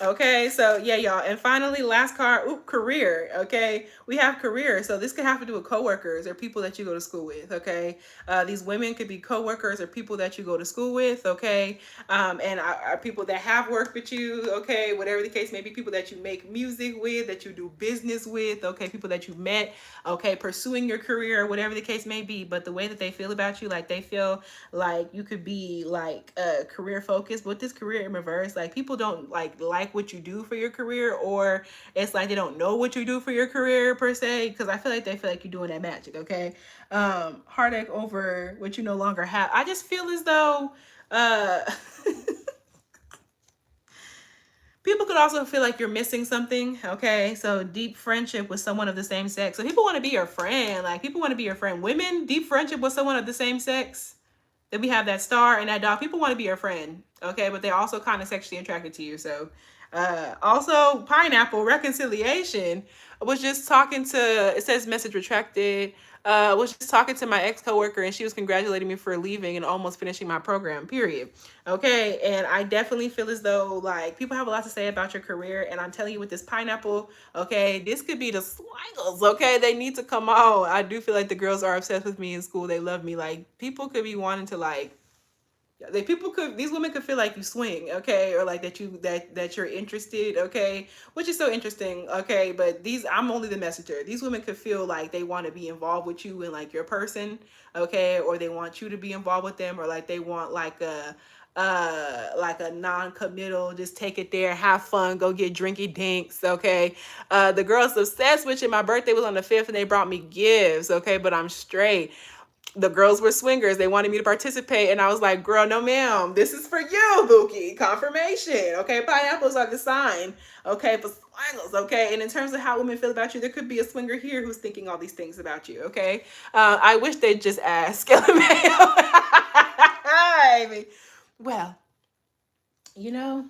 Okay, so yeah, y'all. And finally, last card, career. Okay, we have career. So this could have to do with coworkers or people that you go to school with. Okay, these women could be coworkers or people that you go to school with. Okay, and are people that have worked with you. Okay, whatever the case may be, people that you make music with, that you do business with. Okay, people that you met. Okay, pursuing your career, whatever the case may be. But the way that they feel about you, like they feel like you could be like career focused, but this career in reverse, like people don't like what you do for your career, or it's like they don't know what you do for your career per se, because I feel like they feel like you're doing that magic. Okay, heartache over what you no longer have. I just feel as though people could also feel like you're missing something. Okay, so deep friendship with someone of the same sex. So people want to be your friend. Like people want to be your friend. Women, deep friendship with someone of the same sex. Then we have that star and that dog. People want to be your friend, okay? But they're also kind of sexually attracted to you. So, also pineapple reconciliation. I was just talking to. It says message retracted. Was just talking to my ex coworker and she was congratulating me for leaving and almost finishing my program. Period. Okay, and I definitely feel as though like people have a lot to say about your career, and I'm telling you with this pineapple, okay, this could be the swangles. Okay, they need to come out. I do feel like the girls are obsessed with me in school. They love me. Like people could be wanting to like these women could feel like you swing, okay, or like that you're interested, okay, which is so interesting, okay. But I'm only the messenger. These women could feel like they want to be involved with you and like your person, okay, or they want you to be involved with them, or like they want like a non-committal, just take it there, have fun, go get drinky dinks, okay. The girls obsessed with you. My birthday was on the 5th and they brought me gifts, okay, but I'm straight. The girls were swingers. They wanted me to participate. And I was like, girl, no, ma'am. This is for you, Bookie. Confirmation. Okay. Pineapples are the sign. Okay. For swingers. Okay. And in terms of how women feel about you, there could be a swinger here who's thinking all these things about you. Okay. I wish they'd just ask. I mean, well, you know,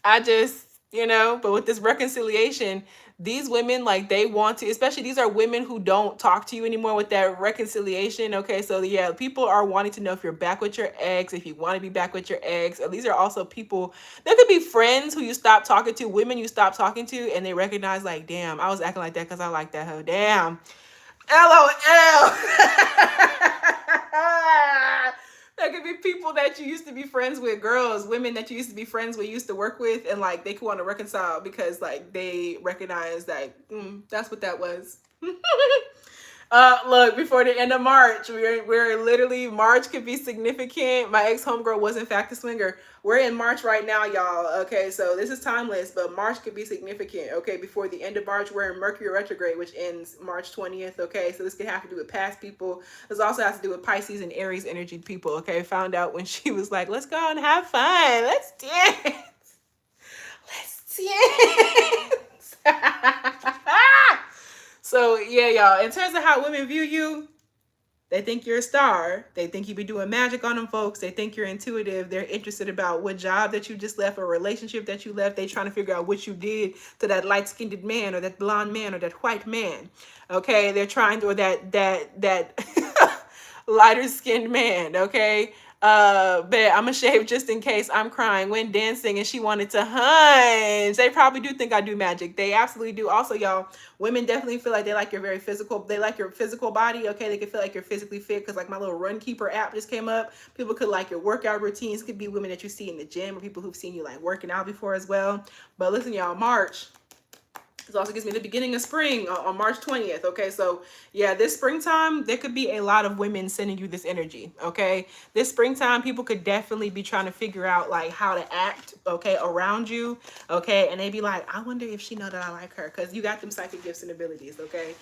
I just, but with this reconciliation, these women, like, they want to, especially these are women who don't talk to you anymore with that reconciliation. Okay, so yeah, people are wanting to know if you're back with your ex, if you want to be back with your ex. Or these are also people, there could be friends who you stop talking to, women you stop talking to, and they recognize, like, damn, I was acting like that because I like that hoe. Damn. LOL. That could be people that you used to be friends with, girls, women that you used to be friends with, used to work with, and like they could want to reconcile because like they recognize that that's what that was. Look, before the end of March, we're literally, March could be significant. My ex homegirl was in fact a swinger. We're in March right now, y'all. Okay, so this is timeless, but March could be significant. Okay, before the end of March, we're in Mercury retrograde, which ends March 20th. Okay, so this could have to do with past people. This also has to do with Pisces and Aries energy people. Okay, found out when she was like, let's go and have fun. Let's dance. Let's dance. So yeah, y'all, in terms of how women view you, They think you're a star. They think you be doing magic on them folks. They think you're intuitive. They're interested about what job that you just left or relationship that you left. They trying to figure out what you did to that light-skinned man or that blonde man or that white man. Okay, they're trying to, or that lighter skinned man. Okay, but I'm gonna shave just in case I'm crying when dancing and she wanted to hunch. They probably do think I do magic. They absolutely do. Also, y'all, women definitely feel like they like your very physical, they like your physical body. Okay, they can feel like you're physically fit because like my little Run Keeper app just came up. People could like your workout routines. It could be women that you see in the gym or people who've seen you like working out before as well. But listen, y'all, March, it also gives me the beginning of spring on March 20th. Okay, so yeah, this springtime, there could be a lot of women sending you this energy. Okay, this springtime, people could definitely be trying to figure out like how to act, okay, around you. Okay, and they be like, I wonder if she know that I like her, because you got them psychic gifts and abilities. Okay,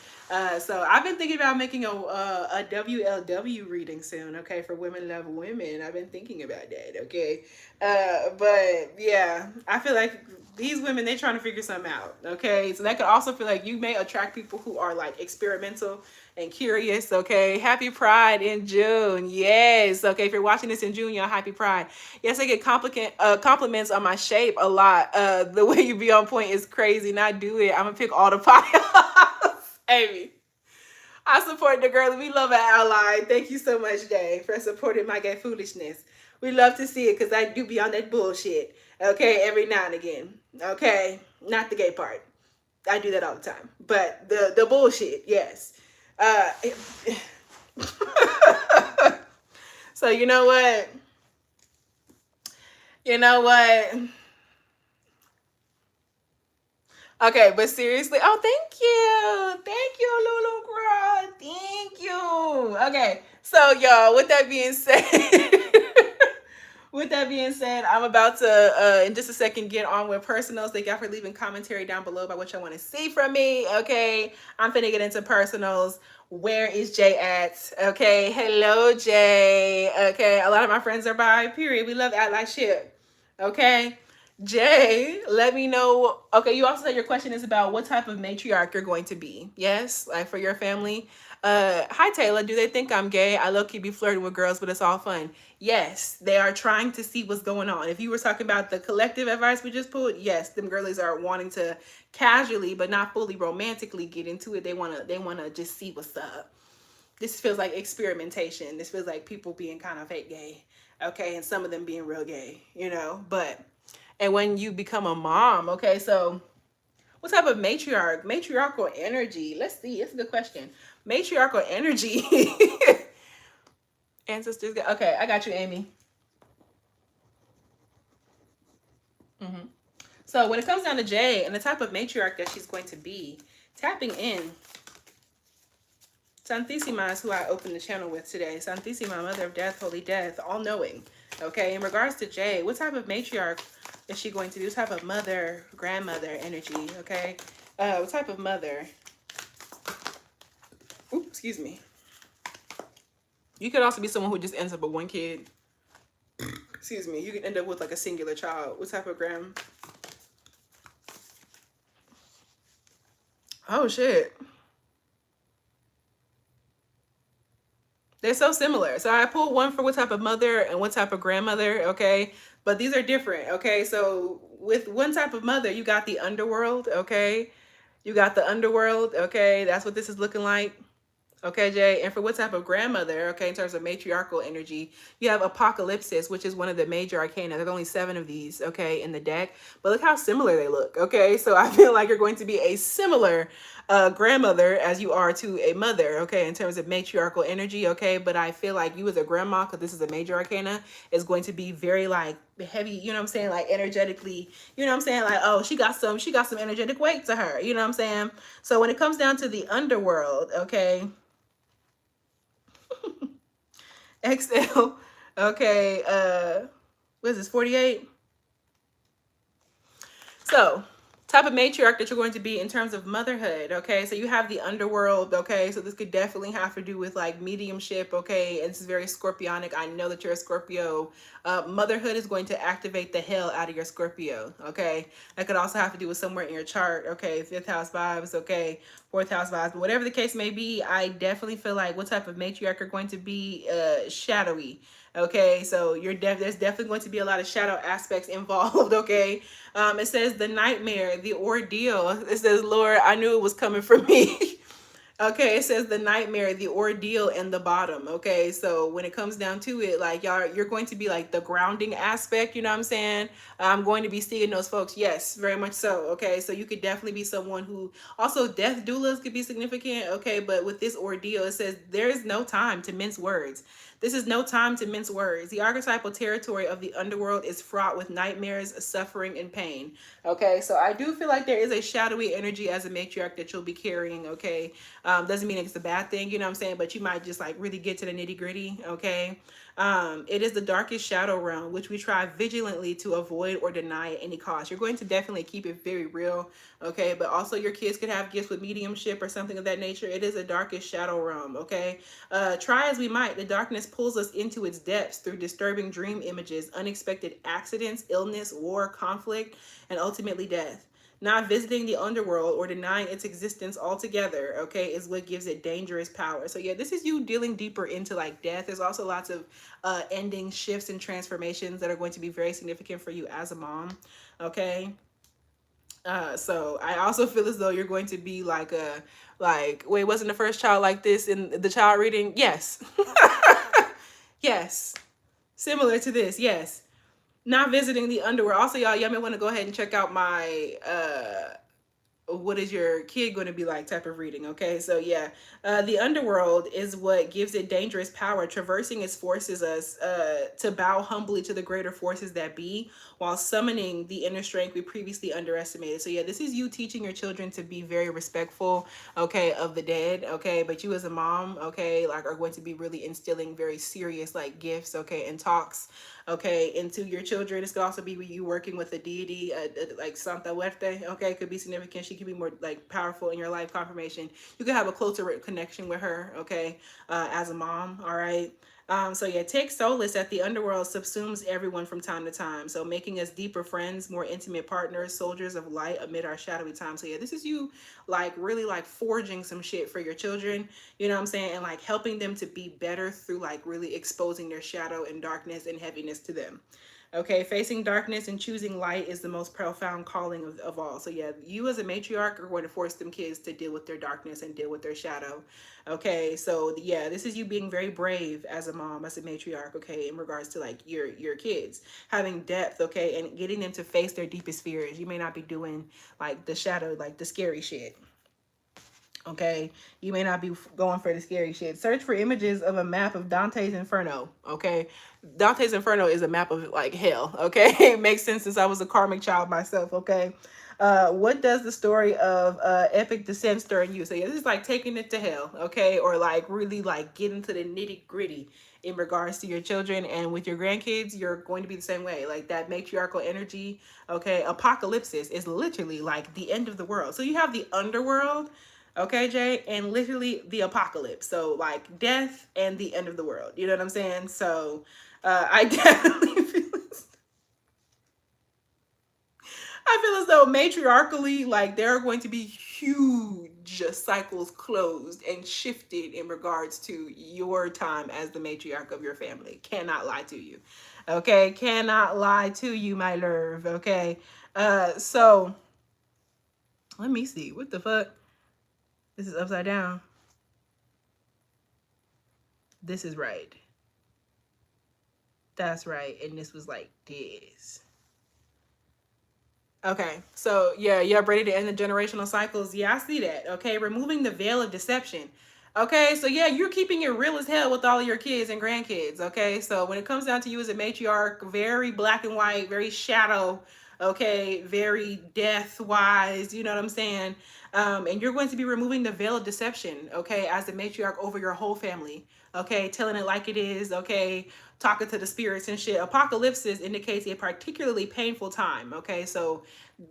so I've been thinking about making a WLW reading soon. Okay, for Women Love Women. I've been thinking about that. Okay, but yeah, I feel like these women, they're trying to figure something out. Okay, so that could also feel like you may attract people who are like experimental and curious. Okay, happy Pride in June. Yes. Okay, if you're watching this in June, y'all, happy Pride. Yes, I get compliments on my shape a lot. The way you be on point is crazy, and I do it. I'm gonna pick all the piles. Amy, I support the girl. We love an ally. Thank you so much, Jay, for supporting my gay foolishness. We love to see it because I do be on that bullshit. Okay, every now and again. Okay, not the gay part. I do that all the time. But the bullshit, yes. Uh, so you know what? You know what? Okay, but seriously, oh, thank you, Lulu girl, thank you. Okay, so y'all, with that being said, with that being said, I'm about to, in just a second, get on with personals. Thank y'all for leaving commentary down below about what y'all want to see from me. Okay, I'm finna get into personals. Where is Jay at? Okay, hello, Jay. Okay, a lot of my friends are bi, period. We love allyship. Okay. Jay, let me know. Okay, you also said your question is about what type of matriarch you're going to be. Yes, like for your family. Hi Taylor, do they think I'm gay? I low-key be flirting with girls, but it's all fun. Yes, they are trying to see what's going on. If you were talking about the collective advice we just pulled, yes, them girlies are wanting to casually but not fully romantically get into it. They wanna just see what's up. This feels like experimentation. This feels like people being kind of fake gay. Okay, and some of them being real gay, you know, but and when you become a mom, okay, so what type of matriarchal energy? Let's see, it's a good question. Matriarchal energy. Ancestors, okay, I got you, Amy. So when it comes down to Jay and the type of matriarch that she's going to be, tapping in, Santissima is who I opened the channel with today. Santissima, Mother of Death, Holy Death, all-knowing. Okay, in regards to Jay, what type of matriarch is she going to be? What type of mother, grandmother energy? Okay, what type of mother? Oops, excuse me. You could also be someone who just ends up with one kid. Excuse me. You could end up with like a singular child. What type of grand? Oh shit. They're so similar. So I pulled one for what type of mother and what type of grandmother, okay? But these are different, okay? So with one type of mother, you got the underworld, okay? You got the underworld, okay? That's what this is looking like. Okay, Jay. And for what type of grandmother, okay, in terms of matriarchal energy, you have Apocalypsis, which is one of the major arcana. There's only 7 of these, okay, in the deck. But look how similar they look, okay? So I feel like you're going to be a similar grandmother as you are to a mother, okay, in terms of matriarchal energy, okay? But I feel like you as a grandma, because this is a major arcana, is going to be very like heavy, you know what I'm saying, like energetically, you know what I'm saying, like, oh, she got some energetic weight to her, you know what I'm saying? So when it comes down to the underworld, okay, XL, okay, what is this, 48? So type of matriarch that you're going to be in terms of motherhood. Okay, so you have the underworld. Okay, so this could definitely have to do with like mediumship. Okay, and this is very scorpionic. I know that you're a Scorpio. Motherhood is going to activate the hell out of your Scorpio. Okay, that could also have to do with somewhere in your chart. Okay, fifth house vibes. Okay, fourth house vibes, but whatever the case may be, I definitely feel like what type of matriarch are going to be shadowy. Okay, so there's definitely going to be a lot of shadow aspects involved. Okay, it says the nightmare, the ordeal. It says, Lord, I knew it was coming for me. Okay, it says the nightmare, the ordeal, and the bottom. Okay, so when it comes down to it, like y'all, you're going to be like the grounding aspect. You know what I'm saying? I'm going to be seeing those folks. Yes, very much so. Okay, so you could definitely be someone who also death doulas could be significant. Okay, but with this ordeal, it says there is no time to mince words. This is no time to mince words. The archetypal territory of the underworld is fraught with nightmares, suffering, and pain. Okay, so I do feel like there is a shadowy energy as a matriarch that you'll be carrying. Okay, doesn't mean it's a bad thing, you know what I'm saying? But you might just like really get to the nitty gritty. Okay, it is the darkest shadow realm, which we try vigilantly to avoid or deny at any cost. You're going to definitely keep it very real. Okay, but also your kids could have gifts with mediumship or something of that nature. It is a darkest shadow realm. Okay, try as we might, the darkness pulls us into its depths through disturbing dream images, unexpected accidents, illness, war, conflict, and ultimately death. Not visiting the underworld or denying its existence altogether, okay, is what gives it dangerous power. So yeah, this is you dealing deeper into like death. There's also lots of ending shifts and transformations that are going to be very significant for you as a mom. Okay, so I also feel as though you're going to be like a like, wait, wasn't the first child like this in the child reading? Yes. Yes, similar to this. Yes, not visiting the underworld. Also, y'all may want to go ahead and check out my what is your kid going to be like type of reading. Okay, so yeah, the underworld is what gives it dangerous power. Traversing its forces us to bow humbly to the greater forces that be, while summoning the inner strength we previously underestimated. So yeah, this is you teaching your children to be very respectful, okay, of the dead. Okay, but you as a mom, okay, like are going to be really instilling very serious like gifts, okay, and talks, okay, into your children. This could also be you working with a deity, like Santa Muerte, okay, could be significant. She could be more like powerful in your life confirmation. You could have a closer connection with her, okay, as a mom, all right. So yeah, take solace that the underworld subsumes everyone from time to time. So making us deeper friends, more intimate partners, soldiers of light amid our shadowy time. So yeah, this is you like really like forging some shit for your children, you know what I'm saying? And like helping them to be better through like really exposing their shadow and darkness and heaviness to them. Okay, facing darkness and choosing light is the most profound calling of all. So yeah, you as a matriarch are going to force them kids to deal with their darkness and deal with their shadow. Okay, so yeah, this is you being very brave as a mom, as a matriarch, okay, in regards to like your kids. Having depth, okay, and getting them to face their deepest fears. You may not be doing like the shadow, like the scary shit. Okay, you may not be going for the scary shit. Search for images of a map of Dante's Inferno. Okay, Dante's Inferno is a map of like hell. Okay, it makes sense since I was a karmic child myself. Okay, what does the story of epic descent stir in you? So yeah, this is like taking it to hell. Okay, or like really like getting to the nitty gritty in regards to your children. And with your grandkids, you're going to be the same way. Like that matriarchal energy. Okay, apocalypsis is literally like the end of the world. So you have the underworld. Okay, Jay, and literally the apocalypse. So like death and the end of the world. You know what I'm saying? So I definitely feel as though matriarchally, like there are going to be huge cycles closed and shifted in regards to your time as the matriarch of your family. Cannot lie to you. Okay, cannot lie to you, my love. Okay, so let me see. What the fuck? This is upside down. This is right. That's right. And this was like this. Okay. So yeah, y'all ready to end the generational cycles? Yeah, I see that. Okay. Removing the veil of deception. Okay. So yeah, you're keeping it real as hell with all of your kids and grandkids. Okay. So when it comes down to you as a matriarch, very black and white, very shadow. Okay. Very death wise. You know what I'm saying? And you're going to be removing the veil of deception, okay, as the matriarch over your whole family, okay, telling it like it is, okay, talking to the spirits and shit. Apocalypsis indicates a particularly painful time, okay? So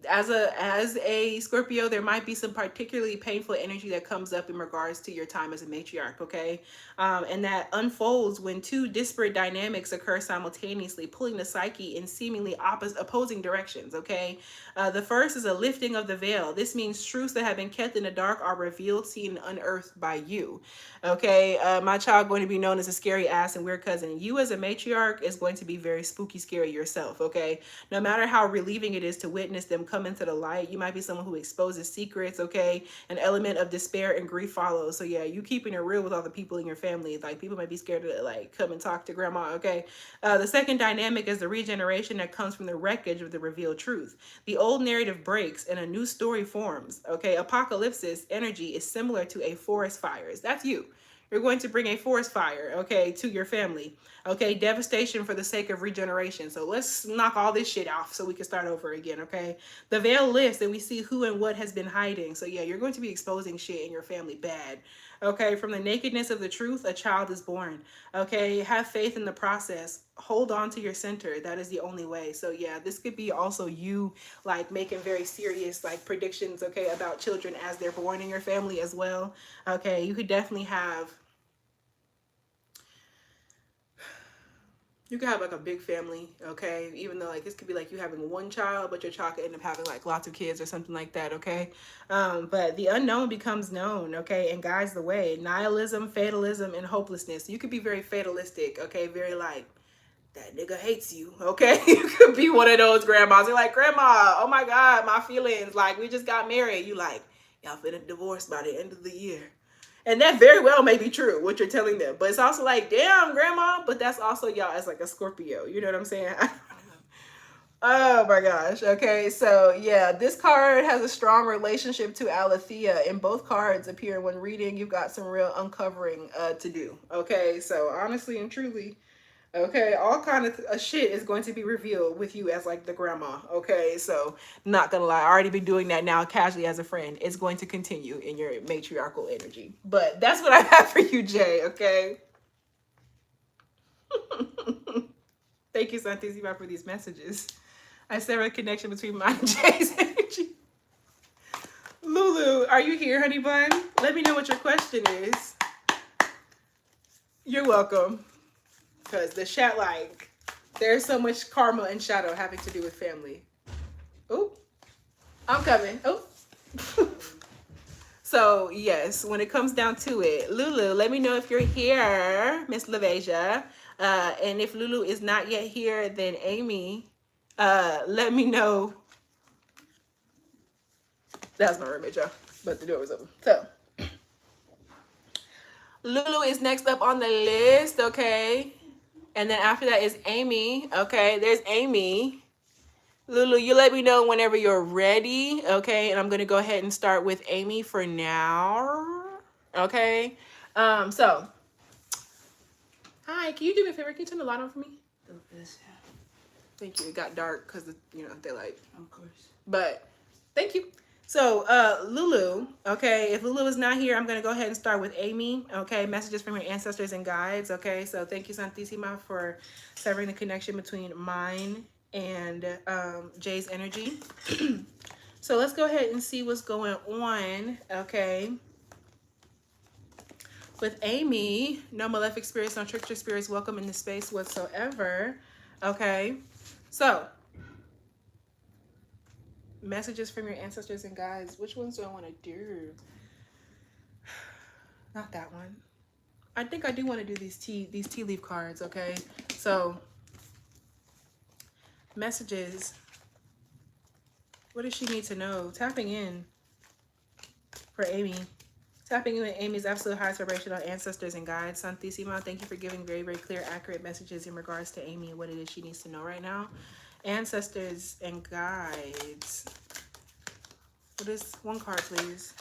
as a Scorpio, there might be some particularly painful energy that comes up in regards to your time as a matriarch, okay? And that unfolds when two disparate dynamics occur simultaneously, pulling the psyche in seemingly opposing directions, okay? The first is a lifting of the veil. This means truths that have been kept in the dark are revealed, seen, and unearthed by you, okay? My child going to be known as a scary ass and weird cousin. You as a matriarch is going to be very spooky scary yourself, okay? No matter how relieving it is to witness them come into the light, you might be someone who exposes secrets, okay? An element of despair and grief follows. So yeah, you keeping it real with all the people in your family. Like, people might be scared to like come and talk to grandma, okay? The second dynamic is the regeneration that comes from the wreckage of the revealed truth. The old narrative breaks and a new story forms, okay? Apocalypsis energy is similar to a forest fires. That's you. You're going to bring a forest fire, okay, to your family. Okay, devastation for the sake of regeneration. So let's knock all this shit off so we can start over again, okay? The veil lifts and we see who and what has been hiding. So yeah, you're going to be exposing shit in your family bad. Okay, from the nakedness of the truth, a child is born. Okay, have faith in the process. Hold on to your center. That is the only way. So yeah, this could be also you like making very serious like predictions, okay, about children as they're born in your family as well. Okay, you could definitely have, you could have like a big family, okay? Even though like this could be like you having one child, but your child could end up having like lots of kids or something like that, okay? But the unknown becomes known, okay, and guides the way. Nihilism, fatalism, and hopelessness. You could be very fatalistic, okay? Very like, that nigga hates you, okay? You could be one of those grandmas. You're like, grandma, oh my God, my feelings. Like, we just got married. You like, y'all finna divorce by the end of the year. And that very well may be true, what you're telling them. But it's also like, damn, grandma. But that's also y'all as like a Scorpio. You know what I'm saying? Oh my gosh. Okay, so yeah, this card has a strong relationship to Aletheia, and both cards appear when reading. You've got some real uncovering to do. Okay, so honestly and truly, okay, all kind of shit is going to be revealed with you as like the grandma. Okay, so not gonna lie, I already been doing that now casually as a friend. It's going to continue in your matriarchal energy, but that's what I have for you, Jay. Okay. Thank you, Santissima, for these messages. I sever a connection between mine and Jay's energy. Lulu, are you here, honey bun? Let me know what your question is. You're welcome. Because the chat, like, there's so much karma and shadow having to do with family. Oh, I'm coming. Oh. So, yes, when it comes down to it, Lulu, let me know if you're here, Miss Lavasia. And if Lulu is not yet here, then Amy, let me know. That's my roommate, y'all. But the door was open. So, Lulu is next up on the list, okay? And then after that is Amy. Okay, there's Amy. Lulu, you let me know whenever you're ready. Okay, and I'm going to go ahead and start with Amy for now. Okay, so, hi, can you do me a favor? Can you turn the light on for me? Thank you. It got dark because, you know, daylight. Of course. But, thank you. So, Lulu, okay, if Lulu is not here, I'm going to go ahead and start with Amy, okay, messages from your ancestors and guides, okay, so thank you, Santissima, for severing the connection between mine and Jay's energy. So, let's go ahead and see what's going on, okay, with Amy. No malefic spirits, no trickster spirits welcome in this space whatsoever, okay, so messages from your ancestors and guides. Which ones do I want to do? Not that one. I think I do want to do these tea leaf cards, okay? So, messages. What does she need to know? Tapping in for Amy. Tapping in with Amy's absolute highest vibrational ancestors and guides. Santissima, thank you for giving very, very clear, accurate messages in regards to Amy and what it is she needs to know right now. Ancestors and guides. What is one card, please?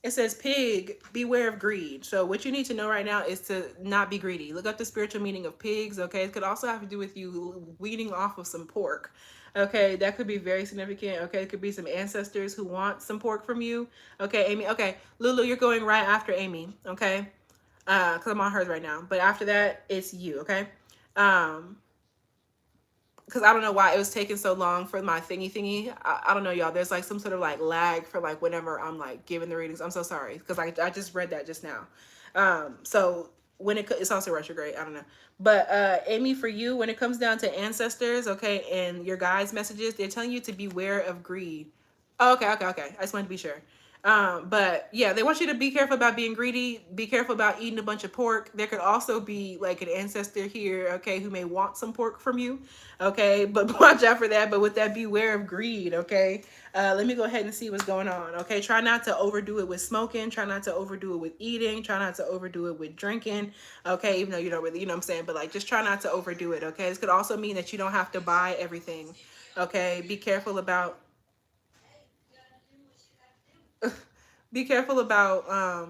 It says, pig, beware of greed. So what you need to know right now is to not be greedy. Look up the spiritual meaning of pigs, okay? It could also have to do with you weaning off of some pork, Okay, that could be very significant. Okay, it could be some ancestors who want some pork from you. Okay, Amy. Okay, Lulu, you're going right after Amy. Okay, because I'm on hers right now. But after that, it's you. Okay, um, because I don't know why it was taking so long for my thingy. I don't know, y'all. There's like some sort of like lag for like whenever I'm like giving the readings. I'm so sorry because I just read that just now. So when it's also retrograde. I don't know, but Amy, for you, when it comes down to ancestors, okay, and your guides' messages, they're telling you to beware of greed. Oh, okay, okay, okay. I just wanted to be sure. But yeah, they want you to be careful about being greedy, be careful about eating a bunch of pork. There could also be like an ancestor here, okay, who may want some pork from you, okay, but watch out for that. But with that, beware of greed, okay. Let me go ahead and see what's going on, okay. Try not to overdo it with smoking, try not to overdo it with eating, try not to overdo it with drinking, okay, even though you don't really, you know what I'm saying, but like just try not to overdo it, okay. This could also mean that you don't have to buy everything, okay. Be careful about be careful about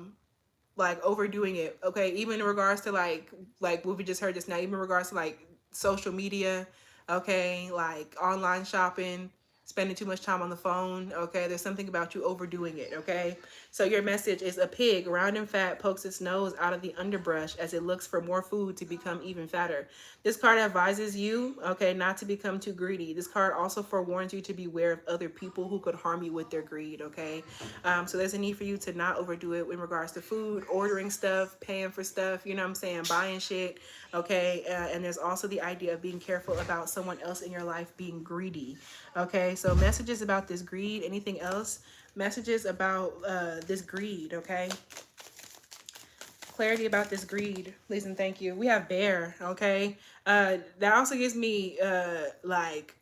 like overdoing it, okay, even in regards to like what we just heard just now, even in regards to like social media, okay, like online shopping, spending too much time on the phone, okay. There's something about you overdoing it, okay. So your message is: a pig round and fat pokes its nose out of the underbrush as it looks for more food to become even fatter. This card advises you, okay, not to become too greedy. This card also forewarns you to beware of other people who could harm you with their greed, okay. So there's a need for you to not overdo it in regards to food, ordering stuff, paying for stuff, you know what I'm saying, buying shit, okay. And there's also the idea of being careful about someone else in your life being greedy, okay. So messages about this greed. Anything else? Messages about this greed, okay. Clarity about this greed, please and thank you. We have bear, okay. That also gives me like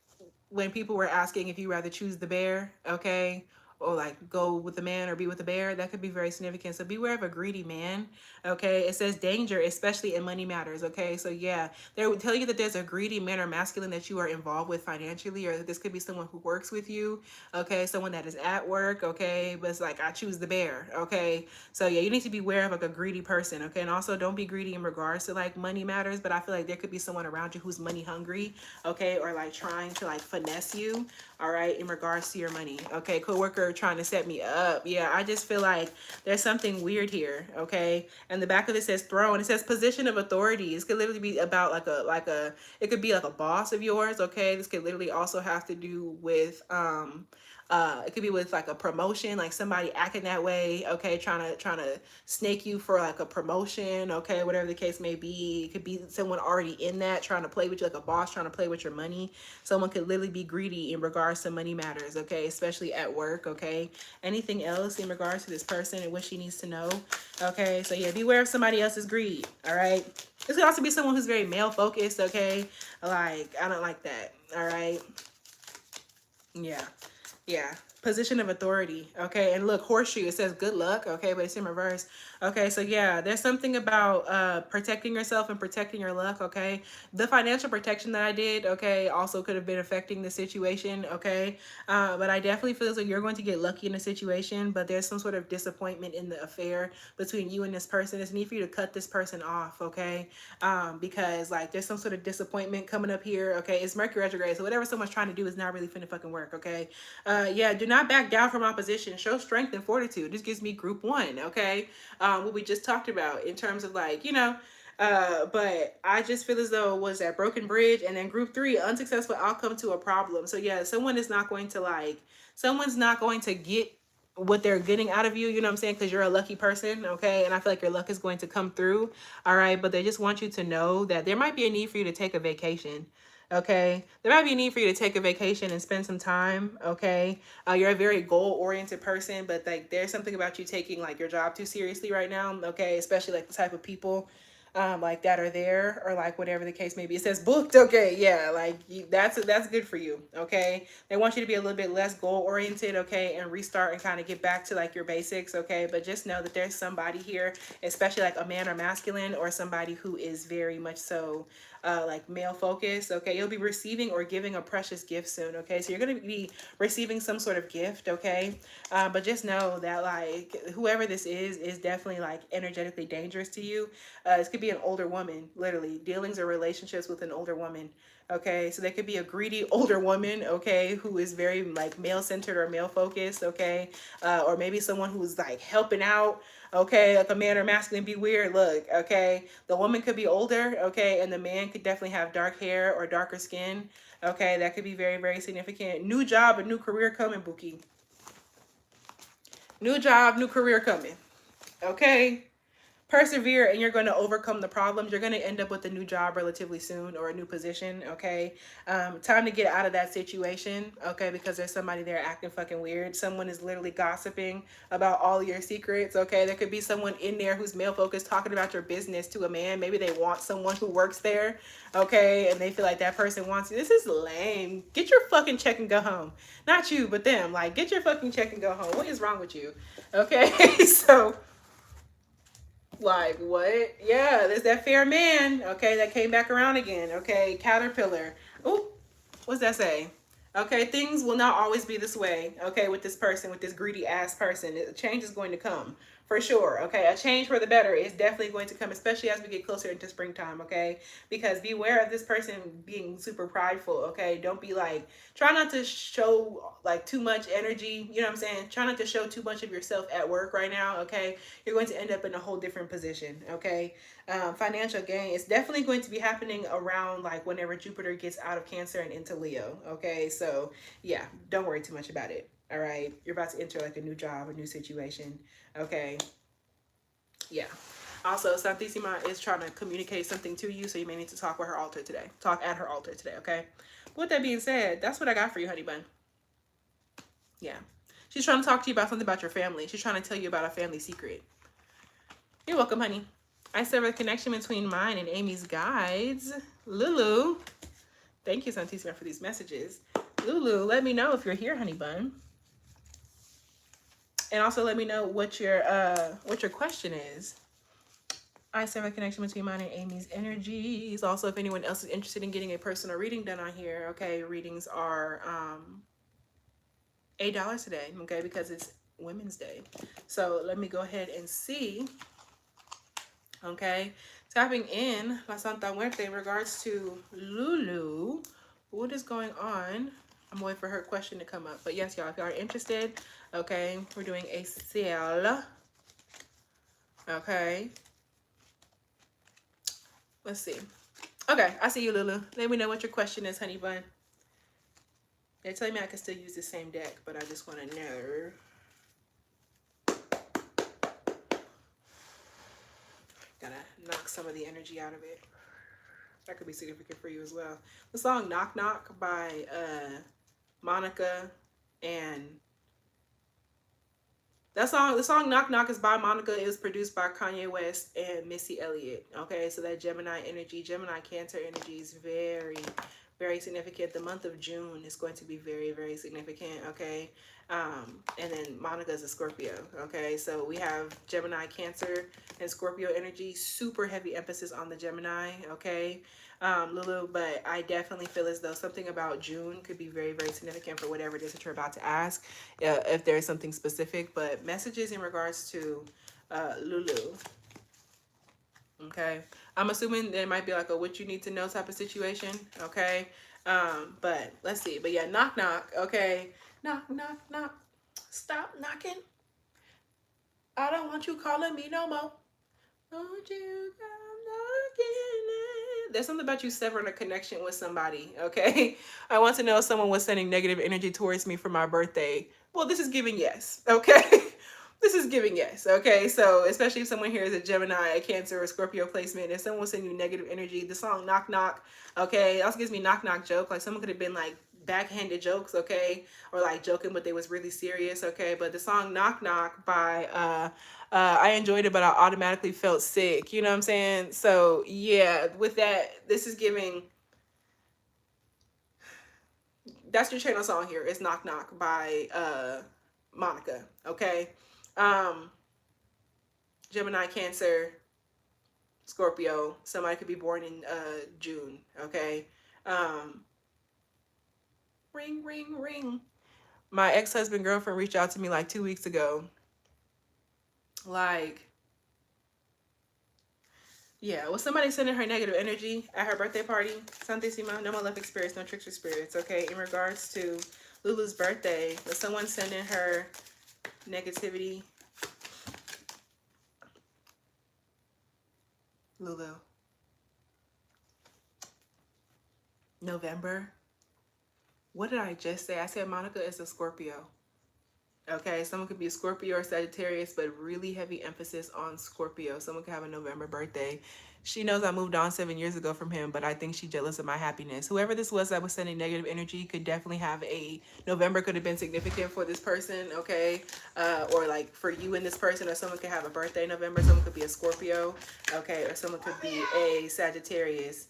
when people were asking if you rather choose the bear, okay, or like go with the man or be with the bear, that could be very significant. So beware of a greedy man, okay. It says danger, especially in money matters, okay. So yeah, they would tell you that there's a greedy man or masculine that you are involved with financially, or this could be someone who works with you, okay, someone that is at work, okay, but it's like I choose the bear, okay. So yeah, you need to be aware of like a greedy person, okay. And also don't be greedy in regards to like money matters, but I feel like there could be someone around you who's money hungry, okay, or like trying to like finesse you, all right, in regards to your money, okay. Coworker trying to set me up. Yeah, I just feel like there's something weird here, okay. And the back of it says throne. It says position of authority. This could literally be about like a it could be like a boss of yours, okay. This could literally also have to do with it could be with like a promotion, like somebody acting that way, okay, trying to snake you for like a promotion, okay, whatever the case may be. It could be someone already in that trying to play with you, like a boss trying to play with your money. Someone could literally be greedy in regards to money matters, okay, especially at work, okay. Anything else in regards to this person and what she needs to know, okay. So yeah, beware of somebody else's greed, all right. This could also be someone who's very male focused, okay, like I don't like that, all right. Yeah. Yeah. Position of authority. Okay. And look, horseshoe, it says good luck. Okay. But it's in reverse. Okay. So yeah, there's something about protecting yourself and protecting your luck. Okay. The financial protection that I did, okay, also could have been affecting the situation. Okay. But I definitely feel as though you're going to get lucky in a situation, but there's some sort of disappointment in the affair between you and this person. It's need for you to cut this person off. Okay. Because like there's some sort of disappointment coming up here. Okay. It's Mercury retrograde. So whatever someone's trying to do is not really finna fucking work. Okay. Yeah, do not back down from opposition. Show strength and fortitude. This gives me group 1, okay? What we just talked about in terms of like, you know, but I just feel as though it was that broken bridge, and then group 3, unsuccessful outcome to a problem. So yeah, someone's not going to get what they're getting out of you, you know what I'm saying? Because you're a lucky person, okay? And I feel like your luck is going to come through, all right? But they just want you to know that there might be a need for you to take a vacation. Okay, there might be a need for you to take a vacation and spend some time. Okay, you're a very goal-oriented person, but like there's something about you taking like your job too seriously right now. Okay, especially like the type of people like that are there, or like whatever the case may be. It says booked. Okay, yeah, like that's good for you. Okay, they want you to be a little bit less goal-oriented. Okay, and restart and kind of get back to like your basics. Okay, but just know that there's somebody here, especially like a man or masculine, or somebody who is very much so like male focus. Okay, you'll be receiving or giving a precious gift soon. Okay, so you're going to be receiving some sort of gift. Okay, but just know that like whoever this is definitely like energetically dangerous to you. This could be be an older woman, literally. Dealings or relationships with an older woman. Okay, so they could be a greedy older woman, okay, who is very like male centered or male focused, okay, or maybe someone who's like helping out, okay, like a man or masculine be weird. Look, okay, the woman could be older, okay, and the man could definitely have dark hair or darker skin, okay, that could be very, very significant. New job, a new career coming, Bookie. New job, new career coming, okay. Persevere and you're going to overcome the problems. You're going to end up with a new job relatively soon or a new position, okay? Time to get out of that situation, okay? Because there's somebody there acting fucking weird. Someone is literally gossiping about all your secrets, okay? There could be someone in there who's male focused talking about your business to a man. Maybe they want someone who works there, okay? And they feel like that person wants you. This is lame. Get your fucking check and go home. Not you, but them. Like, get your fucking check and go home. What is wrong with you? Okay? So like, what? Yeah, there's that fair man, okay, that came back around again, okay, caterpillar. Oh, what's that say? Okay, things will not always be this way, okay, with this person, with this greedy ass person. A change is going to come, for sure, okay? A change for the better is definitely going to come, especially as we get closer into springtime, okay? Because beware of this person being super prideful, okay? Don't be like, try not to show like too much energy, you know what I'm saying? Try not to show too much of yourself at work right now, okay? You're going to end up in a whole different position, okay? Financial gain is definitely going to be happening around like whenever Jupiter gets out of Cancer and into Leo, okay? So yeah, don't worry too much about it, all right? You're about to enter like a new job, a new situation, okay? Yeah. Also, Santissima is trying to communicate something to you, so you may need to talk with her altar today. Talk at her altar today, okay? With that being said, that's what I got for you, honey bun. Yeah. She's trying to talk to you about something about your family. She's trying to tell you about a family secret. You're welcome, honey. I sever the connection between mine and Amy's guides. Lulu. Thank you, Santissima, for these messages. Lulu, let me know if you're here, honey bun. And also let me know what your question is. I sever a connection between mine and Amy's energies. Also, if anyone else is interested in getting a personal reading done on here, okay, readings are $8 today, okay, because it's Women's Day. So let me go ahead and see, okay, tapping in La Santa Muerte in regards to Lulu. What is going on? I'm waiting for her question to come up. But yes, y'all, if y'all are interested, okay, we're doing a sale. Okay. Let's see. Okay, I see you, Lulu. Let me know what your question is, honey bun. They're telling me I can still use the same deck, but I just want to know. Gotta knock some of the energy out of it. That could be significant for you as well. The song Knock Knock by Monica and the song Knock Knock is by Monica. It was produced by Kanye West and Missy Elliott. Okay, so that Gemini energy, Gemini Cancer energy is very, very significant. The month of June is going to be very, very significant, okay? And then Monica is a Scorpio, okay? So we have Gemini, Cancer, and Scorpio energy. Super heavy emphasis on the Gemini, okay? Lulu, but I definitely feel as though something about June could be very, very significant for whatever it is that you're about to ask, if there is something specific. But messages in regards to Lulu, okay? I'm assuming there might be like a what you need to know type of situation, okay? But let's see. But yeah, knock knock, okay? Knock knock knock. Stop knocking. I don't want you calling me no more. Don't you come knocking. There's something about you severing a connection with somebody, okay? I want to know if someone was sending negative energy towards me for my birthday. Well, this is giving yes, okay? This is giving yes, okay? So especially if someone here is a Gemini, a Cancer, or Scorpio placement, if someone was sending you negative energy, the song Knock Knock, okay? It also gives me knock knock joke. Like someone could have been like backhanded jokes, okay? Or like joking, but they was really serious, okay? But the song Knock Knock by I enjoyed it, but I automatically felt sick. You know what I'm saying? So yeah, with that, this is giving. That's your channel song here. It's Knock Knock by Monica. Okay. Gemini, Cancer, Scorpio. Somebody could be born in June. Okay. Ring, ring, ring. My ex-husband girlfriend reached out to me like 2 weeks ago. Like, Yeah, was somebody sending her negative energy at her birthday party? Santissima, no more love experience, no tricks or spirits. Okay, in regards to Lulu's birthday, was someone sending her negativity? Lulu. November. What did I just say? I said Monica is a Scorpio. Okay, someone could be a Scorpio or Sagittarius, but really heavy emphasis on Scorpio. Someone could have a November birthday. She knows I moved on 7 years ago from him, but I think she's jealous of my happiness. Whoever this was that was sending negative energy could definitely have a November could have been significant for this person, okay? Or like for you and this person, or someone could have a birthday in November. Someone could be a Scorpio, okay? Or someone could be a Sagittarius.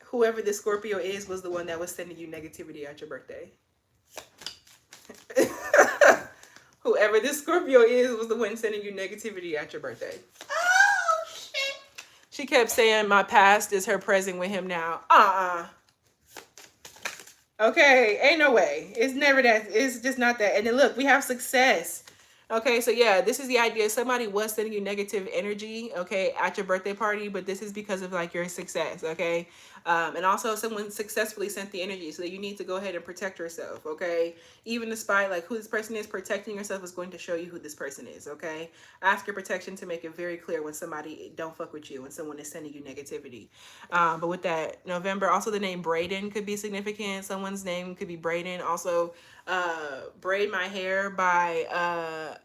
Whoever this Scorpio is was the one that was sending you negativity at your birthday. Whoever this Scorpio is was the one sending you negativity at your birthday. Oh, shit. She kept saying my past is her present with him now. Okay, ain't no way. It's never that. It's just not that. And then look, we have success. Okay, so yeah, this is the idea. Somebody was sending you negative energy, okay, at your birthday party, but this is because of like your success, okay? And also someone successfully sent the energy, so you need to go ahead and protect yourself, okay? Even despite like who this person is, protecting yourself is going to show you who this person is, okay? Ask your protection to make it very clear when somebody don't fuck with you, when someone is sending you negativity. But with that, November, also the name Braden could be significant. Someone's name could be Braden. Also, Braid My Hair by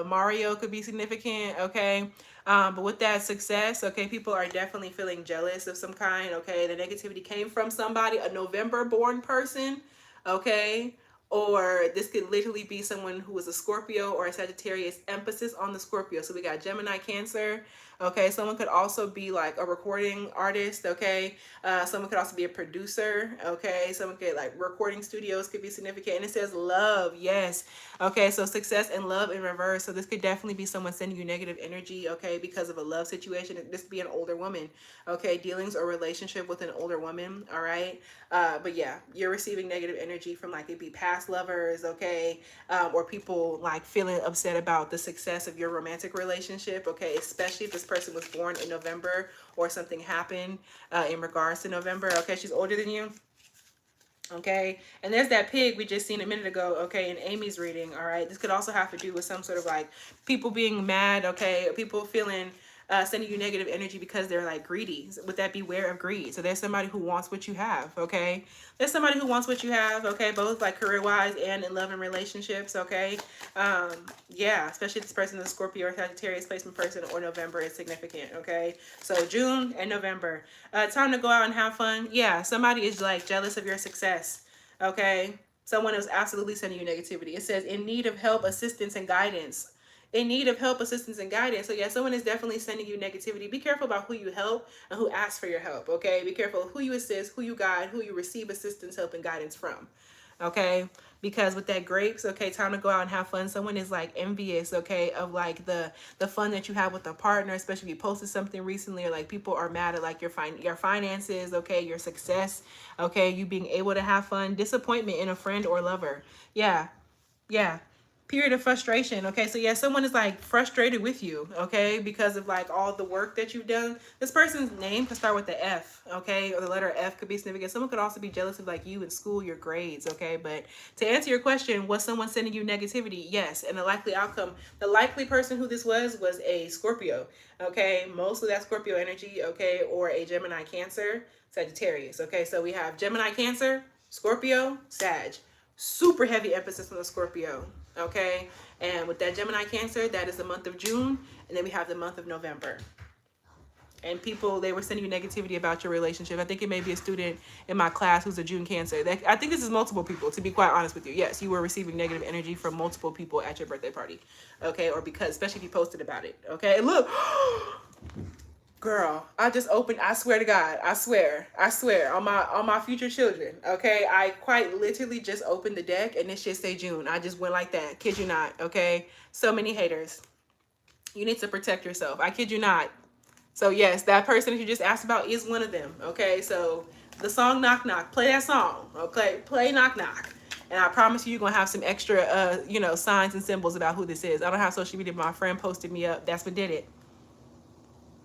Mario could be significant, okay? But with that success, okay, people are definitely feeling jealous of some kind, okay? The negativity came from somebody, a November born person, okay? Or this could literally be someone who is a Scorpio or a Sagittarius, emphasis on the Scorpio. So we got Gemini, Cancer. Okay, someone could also be like a recording artist, okay? Someone could also be a producer, okay? Someone could like recording studios could be significant. And it says love, yes. Okay, so success and love in reverse. So this could definitely be someone sending you negative energy, okay, because of a love situation. This could be an older woman, okay? Dealings or relationship with an older woman, all right? But yeah, you're receiving negative energy from like it'd be past lovers, okay? Or people like feeling upset about the success of your romantic relationship, okay? Especially if this person was born in November or something happened in regards to November, okay? She's older than you. Okay, and there's that pig we just seen a minute ago, okay, in Amy's reading, all right? This could also have to do with some sort of like people being mad, okay, people feeling sending you negative energy because they're like greedy. Would that beware of greed? So there's somebody who wants what you have, okay? There's somebody who wants what you have, okay, both like career-wise and in love and relationships, okay? Yeah, especially if this person is a Scorpio or Sagittarius placement person, or November is significant, okay? So June and November. Time to go out and have fun. Yeah, somebody is like jealous of your success, okay? Someone is absolutely sending you negativity. It says in need of help, assistance, and guidance. In need of help, assistance, and guidance. So yeah, someone is definitely sending you negativity. Be careful about who you help and who asks for your help, okay? Be careful who you assist, who you guide, who you receive assistance, help, and guidance from, okay? Because with that grapes, okay, time to go out and have fun. Someone is like envious, okay, of like the fun that you have with a partner, especially if you posted something recently, or like people are mad at like your finances, okay, your success, okay, you being able to have fun. Disappointment in a friend or lover. Yeah, yeah. Period of frustration. Okay, so yeah, someone is like frustrated with you, okay, because of like all the work that you've done. This person's name could start with the F, okay, or the letter F could be significant. Someone could also be jealous of like you in school, your grades, okay. But to answer your question, was someone sending you negativity? Yes. And the likely outcome, the likely person who this was a Scorpio, okay, mostly that Scorpio energy, okay, or a Gemini, Cancer, Sagittarius, okay. So we have Gemini, Cancer, Scorpio, Sag. Super heavy emphasis on the Scorpio, okay? And with that Gemini, Cancer, that is the month of June, and then we have the month of November. And people, they were sending you negativity about your relationship. I think it may be a student in my class who's a June Cancer. I think this is multiple people, to be quite honest with you. Yes, you were receiving negative energy from multiple people at your birthday party, okay? Or because, especially if you posted about it, okay? And look, girl, I just opened, I swear to God, I swear on my future children, okay? I quite literally just opened the deck and this shit say June. I just went like that, kid you not, okay? So many haters. You need to protect yourself. I kid you not. So yes, that person that you just asked about is one of them, okay? So the song Knock Knock, play that song, okay? Play Knock Knock. And I promise you, you're going to have some extra, signs and symbols about who this is. I don't have social media, but my friend posted me up. That's what did it.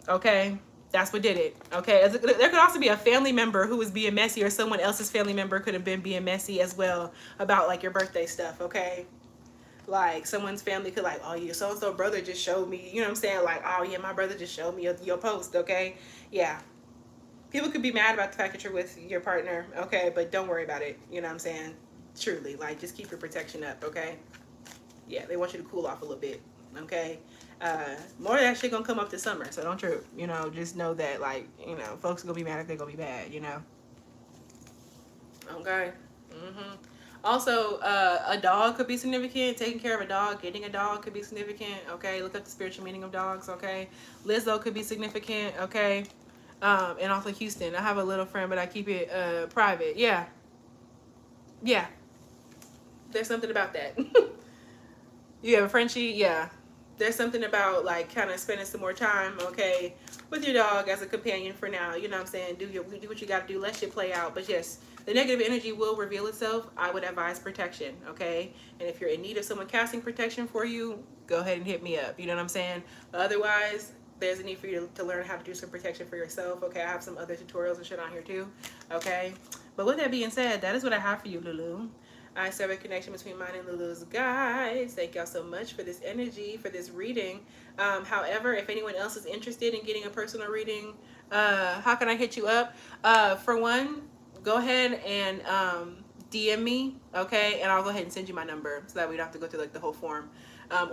Okay, that's what did it. Okay, there could also be a family member who was being messy, or someone else's family member could have been being messy as well about like your birthday stuff. Okay, like someone's family could like, oh, your so and so brother just showed me, you know what I'm saying? Like, oh yeah, my brother just showed me your post. Okay, yeah. People could be mad about the fact that you're with your partner. Okay, but don't worry about it. You know what I'm saying? Truly, like, just keep your protection up. Okay. Yeah, they want you to cool off a little bit. Okay. More of that shit gonna come up this summer, so don't trip. You know, just know that, like, you know, folks are gonna be mad if they're gonna be bad. You know. Okay. Also, a dog could be significant. Taking care of a dog, getting a dog could be significant. Okay. Look up the spiritual meaning of dogs. Okay. Lizzo could be significant. Okay. And also Houston. I have a little friend, but I keep it private. Yeah. Yeah. There's something about that. You have a Frenchie? Yeah. There's something about like kind of spending some more time, okay, with your dog as a companion for now. You know what I'm saying? Do what you got to do. Let shit play out. But yes, the negative energy will reveal itself. I would advise protection, okay? And if you're in need of someone casting protection for you, go ahead and hit me up. You know what I'm saying? But otherwise, there's a need for you to learn how to do some protection for yourself. Okay, I have some other tutorials and shit on here too. Okay, but with that being said, that is what I have for you, Lulu. I serve a connection between mine and Lulu's guides. Thank y'all so much for this energy, for this reading. However, if anyone else is interested in getting a personal reading, how can I hit you up? For one, go ahead and DM me, okay? And I'll go ahead and send you my number so that we don't have to go through like the whole form.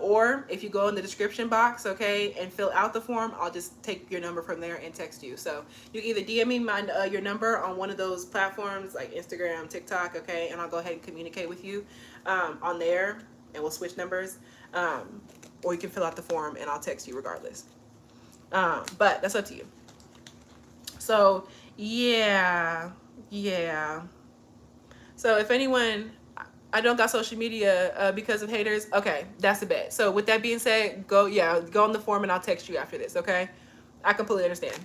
Or if you go in the description box, okay, and fill out the form, I'll just take your number from there and text you. So you can either DM me your number on one of those platforms like Instagram, TikTok, okay, and I'll go ahead and communicate with you on there, and we'll switch numbers. Or you can fill out the form and I'll text you regardless. But that's up to you. So yeah. So if anyone, I don't got social media because of haters. Okay, that's a bet. So with that being said, go on the form and I'll text you after this, okay? I completely understand.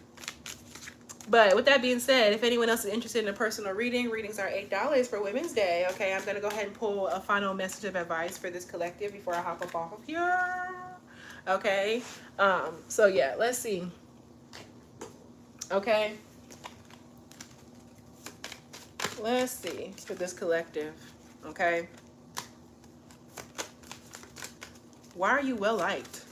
But with that being said, if anyone else is interested in a personal reading, readings are $8 for Women's Day, okay? I'm going to go ahead and pull a final message of advice for this collective before I hop up off of here, okay? So yeah, let's see. Okay. Let's see for this collective. Okay. Why are you well liked?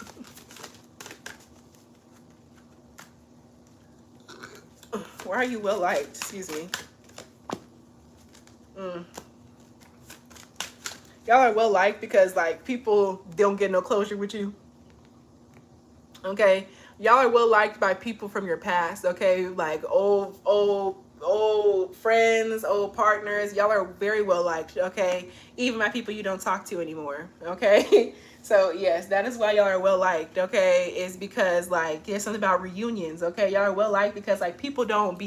Why are you well liked? Excuse me. Y'all are well liked because like people don't get no closure with you. Okay. Y'all are well liked by people from your past. Okay. Like old friends, old partners. Y'all are very well liked, okay? Even by people you don't talk to anymore, okay? So yes, that is why y'all are well liked, okay? Is because like there's something about reunions, okay? Y'all are well liked because like they don't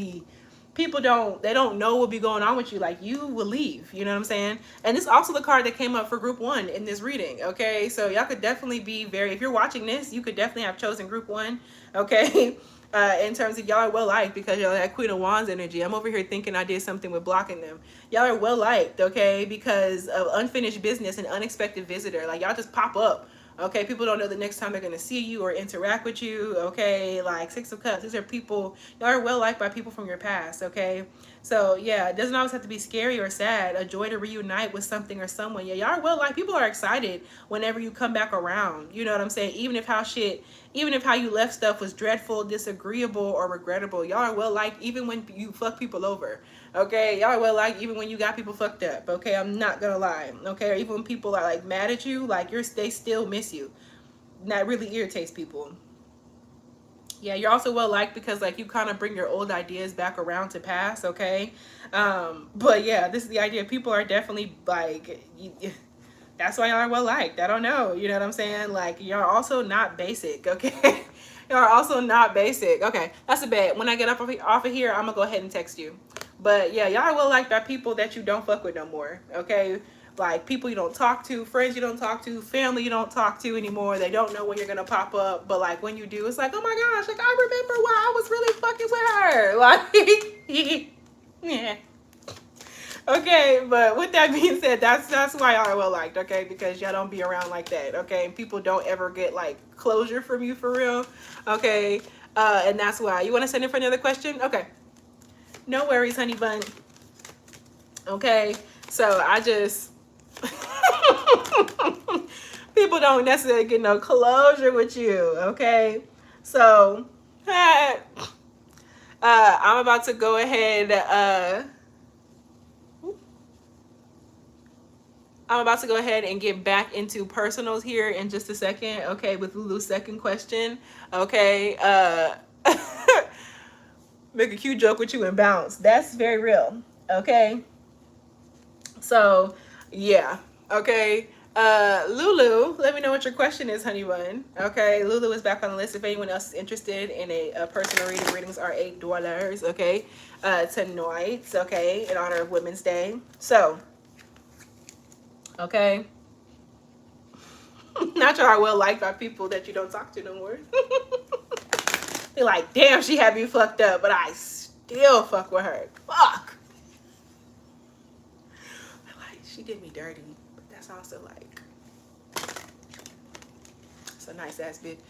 know what be going on with you. Like you will leave, you know what I'm saying? And this is also the card that came up for group 1 in this reading, okay? So y'all could definitely be if you're watching this, you could definitely have chosen group 1, okay? In terms of y'all are well liked because y'all that Queen of Wands energy. I'm over here thinking I did something with blocking them. Y'all are well liked, okay, because of unfinished business and unexpected visitor. Like y'all just pop up, okay? People don't know the next time they're gonna see you or interact with you, okay? Like 6 of Cups. These are people, y'all are well liked by people from your past, okay? So yeah, it doesn't always have to be scary or sad. A joy to reunite with something or someone. Yeah, y'all are well liked. People are excited whenever you come back around. You know what I'm saying? Even if how you left stuff was dreadful, disagreeable, or regrettable, y'all are well liked even when you fuck people over. Okay, y'all are well liked even when you got people fucked up. Okay, I'm not gonna lie. Okay, or even when people are like mad at you, like they still miss you. And that really irritates people. Yeah, you're also well liked because like you kind of bring your old ideas back around to pass, okay? But yeah, this is the idea. People are definitely like, that's why y'all are well liked. I don't know, you know what I'm saying? Like you're also not basic, okay? Y'all are also not basic. Okay, that's a bet. When I get up off of here, I'm gonna go ahead and text you. But yeah, y'all are well liked by people that you don't fuck with no more, okay? Like people you don't talk to, friends you don't talk to, family you don't talk to anymore. They don't know when you're gonna pop up, but like when you do, it's like, oh my gosh, like I remember when I was really fucking with her. Like, yeah. Okay, but with that being said, that's why y'all are well liked, okay? Because y'all don't be around like that, okay? And people don't ever get like closure from you for real, okay? And that's why. You want to send in for another question? Okay. No worries, honey bun. Okay, so I just people don't necessarily get no closure with you, okay? So I'm about to go ahead. I'm about to go ahead and get back into personals here in just a second, okay, with Lulu's second question, okay? Make a cute joke with you and bounce. That's very real, okay? So, yeah, okay. Lulu, let me know what your question is, honey bun. Okay, Lulu is back on the list. If anyone else is interested in a personal reading, readings are $8, okay, tonight, okay, in honor of Women's Day. So, okay. Not sure I well liked by people that you don't talk to no more. They're like, damn, she had me fucked up, but I still fuck with her. Fuck. Like, she did me dirty, but that's also like, it's a nice ass bitch.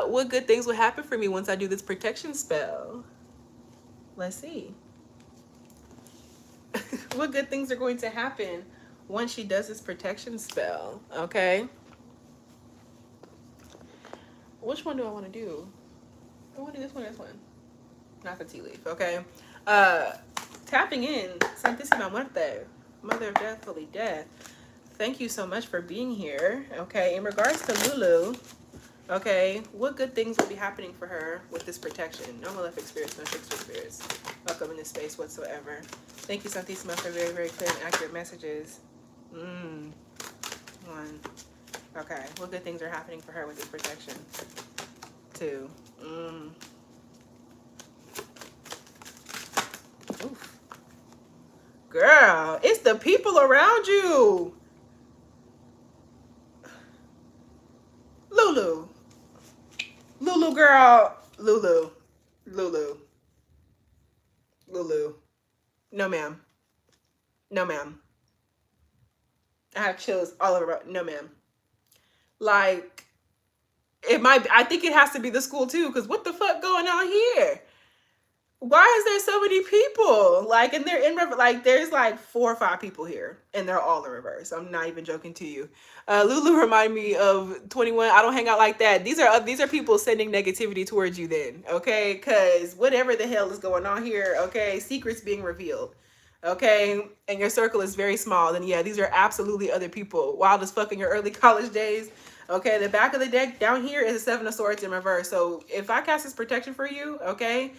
What good things will happen for me once I do this protection spell? Let's see. What good things are going to happen once she does this protection spell? Okay. Which one do I want to do? I want to do this one or this one? Not the tea leaf, okay? Tapping in, Santísima Muerte, Mother of Death, Holy Death. Thank you so much for being here, okay? In regards to Lulu, okay, what good things will be happening for her with this protection? No malefic spirits, no trickster spirits. Welcome in this space whatsoever. Thank you, Santísima, for very, very clear and accurate messages. One. Okay, what good things are happening for her with this protection? Two. Oof. Girl, it's the people around you. Lulu. Lulu, girl. Lulu. Lulu. Lulu. No, ma'am. No, ma'am. I have chills all over. No, ma'am. Like, it might, I think it has to be the school too, because what the fuck going on here? Why is there so many people? Like, and they're in, like, there's like 4 or 5 people here, and they're all in reverse. I'm not even joking to you. Lulu remind me of 21. I don't hang out like that. These are people sending negativity towards you then, okay? Because whatever the hell is going on here, okay? Secrets being revealed, okay? And your circle is very small. Then yeah, these are absolutely other people. Wild as fuck in your early college days. Okay, the back of the deck down here is a 7 of Swords in reverse. So if I cast this protection for you, okay,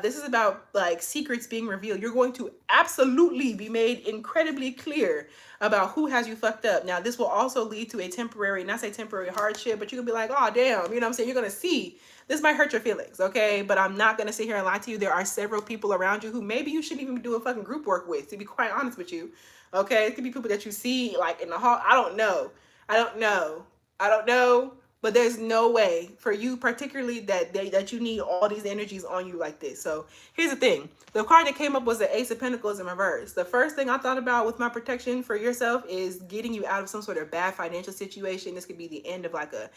this is about like secrets being revealed. You're going to absolutely be made incredibly clear about who has you fucked up. Now, this will also lead to a temporary, not say temporary hardship, but you can be like, oh, damn, you know what I'm saying? You're going to see, this might hurt your feelings, okay? But I'm not going to sit here and lie to you. There are several people around you who maybe you shouldn't even be doing fucking group work with, to be quite honest with you, okay? It could be people that you see like in the hall. I don't know. But there's no way for you, particularly that you need all these energies on you like this. So here's the thing. The card that came up was the Ace of Pentacles in reverse. The first thing I thought about with my protection for yourself is getting you out of some sort of bad financial situation. This could be the end of like a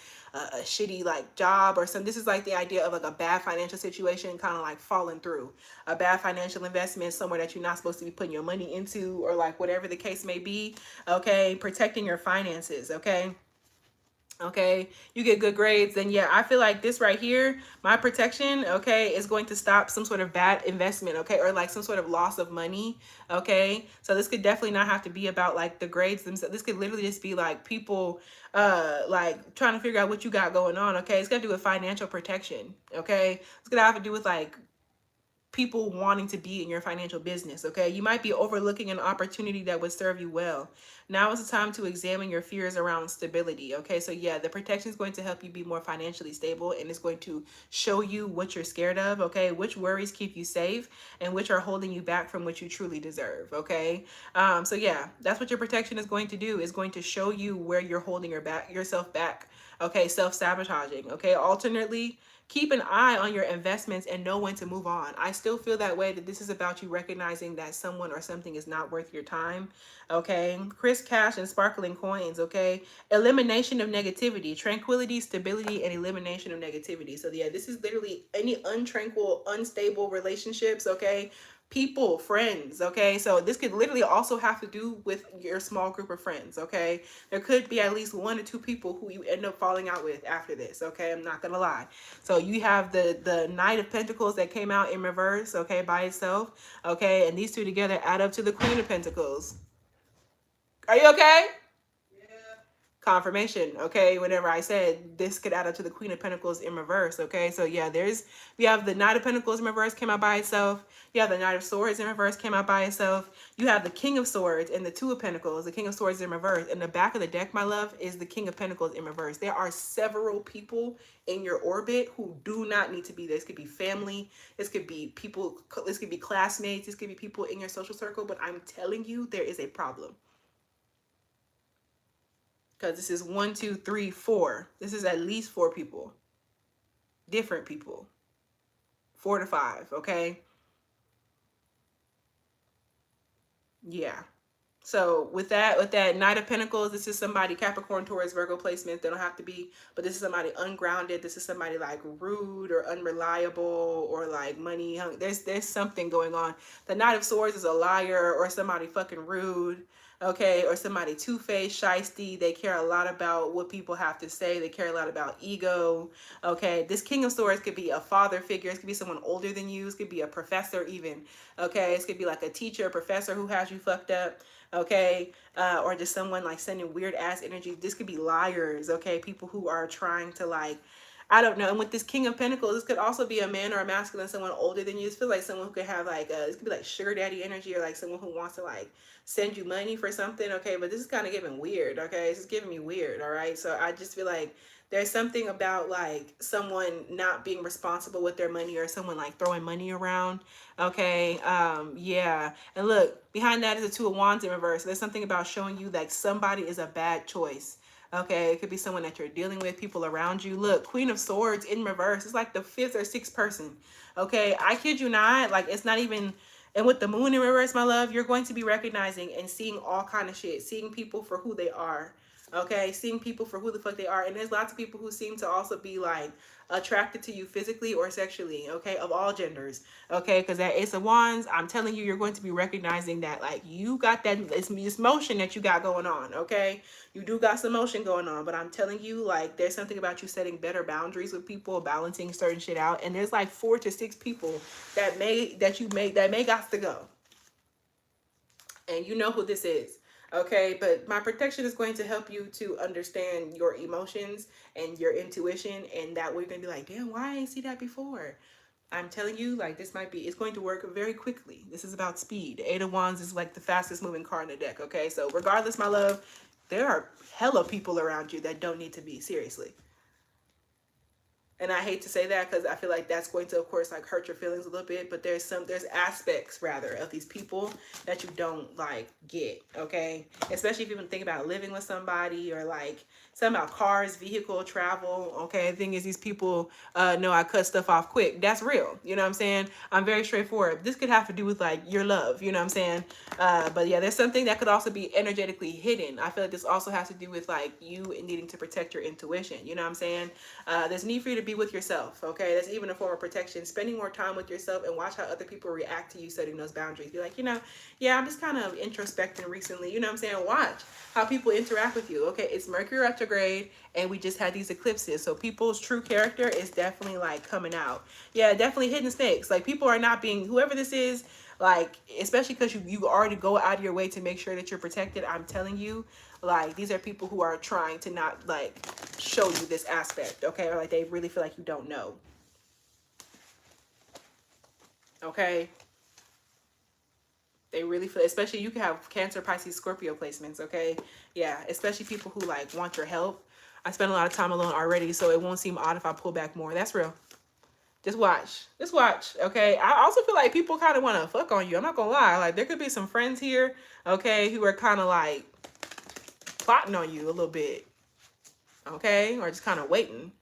shitty like job or something. This is like the idea of like a bad financial situation kind of like falling through. A bad financial investment, somewhere that you're not supposed to be putting your money into, or like whatever the case may be. Okay, protecting your finances, okay? Okay, you get good grades, then yeah, I feel like this right here, my protection, okay, is going to stop some sort of bad investment, okay, or like some sort of loss of money, okay? So this could definitely not have to be about like the grades themselves. This could literally just be like people like trying to figure out what you got going on, okay? It's got to do with financial protection, okay? It's gonna have to do with like people wanting to be in your financial business, okay? You might be overlooking an opportunity that would serve you well. Now is the time to examine your fears around stability, okay? So yeah, the protection is going to help you be more financially stable, and it's going to show you what you're scared of, okay? Which worries keep you safe and which are holding you back from what you truly deserve, okay? So yeah, that's what your protection is going to do, is going to show you where you're holding yourself back, Okay, self-sabotaging. Okay, alternately, keep an eye on your investments and know when to move on. I still feel that way, that this is about you recognizing that someone or something is not worth your time. Okay, Chris Cash and sparkling coins. Okay, elimination of negativity, tranquility, stability, and elimination of negativity. So yeah, this is literally any untranquil, unstable relationships. Okay, people, friends. Okay, so this could literally also have to do with your small group of friends. Okay, there could be at least 1 or 2 people who you end up falling out with after this. Okay, I'm not gonna lie. So you have the Knight of Pentacles that came out in reverse. Okay, by itself. Okay, and these two together add up to the Queen of Pentacles. Are you okay? Confirmation. Okay, whenever I said this could add up to the Queen of Pentacles in reverse. Okay, so yeah, we have the Knight of Pentacles in reverse came out by itself. You have the Knight of Swords in reverse came out by itself. You have the King of Swords and the Two of Pentacles. The King of Swords in reverse. In the back of the deck, my love, is the King of Pentacles in reverse. There are several people in your orbit who do not need to be there. This could be family. This could be people. This could be classmates. This could be people in your social circle. But I'm telling you, there is a problem. Because this is 1, 2, 3, 4. This is at least 4 people. Different people. 4 to 5, okay? Yeah. So with that Knight of Pentacles, this is somebody Capricorn, Taurus, Virgo placement. They don't have to be, but this is somebody ungrounded. This is somebody like rude or unreliable or like money hungry. There's something going on. The Knight of Swords is a liar or somebody fucking rude. Okay, or somebody two-faced, shisty. They care a lot about what people have to say. They care a lot about ego. Okay, this King of Swords could be a father figure. It could be someone older than you. It could be a professor even. Okay, it could be like a teacher, a professor who has you fucked up. Okay, or just someone like sending weird ass energy. This could be liars. Okay, people who are trying to like, I don't know. And with this King of Pentacles, this could also be a man or a masculine, someone older than you. This feels like someone who could have like, this could be like sugar daddy energy or like someone who wants to like send you money for something. Okay, but this is kind of giving weird. Okay, this is giving me weird. All right, so I just feel like there's something about like someone not being responsible with their money or someone like throwing money around. Okay, yeah. And look, behind that is a Two of Wands in reverse. There's something about showing you like somebody is a bad choice. Okay, it could be someone that you're dealing with, people around you. Look, Queen of Swords in reverse. It's like the 5th or 6th person. Okay, I kid you not. Like, it's not even... And with the moon in reverse, my love, you're going to be recognizing and seeing all kind of shit. Seeing people for who they are. Okay, seeing people for who the fuck they are. And there's lots of people who seem to also be like attracted to you physically or sexually, okay, of all genders, okay, because that Ace of Wands, I'm telling you, you're going to be recognizing that like you got that, it's motion that you got going on, okay, you do got some motion going on, but I'm telling you, like, there's something about you setting better boundaries with people, balancing certain shit out, and there's like 4 to 6 people that may got to go, and you know who this is. Okay, but my protection is going to help you to understand your emotions and your intuition, and that way you're gonna be like, damn, why I ain't see that before? I'm telling you, like, this might be, it's going to work very quickly. This is about speed. 8 of Wands is like the fastest moving card in the deck. Okay, so regardless, my love, there are hella people around you that don't need to be, seriously. And I hate to say that because I feel like that's going to, of course, like hurt your feelings a little bit. But there's aspects rather of these people that you don't like get. Okay, especially if you even think about living with somebody or like something about cars, vehicle, travel. Okay, the thing is, these people know I cut stuff off quick. That's real. You know what I'm saying? I'm very straightforward. This could have to do with like your love. You know what I'm saying? But yeah, there's something that could also be energetically hidden. I feel like this also has to do with like you needing to protect your intuition. You know what I'm saying? There's need for you to be with yourself. Okay, that's even a form of protection. Spending more time with yourself and watch how other people react to you setting those boundaries. Be like, you know, yeah, I'm just kind of introspecting recently. You know what I'm saying? Watch how people interact with you. Okay, it's Mercury retrograde, and we just had these eclipses, so people's true character is definitely like coming out. Yeah, definitely hidden snakes. Like, people are not being, whoever this is, like, especially because you already go out of your way to make sure that you're protected. I'm telling you, like, these are people who are trying to not like show you this aspect, okay, or like they really feel like you don't know. Okay, they really feel, especially you can have Cancer, Pisces, Scorpio placements. Okay, yeah, especially people who like want your help. I spend a lot of time alone already, so it won't seem odd if I pull back more. That's real. Just watch. Just watch. Okay. I also feel like people kind of want to fuck on you. I'm not gonna lie. Like, there could be some friends here, okay, who are kind of like plotting on you a little bit. okay? Or just kind of waiting.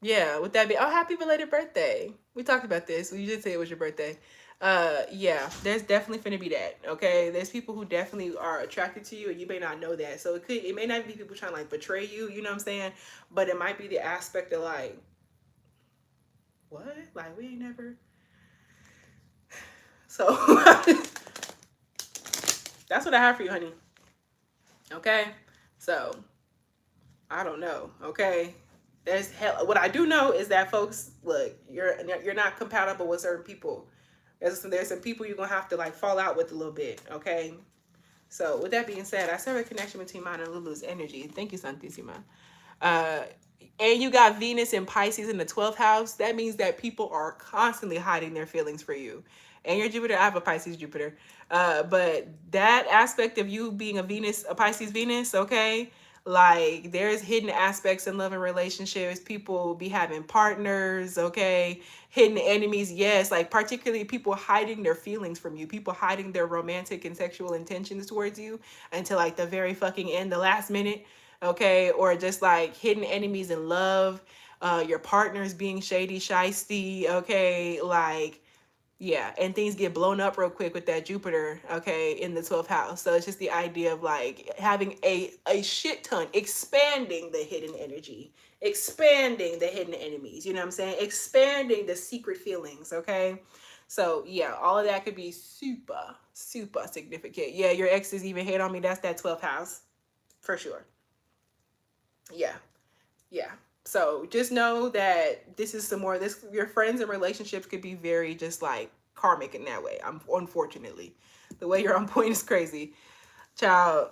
Yeah, would that be, oh, happy belated birthday. We talked about this. You did say it was your birthday. Yeah, there's definitely finna be that, okay? There's people who definitely are attracted to you and you may not know that. So it may not be people trying to like betray you, you know what I'm saying? But it might be the aspect of like, what? Like we ain't never. So that's what I have for you, honey. Okay? So I don't know, okay? There's hell. What I do know is that folks, look, you're not compatible with certain people. There's some people you're gonna have to like fall out with a little bit, okay? So with that being said, I serve a connection between mine and Lulu's energy. Thank you, Santissima. Uh, and you got Venus and Pisces in the 12th house. That means that people are constantly hiding their feelings for you. And your Jupiter, I have a Pisces Jupiter. But that aspect of you being a Pisces Venus, okay? Like there's hidden aspects in love and relationships. People be having partners, okay? Hidden enemies, yes. Like particularly people hiding their feelings from you. People hiding their romantic and sexual intentions towards you until like the very fucking end, the last minute, okay? Or just like hidden enemies in love, your partners being shady, shisty, okay? Like yeah, and things get blown up real quick with that Jupiter, okay, in the 12th house. So it's just the idea of like having a shit ton, expanding the hidden energy, expanding the hidden enemies, you know what I'm saying? Expanding the secret feelings, okay? So yeah, all of that could be super, super significant. Yeah, your exes even hate on me. That's that 12th house for sure. Yeah. Yeah. So just know that this is some more, this your friends and relationships could be very just like karmic in that way. I'm unfortunately. The way you're on point is crazy. Child,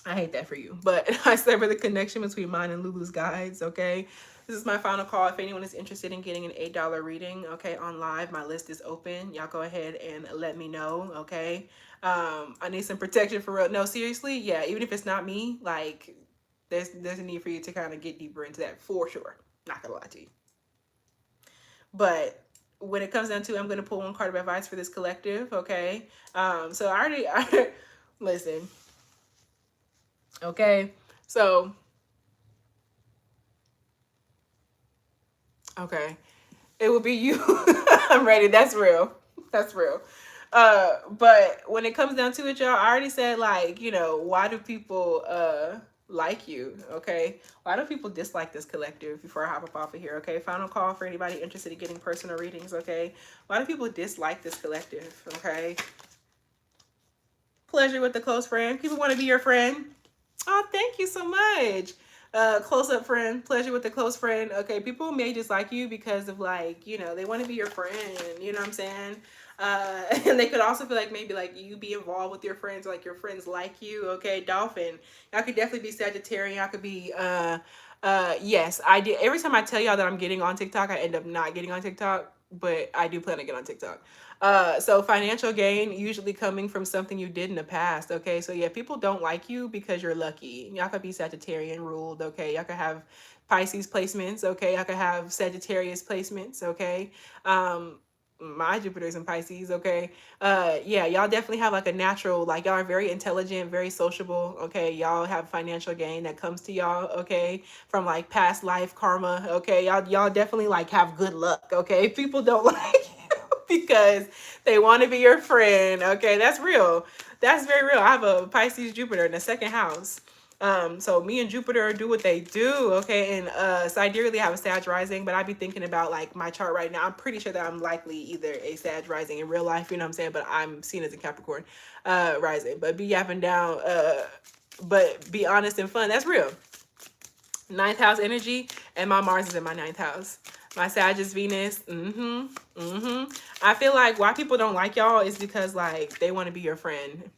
I hate that for you. But I sever the connection between mine and Lulu's guides, okay? This is my final call. If anyone is interested in getting an $8 reading, okay, on live, my list is open. Y'all go ahead and let me know, okay? I need some protection for real. No, seriously, yeah, even if it's not me, like there's a need for you to kind of get deeper into that for sure. Not gonna lie to you. But when it comes down to, I'm gonna pull one card of advice for this collective, okay? So I listen, okay? So okay, it will be you. I'm ready. That's real. That's real. But when it comes down to it, y'all, I already said like, why do people like you? Okay, why do people dislike this collective? Before I hop up off of here, okay. Final call for anybody interested in getting personal readings. Okay, why do people dislike this collective? Okay, pleasure with the close friend. People want to be your friend. Oh, thank you so much. Close up friend, pleasure with the close friend. Okay, people may just like you because of like, they want to be your friend, you know what I'm saying? And they could also feel like maybe like you be involved with your friends, like your friends like you, okay? Dolphin. Y'all could definitely be Sagittarian. Y'all could be yes, I did. Every time I tell y'all that I'm getting on TikTok, I end up not getting on TikTok, but I do plan to get on TikTok. So financial gain usually coming from something you did in the past. Okay. So yeah, people don't like you because you're lucky. Y'all could be Sagittarian ruled. Okay. Y'all could have Pisces placements. Okay. Y'all could have Sagittarius placements. Okay. My Jupiter's in Pisces. Okay. Yeah, y'all definitely have like a natural, like y'all are very intelligent, very sociable. Okay. Y'all have financial gain that comes to y'all. Okay. From like past life karma. Okay. Y'all definitely like have good luck. Okay. People don't like because they want to be your friend. Okay, that's real. That's very real. I have a Pisces Jupiter in the second house. So me and Jupiter do what they do, okay? And sidereally I have a Sag rising, but I be thinking about like my chart right now. I'm pretty sure that I'm likely either a Sag rising in real life, you know what I'm saying? But I'm seen as a Capricorn rising. But be yapping down, but be honest and fun. That's real. Ninth house energy, and my Mars is in my ninth house. My Sag is Venus. I feel like why people don't like y'all is because like they want to be your friend.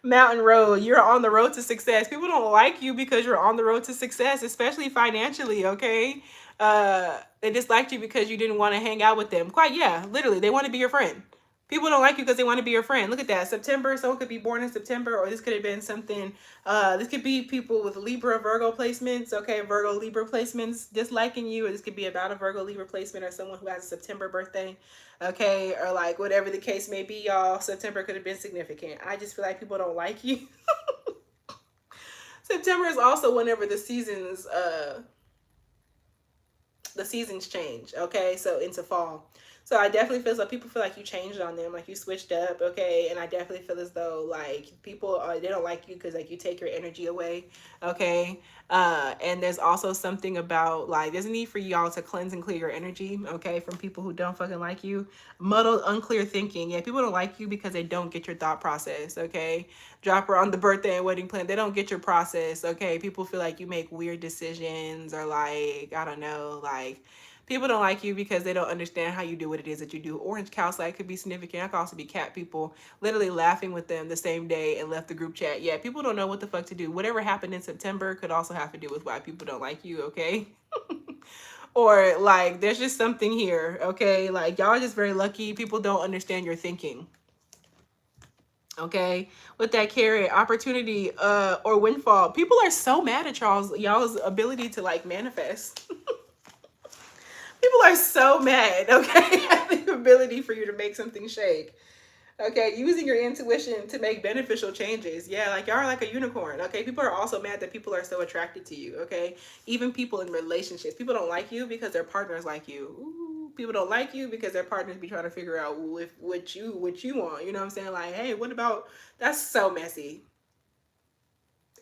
Mountain Road, you're on the road to success. People don't like you because you're on the road to success, especially financially, okay? They disliked you because you didn't want to hang out with them. Quite, yeah, literally, they want to be your friend. People don't like you because they want to be your friend. Look at that. September, someone could be born in September, or this could have been something. This could be people with Libra, Virgo placements. Okay, Virgo, Libra placements disliking you, or this could be about a Virgo, Libra placement, or someone who has a September birthday. Okay, or like whatever the case may be, y'all. September could have been significant. I just feel like people don't like you. September is also whenever the seasons change, okay? So into fall. So I definitely feel like people feel like you changed on them, like you switched up, okay? And I definitely feel as though like people are, they don't like you because like you take your energy away, okay? And there's also something about like there's a need for y'all to cleanse and clear your energy, okay, from people who don't fucking like you. Muddled, unclear thinking. Yeah, people don't like you because they don't get your thought process, okay? Drop her on the birthday and wedding plan. They don't get your process, okay? People feel like you make weird decisions or like I don't know, like people don't like you because they don't understand how you do what it is that you do. Orange cow side could be significant. I could also be cat people literally laughing with them the same day and left the group chat. Yeah, people don't know what the fuck to do. Whatever happened in September could also have to do with why people don't like you, okay? Or like there's just something here, okay? Like y'all are just very lucky. People don't understand your thinking. Okay, with that carrot opportunity or windfall, people are so mad at y'all's ability to like manifest. People are so mad, okay, at the ability for you to make something shake. Okay, using your intuition to make beneficial changes. Yeah, like y'all are like a unicorn. Okay, people are also mad that people are so attracted to you. Okay, even people in relationships, people don't like you because their partners like you. Ooh, people don't like you because their partners be trying to figure out if what you want. You know what I'm saying? Like, hey, what about that's so messy.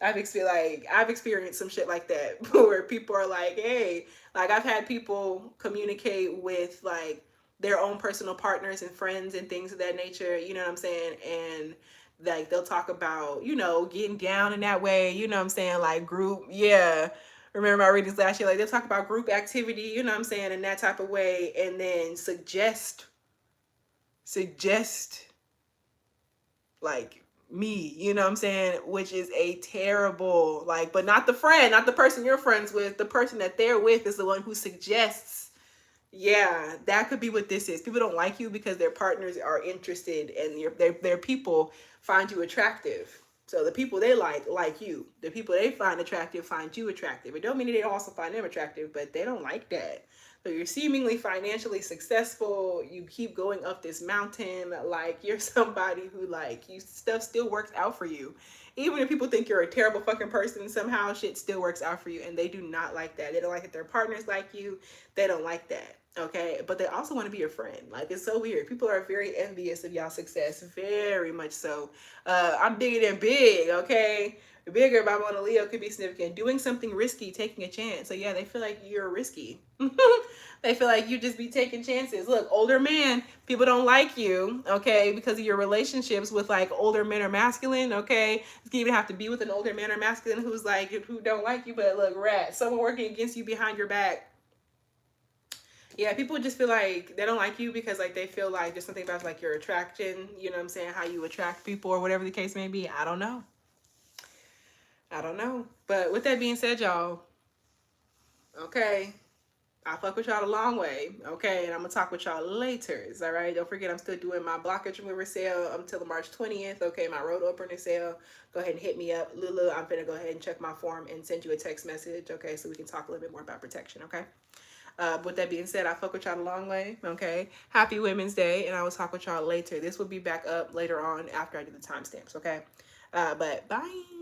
I've experienced some shit like that where people are like, hey, like I've had people communicate with like their own personal partners and friends and things of that nature, you know what I'm saying? And like they'll talk about, you know, getting down in that way, you know what I'm saying? Like group, yeah. Remember my readings last year, like they'll talk about group activity, you know what I'm saying, in that type of way, and then suggest like me, you know what I'm saying? Which is a terrible, like, but not the friend, not the person you're friends with. The person that they're with is the one who suggests. Yeah, that could be what this is. People don't like you because their partners are interested and their people find you attractive. So the people they like you. The people they find attractive find you attractive. It don't mean they also find them attractive, but they don't like that. So you're seemingly financially successful. You keep going up this mountain. Like you're somebody who like you stuff still works out for you. Even if people think you're a terrible fucking person, somehow shit still works out for you. And they do not like that. They don't like that their partners like you. They don't like that. Okay, but they also want to be your friend. Like it's so weird. People are very envious of y'all success, very much so. I'm bigger than big. Okay, bigger by Mona Leo could be significant. Doing something risky, taking a chance. So yeah, they feel like you're risky. They feel like you just be taking chances. Look, older man, people don't like you, okay, because of your relationships with like older men or masculine, okay. You can even have to be with an older man or masculine who's like who don't like you, but look, rat, someone working against you behind your back. Yeah, people just feel like they don't like you because like they feel like there's something about like your attraction, you know what I'm saying, how you attract people or whatever the case may be. I don't know. I don't know. But with that being said, y'all, okay, I fuck with y'all a long way, okay, and I'm gonna talk with y'all later. All right, don't forget I'm still doing my blockage remover sale until the March 20th. Okay, my road opener sale. Go ahead and hit me up, Lulu. I'm gonna go ahead and check my form and send you a text message, okay, so we can talk a little bit more about protection, okay. With that being said, I fuck with y'all a long way, okay? Happy Women's Day, and I will talk with y'all later. This will be back up later on after I do the timestamps, okay? But bye.